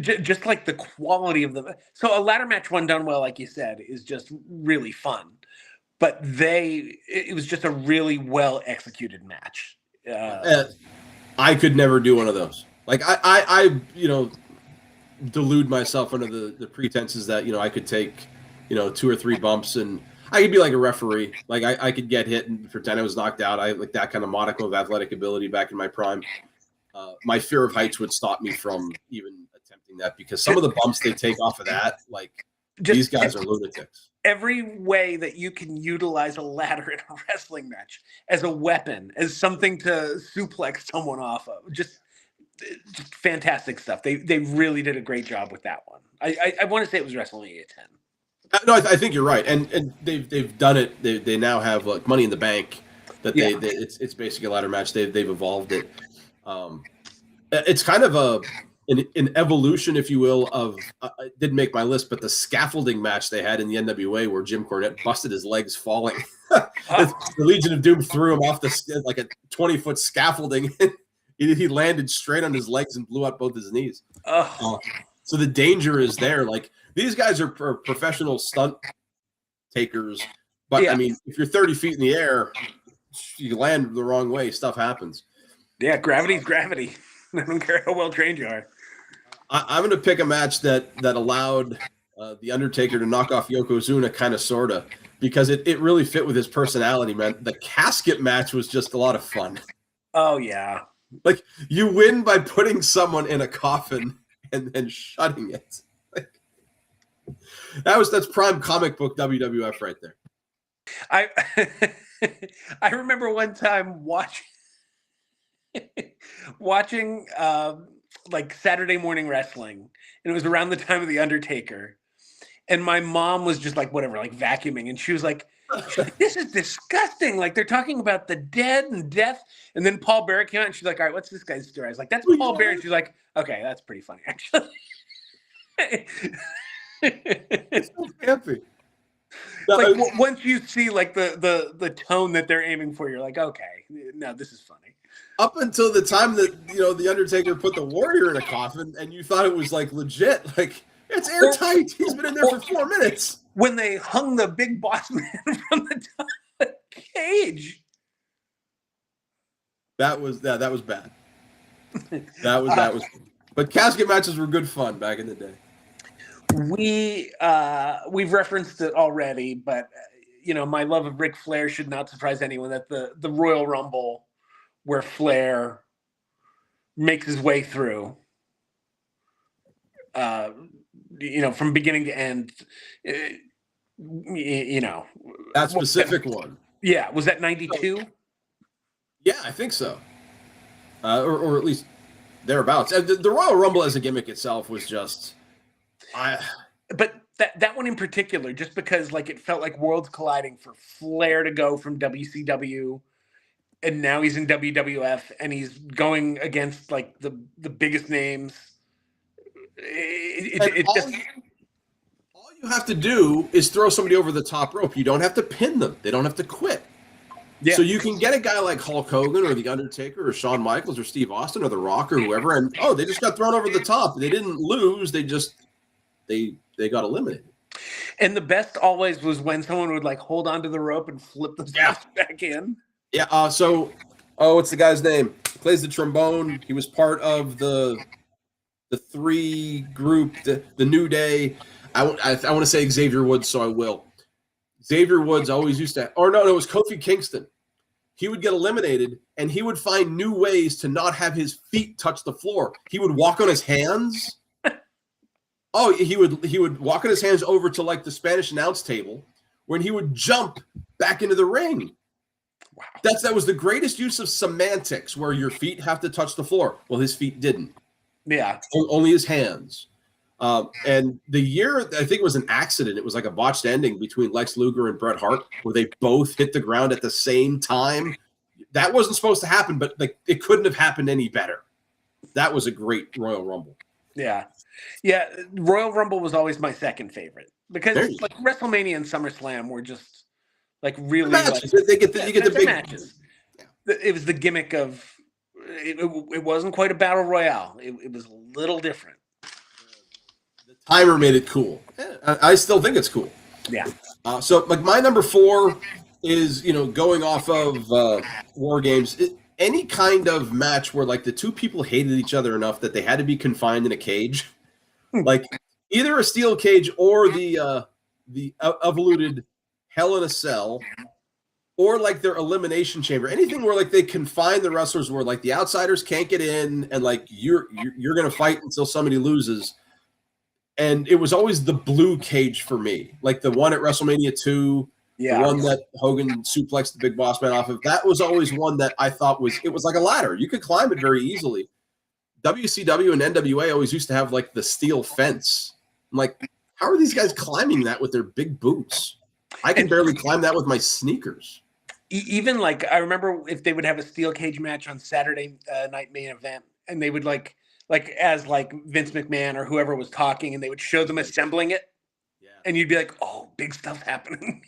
B: Just like the quality of the so a ladder match, when done well, like you said, is just really fun. But it was just a really well executed match.
A: I could never do one of those. Like I delude myself under the pretenses that I could take 2 or 3 bumps and I could be like a referee. Like I could get hit and pretend I was knocked out. I like that kind of modicum of athletic ability back in my prime. My fear of heights would stop me from even attempting that because some of the bumps they take off of that, like these guys are lunatics.
B: Every way that you can utilize a ladder in a wrestling match as a weapon, as something to suplex someone off of, just fantastic stuff. They really did a great job with that one. I want to say it was WrestleMania 10.
A: No, I think you're right, and they've done it. They now have like Money in the Bank. That it's basically a ladder match. They've evolved it. It's kind of an evolution, if you will, of it didn't make my list, but the scaffolding match they had in the NWA where Jim Cornette busted his legs falling. The Legion of Doom threw him off like a 20-foot scaffolding. He landed straight on his legs and blew out both his knees. So the danger is there. Like these guys are professional stunt takers, but I mean, if you're 30 feet in the air, you land the wrong way, stuff happens.
B: Yeah, gravity's gravity. I don't care how well trained you are.
A: I'm going to pick a match that allowed the Undertaker to knock off Yokozuna, kind of, sort of, because it really fit with his personality, man. The casket match was just a lot of fun.
B: Oh, yeah.
A: Like, you win by putting someone in a coffin and then shutting it. Like, that's prime comic book WWF right there.
B: I remember one time watching like Saturday morning wrestling, and it was around the time of the Undertaker, and my mom was just like whatever, like vacuuming, and she was like, this is disgusting, like they're talking about the dead and death. And then Paul Bearer came out and she's like, all right, what's this guy's story? I was like, that's Paul Bearer. And she's like, okay, that's pretty funny actually.
A: It's so happy.
B: Like once you see like the tone that they're aiming for, you're like, okay, no, this is funny.
A: Up until the time that the Undertaker put the Warrior in a coffin, and you thought it was like legit, like it's airtight. He's been in there for 4 minutes.
B: When they hung the Big Boss Man from the top of the cage,
A: that was bad. That was. But casket matches were good fun back in the day.
B: We've referenced it already, but my love of Ric Flair should not surprise anyone. That the Royal Rumble, where Flair makes his way through, from beginning to end,
A: that specific one.
B: Yeah, was that 92?
A: Yeah, I think so, or at least thereabouts. The Royal Rumble as a gimmick itself was just.
B: But that one in particular, just because like it felt like worlds colliding for Flair to go from WCW, and now he's in WWF, and he's going against like the biggest names.
A: All you have to do is throw somebody over the top rope. You don't have to pin them. They don't have to quit. Yeah. So you can get a guy like Hulk Hogan or The Undertaker or Shawn Michaels or Steve Austin or The Rock or whoever, and they just got thrown over the top. They didn't lose. They just they got eliminated.
B: And the best always was when someone would like hold onto the rope and flip themselves back in.
A: Yeah. What's the guy's name? He plays the trombone. He was part of the three group, the New Day. I want to say Xavier Woods, so I will. Xavier Woods always used to, or no, it was Kofi Kingston. He would get eliminated, and he would find new ways to not have his feet touch the floor. He would walk on his hands. He would walk on his hands over to like the Spanish announce table, when he would jump back into the ring.
B: Wow.
A: That was the greatest use of semantics, where your feet have to touch the floor. Well, his feet didn't.
B: Yeah.
A: Only his hands. And the year, I think it was an accident. It was like a botched ending between Lex Luger and Bret Hart, where they both hit the ground at the same time. That wasn't supposed to happen, but like it couldn't have happened any better. That was a great Royal Rumble.
B: Yeah. Yeah. Royal Rumble was always my second favorite, because like WrestleMania and SummerSlam were just like really
A: matches.
B: Like,
A: you get the big
B: matches. Yeah. It was the gimmick of it wasn't quite a battle royale. It was a little different.
A: The timer made it cool. I still think it's cool.
B: Yeah.
A: So like my number 4 is, going off of War Games. Any kind of match where like the two people hated each other enough that they had to be confined in a cage, like either a steel cage or the evoluted Hell in a Cell, or like their elimination chamber. Anything where like they confine the wrestlers, where like the outsiders can't get in, and like you're gonna fight until somebody loses. And it was always the blue cage for me, like the one at WrestleMania 2. Yeah. The one that Hogan suplexed the Big Boss Man off of. That was always one that I thought was like a ladder. You could climb it very easily. WCW and NWA always used to have like the steel fence. I'm like, how are these guys climbing that with their big boots? I can barely climb that with my sneakers.
B: Even like, I remember if they would have a steel cage match on Saturday night main event, and they would like as like Vince McMahon or whoever was talking, and they would show them assembling it. Yeah. And you'd be like, oh, big stuff's happening.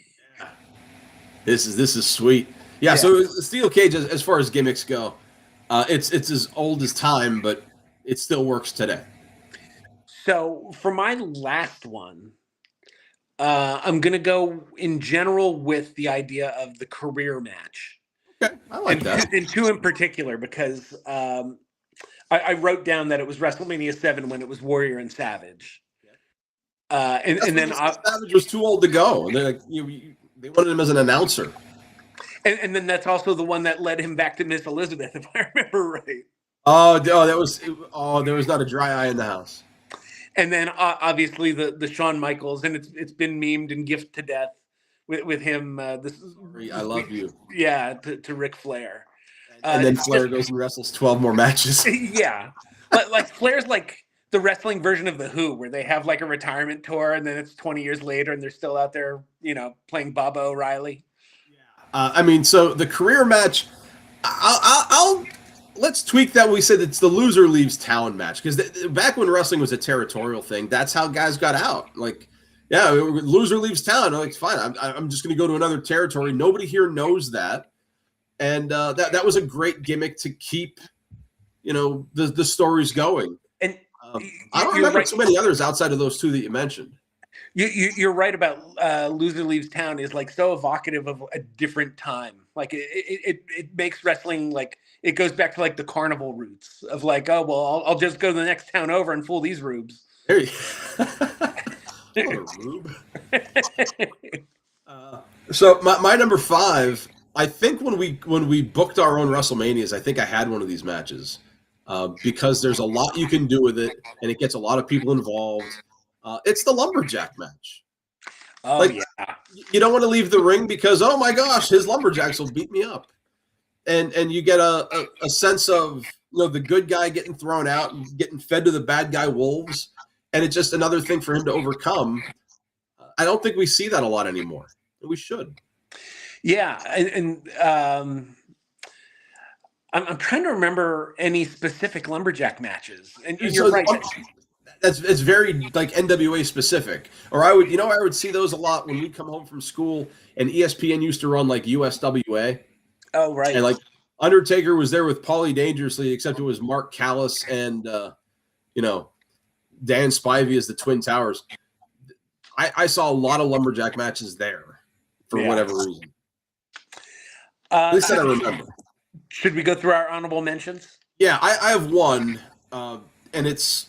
A: This is sweet. Yeah, so the steel cage, as far as gimmicks go, it's as old as time, but it still works today.
B: So for my last one, I'm going to go in general with the idea of the career match.
A: Okay, I like that.
B: And 2 in particular, because I wrote down that it was WrestleMania 7 when it was Warrior and Savage. And then
A: Savage was too old to go. And they're like, they wanted him as an announcer.
B: And then that's also the one that led him back to Miss Elizabeth, if I remember right.
A: There was not a dry eye in the house.
B: And then obviously the Shawn Michaels, and it's been memed and gifted to death with him.
A: I love you.
B: Yeah, to Ric Flair.
A: And then Flair goes and wrestles 12 more matches.
B: Yeah, like Flair's like the wrestling version of the Who, where they have like a retirement tour, and then it's 20 years later, and they're still out there, playing Bob O'Reilly.
A: Yeah. So the career match, I'll let's tweak that. We said it's the loser leaves town match, because back when wrestling was a territorial thing, that's how guys got out. Like, yeah, loser leaves town. I'm like, fine, I'm just going to go to another territory. Nobody here knows that, and that was a great gimmick to keep, the stories going. And I don't remember too many others outside of those 2 that you mentioned.
B: You're right about loser leaves town is like so evocative of a different time. Like it makes wrestling, like it goes back to like the carnival roots of like, oh well, I'll just go to the next town over and fool these rubes.
A: There you what a rube. So my number 5, I think when we booked our own WrestleManias, I think I had one of these matches. Because there's a lot you can do with it, and it gets a lot of people involved. It's the lumberjack match.
B: Oh, yeah.
A: You don't want to leave the ring because, oh my gosh, his lumberjacks will beat me up. And you get a sense of, the good guy getting thrown out and getting fed to the bad guy wolves. And it's just another thing for him to overcome. I don't think we see that a lot anymore. We should.
B: Yeah. And I'm trying to remember any specific lumberjack matches. And you're right.
A: It's very like NWA specific. Or I would see those a lot when we'd come home from school, and ESPN used to run like USWA.
B: Oh, right.
A: And like Undertaker was there with Paulie Dangerously, except it was Mark Callis and Dan Spivey as the Twin Towers. I saw a lot of lumberjack matches there for whatever reason. At least that I remember.
B: Should we go through our honorable mentions?
A: Yeah, I have one, and it's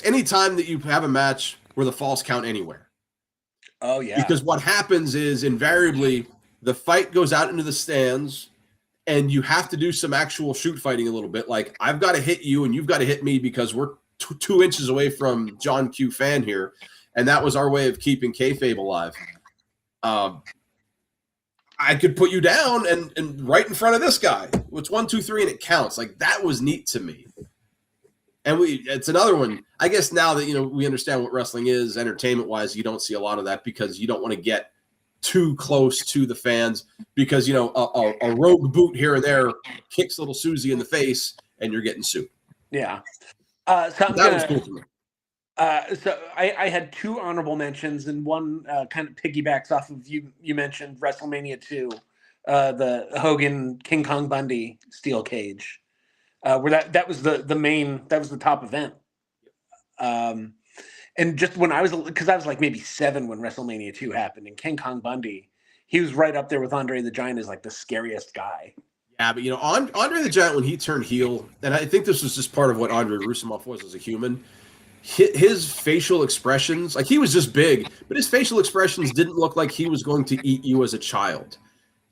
A: any time that you have a match where the falls count anywhere.
B: Oh, yeah.
A: Because what happens is invariably the fight goes out into the stands, and you have to do some actual shoot fighting a little bit. Like, I've got to hit you, and you've got to hit me because we're 2 inches away from John Q. Fan here, and that was our way of keeping kayfabe alive. I could put you down and right in front of this guy. It's 1, 2, 3, and it counts. Like, that was neat to me. And it's another one. I guess now that we understand what wrestling is, entertainment-wise, you don't see a lot of that because you don't want to get too close to the fans because a rogue boot here and there kicks little Susie in the face and you're getting sued.
B: Yeah.
A: Was cool to me.
B: So I had 2 honorable mentions, and one kind of piggybacks off of you mentioned WrestleMania 2, the Hogan King Kong Bundy steel cage, where that was the top event. And just when because I was like maybe 7 when WrestleMania 2 happened, and King Kong Bundy, he was right up there with Andre the Giant as like the scariest guy.
A: Yeah, but Andre the Giant, when he turned heel, and I think this was just part of what Andre Roussimoff was as a human. His facial expressions, like, he was just big, but his facial expressions didn't look like he was going to eat you as a child.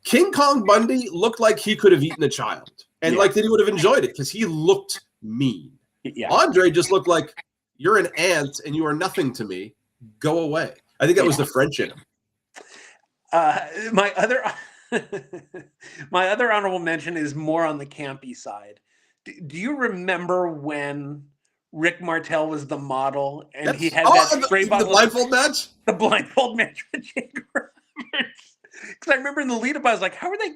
A: King Kong Bundy looked like he could have eaten a child, and like that he would have enjoyed it because he looked mean. Yeah. Andre just looked like, you're an ant and you are nothing to me. Go away. I think that was the French in him.
B: My other honorable mention is more on the campy side. Do you remember when Rick Martel was the model and he had that spray bottle?
A: The blindfold match?
B: The blindfold match with Jake Roberts. Because I remember in the lead up, I was like, how are they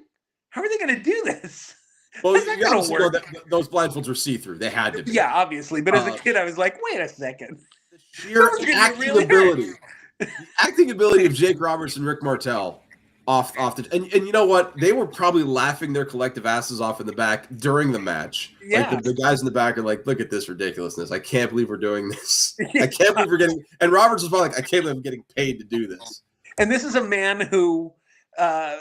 B: going to do this?
A: Well, you obviously know that those blindfolds were see-through. They had to be.
B: Yeah, obviously. But as a kid, I was like, wait a second.
A: The sheer acting ability of Jake Roberts and Rick Martel off the and you know what? They were probably laughing their collective asses off in the back during the match.
B: Yeah.
A: Like the guys in the back are like, look at this ridiculousness. I can't believe we're doing this. I can't believe we're getting – and Roberts was probably like, I can't believe I'm getting paid to do this.
B: And this is a man who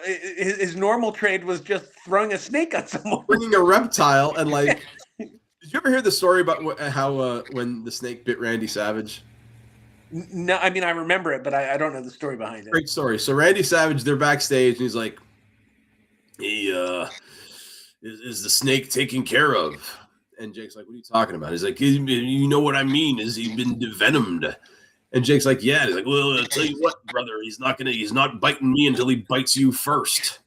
B: his normal trade was just throwing a snake at someone.
A: Bringing a reptile and like – did you ever hear the story about how when the snake bit Randy Savage?
B: No, I mean, I remember it, but I don't know the story behind it.
A: Great story. So Randy Savage, they're backstage, and he's like, "He is the snake taken care of?" And Jake's like, "What are you talking about?" He's like, "You know what I mean? Is he been devenomed?" And Jake's like, "Yeah." He's like, "Well, I'll tell you what, brother. He's not biting me until he bites you first."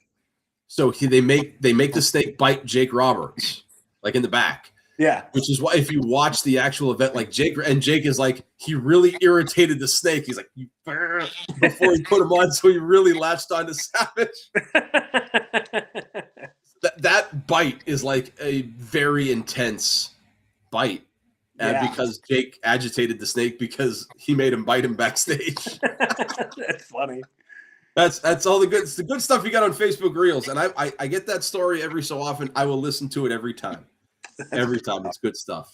A: So they make the snake bite Jake Roberts, like in the back.
B: Yeah.
A: Which is why if you watch the actual event, like Jake is like, he really irritated the snake. He's like, before he put him on, so he really latched on to Savage. that bite is like a very intense bite. Because Jake agitated the snake because he made him bite him backstage.
B: That's funny.
A: That's all it's the good stuff you got on Facebook Reels. And I get that story every so often. I will listen to it every time. Every time. It's good stuff.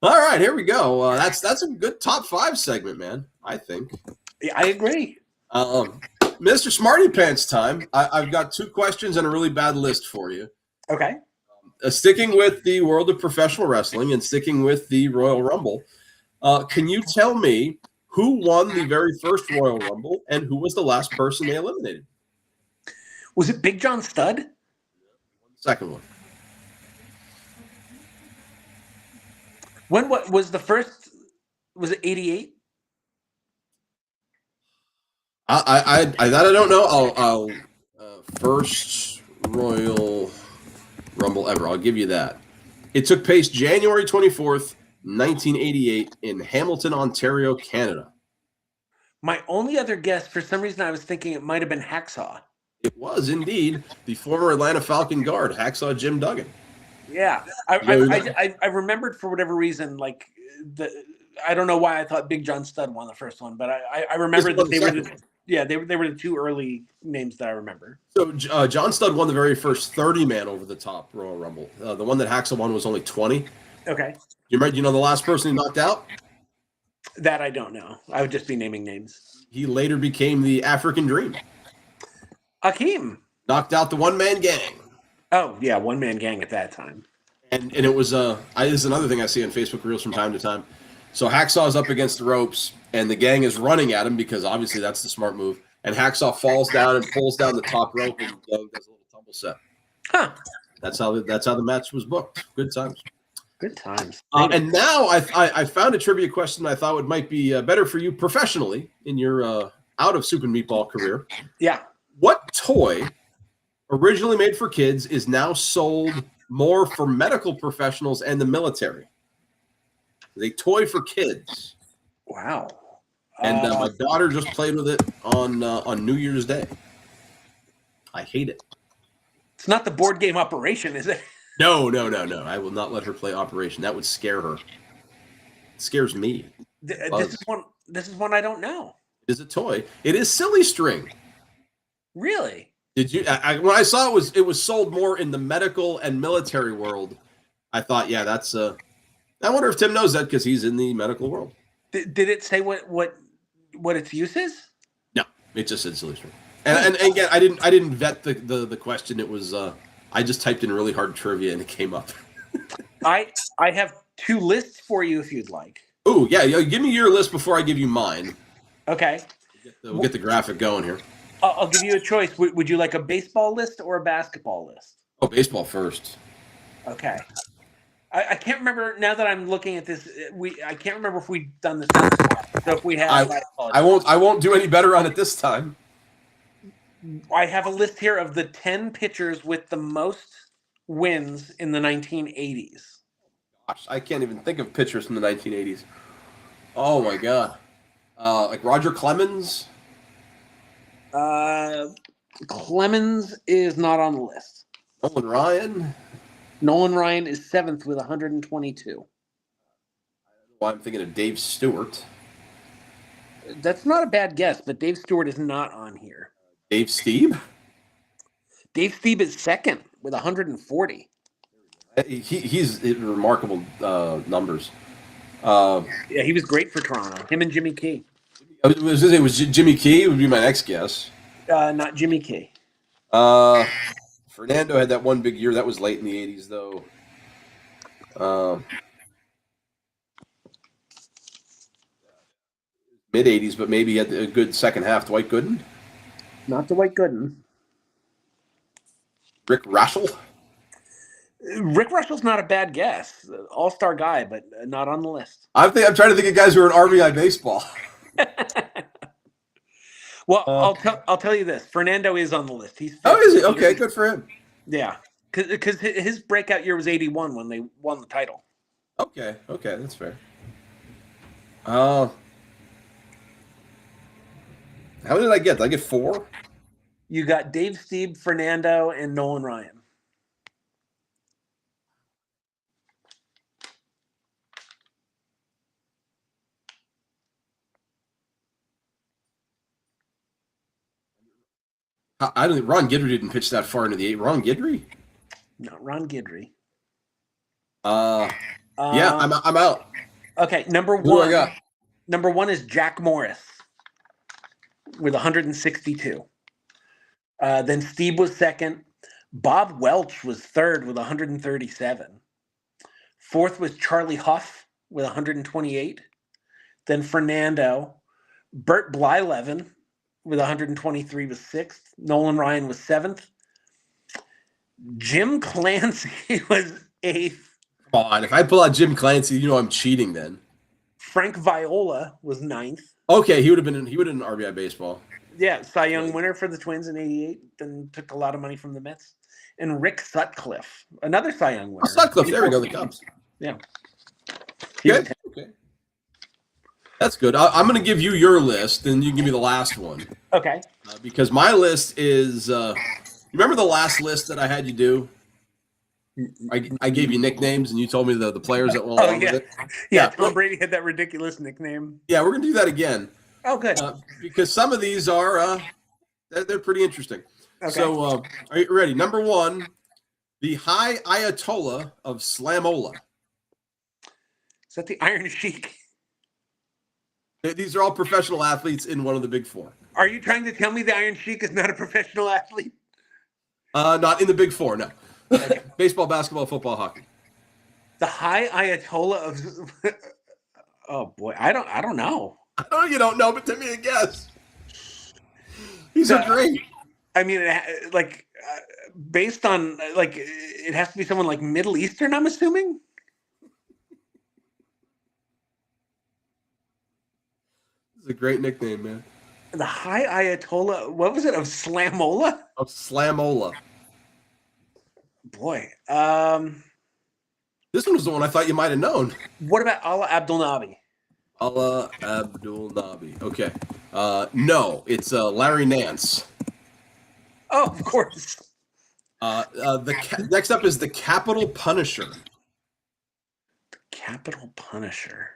A: All right, here we go. That's a good top 5 segment, man, I think.
B: Yeah, I agree.
A: Mr. Smarty Pants time. I've got 2 questions and a really bad list for you.
B: Okay.
A: Sticking with the world of professional wrestling and sticking with the Royal Rumble, can you tell me who won the very first Royal Rumble and who was the last person they eliminated?
B: Was it Big John Studd?
A: Second one.
B: What was the first? Was it 88?
A: I don't know. I'll first Royal Rumble ever. I'll give you that. It took place January 24th, 1988 in Hamilton, Ontario, Canada.
B: My only other guess, for some reason, I was thinking it might have been Hacksaw.
A: It was indeed the former Atlanta Falcon guard, Hacksaw Jim Duggan.
B: Yeah, I remembered for whatever reason, like I don't know why I thought Big John Studd won the first one, but I remember that they were the 2 early names that I remember.
A: So John Studd won the very first 30-man over the top Royal Rumble. The one that Hacksaw won was only 20.
B: Okay.
A: You know the last person he knocked out?
B: That I don't know. I would just be naming names.
A: He later became the African Dream.
B: Hakeem.
A: Knocked out the one-man gang.
B: Oh, yeah, one-man gang at that time.
A: And it was this is another thing I see on Facebook Reels from time to time. So Hacksaw's up against the ropes, and the gang is running at him because obviously that's the smart move. And Hacksaw falls down and pulls down the top rope and does a little tumble set.
B: Huh.
A: That's how the match was booked. Good times.
B: Good times.
A: And now I found a trivia question I thought might be better for you professionally in your out of Soup and Meatball career.
B: Yeah.
A: What toy originally made for kids is now sold more for medical professionals and the military? A toy for kids.
B: Wow.
A: And my daughter just played with it on New Year's Day. I hate it.
B: It's not the board game Operation, is it?
A: No. I will not let her play Operation. That would scare her. It scares me.
B: This is one I don't know.
A: It is a toy. It is Silly String.
B: Really?
A: Did you? When I saw it was sold more in the medical and military world. I thought, yeah, that's. I wonder if Tim knows that because he's in the medical world.
B: Did it say what its use is?
A: No, it just said Silly String. And again, I didn't vet the question. It was I just typed in really hard trivia and it came up.
B: I have two lists for you if you'd like.
A: Oh yeah, give me your list before I give you mine.
B: Okay.
A: We'll get the graphic going here.
B: I'll give you a choice. Would you like a baseball list or a basketball list?
A: Oh, baseball first.
B: Okay. I can't remember now that I'm looking at this. I can't remember if we've done this before. So if we have,
A: I won't do any better on it this time.
B: I have a list here of the 10 pitchers with the most wins in the 1980s.
A: Gosh, I can't even think of pitchers from the 1980s. Oh my god, like Roger Clemens.
B: Clemens is not on the list.
A: Nolan Ryan.
B: Nolan Ryan is 7th with 122.
A: Well, I'm thinking of Dave Stewart.
B: That's not a bad guess, but Dave Stewart is not on here.
A: Dave Stieb?
B: Dave Stieb is 2nd with 140.
A: He's remarkable numbers.
B: Yeah, he was great for Toronto. Him and Jimmy Key.
A: It was Jimmy Key would be my next guess.
B: Not Jimmy Key.
A: Fernando had that one big year. That was late in the 80s, though. Mid-80s, but maybe he had a good second half. Dwight Gooden?
B: Not Dwight Gooden.
A: Rick Russell?
B: Rick Russell's not a bad guess. All-star guy, but not on the list.
A: I'm trying to think of guys who are in RBI baseball.
B: Well, I'll tell you this. Fernando is on the list. He's 5th.
A: Oh, is he? Okay, good for him.
B: Yeah, because his breakout year was 81 when they won the title.
A: Okay, that's fair. How many did I get? Did I get 4?
B: You got Dave Stieb, Fernando, and Nolan Ryan.
A: I don't think Ron Guidry didn't pitch that far into the 8. Ron Guidry?
B: No, Ron Guidry.
A: Yeah, I'm out.
B: Okay, number
A: Who do I
B: one.
A: got?
B: Number 1 is Jack Morris with 162. Then Steve was 2nd. Bob Welch was 3rd with 137. 4th was Charlie Huff with 128. Then Fernando. Bert Blyleven with 123 was 6th. Nolan Ryan was 7th. Jim Clancy was 8th.
A: Come on, if I pull out Jim Clancy, you know I'm cheating then.
B: Frank Viola was 9th.
A: Okay, he would have been in RBI baseball.
B: Yeah, Cy Young winner for the Twins in '88. Then took a lot of money from the Mets. And Rick Sutcliffe, another Cy Young winner.
A: Oh, Sutcliffe, there we go, the Cubs.
B: Yeah.
A: Good. Okay. That's good. I'm going to give you your list, and you give me the last one.
B: Okay.
A: Because my list is remember the last list that I had you do? I gave you nicknames, and you told me the players that went along with it.
B: Yeah, Tom Brady had that ridiculous nickname.
A: Yeah, we're going to do that again.
B: Oh, good.
A: Because some of these are they're pretty interesting.
B: Okay.
A: So are you ready? Number 1, the High Ayatollah of Slamola.
B: Is that the Iron Sheik?
A: These are all professional athletes in one of the big four.
B: Are you trying to tell me the Iron Sheik is not a professional athlete?
A: Not in the big four, no.
B: Okay.
A: Baseball, basketball, football, hockey.
B: The High Ayatollah of oh boy, I don't know.
A: I know you don't know, but give me a guess. These are great.
B: I mean, based on it has to be someone like Middle Eastern, I'm assuming.
A: This is a great nickname, man.
B: The High Ayatollah, what was it, of Slamola?
A: Of Slamola.
B: Boy,
A: this one was the one I thought you might have known.
B: what about Allah Abdul Nabi?
A: Allah Abdul Nabi. Okay. No, it's Larry Nance.
B: Oh, of course.
A: Next up is the Capital Punisher.
B: The Capital Punisher.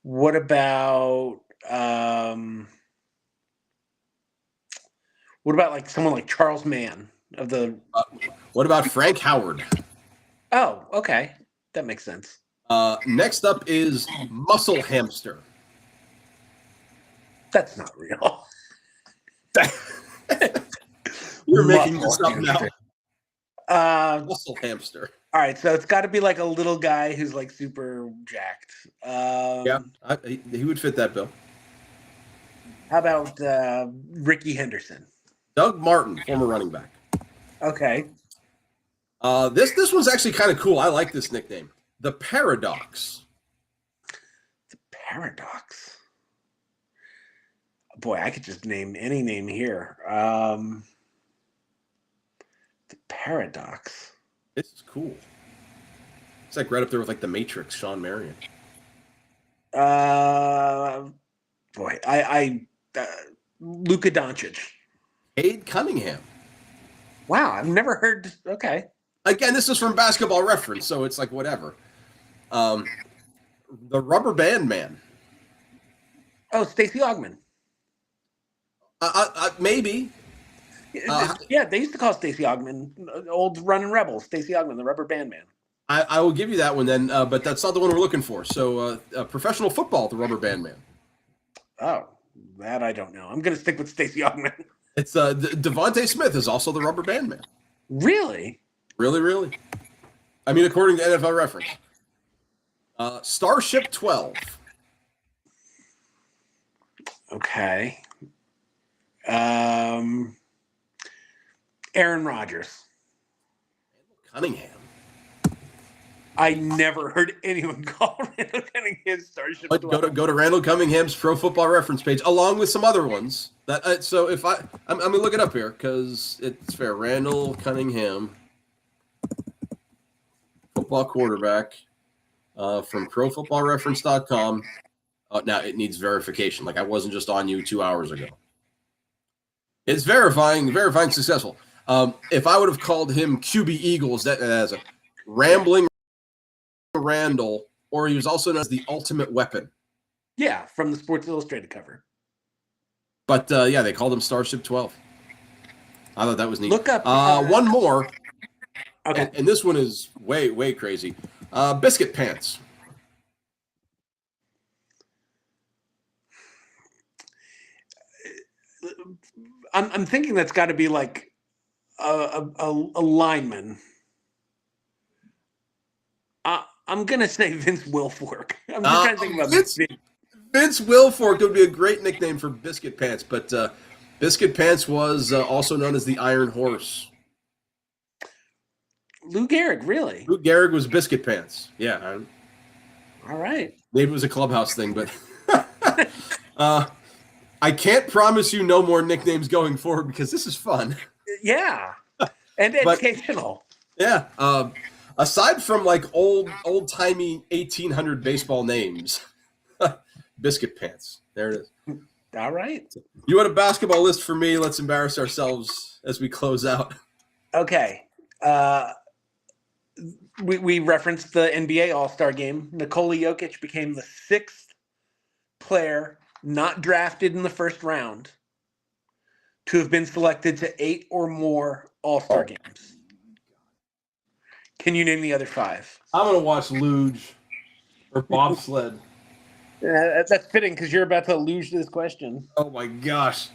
B: What about like someone like Charles Mann of the?
A: What about Frank Howard?
B: Oh, okay, that makes sense.
A: Next up is Muscle Hamster.
B: That's not real.
A: You're making this up
B: Hamster.
A: now. Muscle Hamster.
B: All right, so it's got to be like a little guy who's like super jacked.
A: Yeah, he would fit that bill.
B: How about Ricky Henderson?
A: Doug Martin, former running back.
B: Okay.
A: This one's actually kind of cool. I like this nickname. The Paradox.
B: The Paradox. Boy, I could just name any name here. The Paradox.
A: This is cool. It's like right up there with like the Matrix, Sean Marion.
B: Boy, Luka Doncic.
A: Cade Cunningham.
B: Wow, I've never heard. Okay.
A: Again, this is from Basketball Reference, so it's like whatever. The Rubber Band Man.
B: Oh, Stacey Augman.
A: Maybe.
B: Yeah, they used to call Stacey Augman, old running rebel, Stacey Augman, the Rubber Band Man.
A: I will give you that one then, but that's not the one we're looking for. So, professional football, the Rubber Band Man.
B: Oh, that I don't know. I'm going to stick with Stacey Augman.
A: It's Devontae Smith is also the Rubber Band Man.
B: Really?
A: Really, really. I mean, according to NFL Reference. Starship 12.
B: Okay. Aaron Rodgers.
A: Cunningham.
B: I never heard anyone call Randall Cunningham Starship
A: 12. Go to Randall Cunningham's Pro Football Reference page, along with some other ones. That so if I'm gonna look it up here because it's fair. Randall Cunningham, football quarterback, from ProFootballReference.com. Now it needs verification. Like I wasn't just on you 2 hours ago. It's verifying successful. If I would have called him QB Eagles, that as a rambling Randall, or he was also known as the Ultimate Weapon.
B: Yeah, from the Sports Illustrated cover.
A: But yeah, they called him Starship 12. I thought that was neat.
B: Look up
A: one more.
B: Okay.
A: And this one is way, way crazy. Biscuit Pants.
B: I'm thinking that's got to be like a lineman. I'm gonna say Vince Wilfork. I'm just trying to think about
A: Vince Wilfork would be a great nickname for Biscuit Pants, but Biscuit Pants was also known as the Iron Horse.
B: Lou Gehrig, really?
A: Lou Gehrig was Biscuit Pants. Yeah.
B: All right.
A: Maybe it was a clubhouse thing, but I can't promise you no more nicknames going forward because this is fun.
B: Yeah, and educational.
A: Yeah. Aside from like old timey 1800 baseball names, Biscuit Pants. There it is.
B: All right.
A: You had a basketball list for me. Let's embarrass ourselves as we close out.
B: Okay. We referenced the NBA All-Star game. Nikola Jokic became the 6th player not drafted in the first round to have been selected to 8 or more All-Star games. Can you name the other 5?
A: I'm gonna watch luge or bobsled.
B: Yeah, that's fitting because you're about to luge this question.
A: Oh my gosh!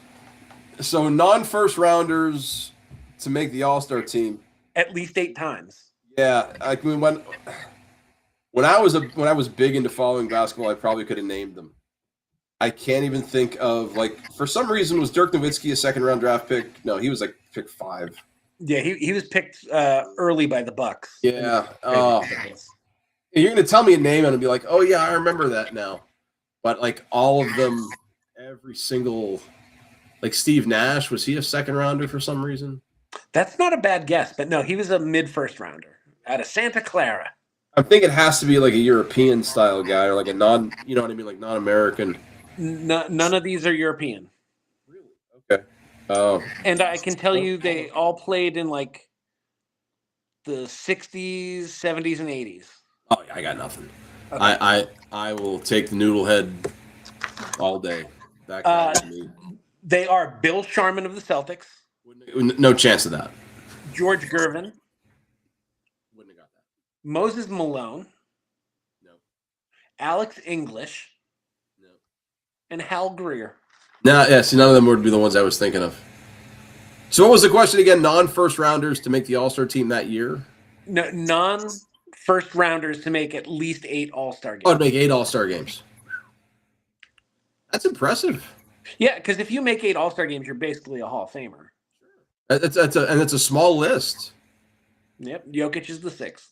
A: So non-first rounders to make the All-Star team.
B: At least 8 times.
A: Yeah, I mean when I was big into following basketball, I probably could have named them. I can't even think of for some reason was Dirk Nowitzki a second round draft pick? No, he was like pick 5.
B: Yeah, he was picked early by the Bucks.
A: Yeah. You're gonna tell me a name and I'll be like, oh yeah, I remember that now. But all of them, every single Steve Nash, was he a second rounder for some reason?
B: That's not a bad guess, but no, he was a mid-first rounder out of Santa Clara.
A: I think it has to be a European style guy or a non, you know what I mean, non-American.
B: None of these are European.
A: Really? Okay. Oh.
B: And I can tell you they all played in the 60s, 70s, and 80s.
A: Oh, yeah, I got nothing. Okay. I will take the noodle head all day. That guy to me.
B: They are Bill Sharman of the Celtics.
A: No chance of that.
B: George Gervin.
A: Wouldn't have got that.
B: Moses Malone.
A: No.
B: Alex English.
A: No.
B: And Hal Greer.
A: No, yeah, see, none of them would be the ones I was thinking of. So what was the question again? Non-first rounders to make the All-Star team that year?
B: No, non-first rounders to make at least 8 All-Star games.
A: Oh, to make 8 All-Star games. That's impressive.
B: Yeah, because if you make 8 All-Star games, you're basically a Hall of Famer.
A: That's a small list.
B: Yep, Jokic is the 6th.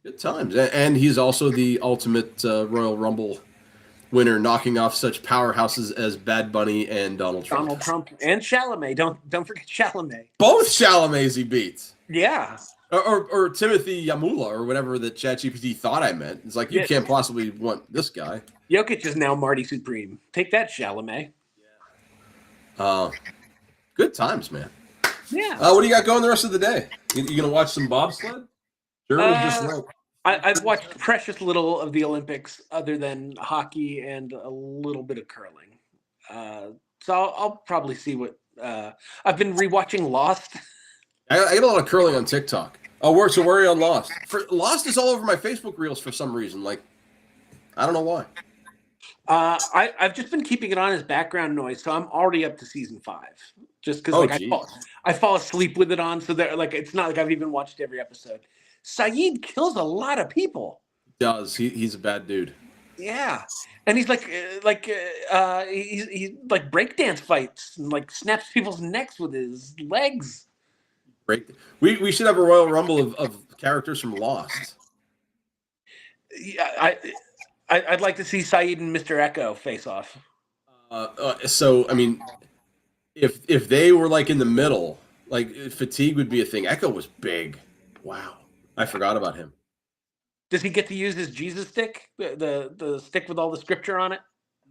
A: Good times, and he's also the ultimate Royal Rumble winner, knocking off such powerhouses as Bad Bunny and Donald Trump.
B: Donald Trump and Chalamet. Don't forget Chalamet.
A: Both Chalamets he beat.
B: Yeah.
A: Or Timothy Yamula or whatever that ChatGPT thought I meant. It's like you can't possibly want this guy.
B: Jokic is now Marty Supreme. Take that, Chalamet.
A: Good times, man.
B: Yeah.
A: What do you got going the rest of the day? You gonna watch some bobsled?
B: I've watched precious little of the Olympics, other than hockey and a little bit of curling. So I'll probably see what. I've been rewatching Lost.
A: I get a lot of curling on TikTok. Oh, where are you on Lost? Lost is all over my Facebook reels for some reason. I don't know why.
B: I've just been keeping it on as background noise, so I'm already up to season 5. Just because I fall asleep with it on, so that it's not like I've even watched every episode. Saeed kills a lot of people.
A: He does. He's a bad dude.
B: Yeah, and he's he's breakdance fights and snaps people's necks with his legs.
A: We should have a Royal Rumble of characters from Lost.
B: Yeah, I'd like to see Saeed and Mr. Echo face off.
A: So I mean, if they were in the middle, fatigue would be a thing. Echo was big. Wow, I forgot about him.
B: Does he get to use his Jesus stick, the stick with all the scripture on it?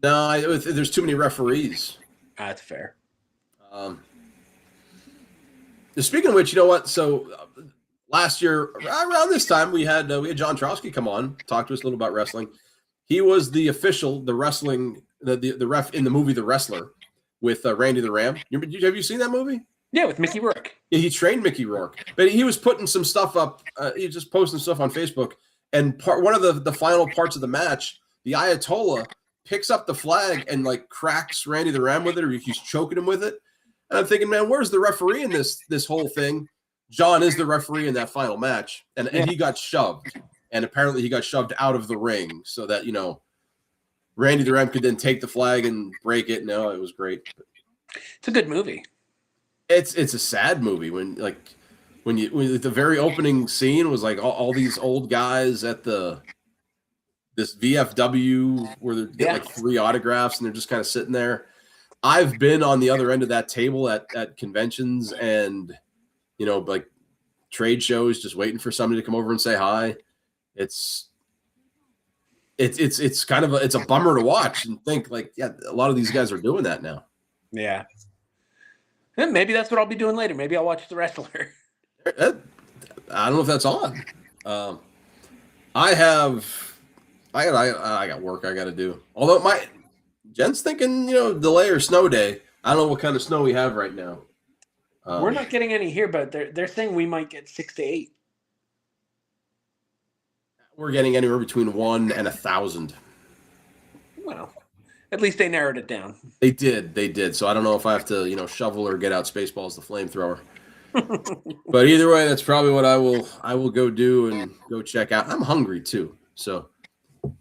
A: No, there's too many referees.
B: That's fair.
A: Speaking of which, you know what? So last year around this time, we had John Trosky come on, talk to us a little about wrestling. He was the official, the wrestling, the ref in the movie The Wrestler with Randy the Ram. Have you seen that movie?
B: Yeah, with Mickey Rourke.
A: Yeah, he trained Mickey Rourke, but he was putting some stuff up. He just posting stuff on Facebook, and one of the final parts of the match, the Ayatollah picks up the flag and cracks Randy the Ram with it, or he's choking him with it. And I'm thinking, man, where's the referee in this whole thing? John is the referee in that final match, and he got shoved. And apparently he got shoved out of the ring so that, Randy the Ram could then take the flag and break it. No, it was great.
B: It's a good movie.
A: It's a sad movie when the very opening scene was all these old guys at this VFW where they get 3 autographs and they're just kind of sitting there. I've been on the other end of that table at conventions and, trade shows, just waiting for somebody to come over and say hi. It's kind of it's a bummer to watch and think a lot of these guys are doing that now.
B: Yeah. And maybe that's what I'll be doing later. Maybe I'll watch The Wrestler.
A: I don't know if that's on. I got work I got to do. Although Jen's thinking, delay or snow day. I don't know what kind of snow we have right now.
B: We're not getting any here, but they're saying we might get 6 to 8.
A: We're getting anywhere between 1 and 1,000.
B: Well, at least they narrowed it down.
A: They did. So I don't know if I have to, shovel or get out Spaceballs the flamethrower. But either way, that's probably what I will go do and go check out. I'm hungry too. So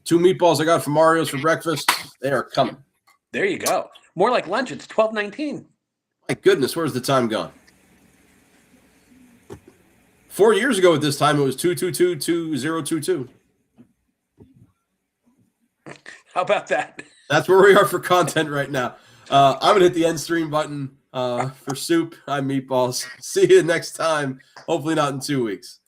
A: 2 meatballs I got from Mario's for breakfast. They are coming.
B: There you go. More like lunch. It's 12:19.
A: My goodness, where's the time gone? 4 years ago at this time, it was 222-2022.
B: How about that?
A: That's where we are for content right now. I'm going to hit the end stream button for Soup. I'm Meatballs. See you next time. Hopefully not in 2 weeks.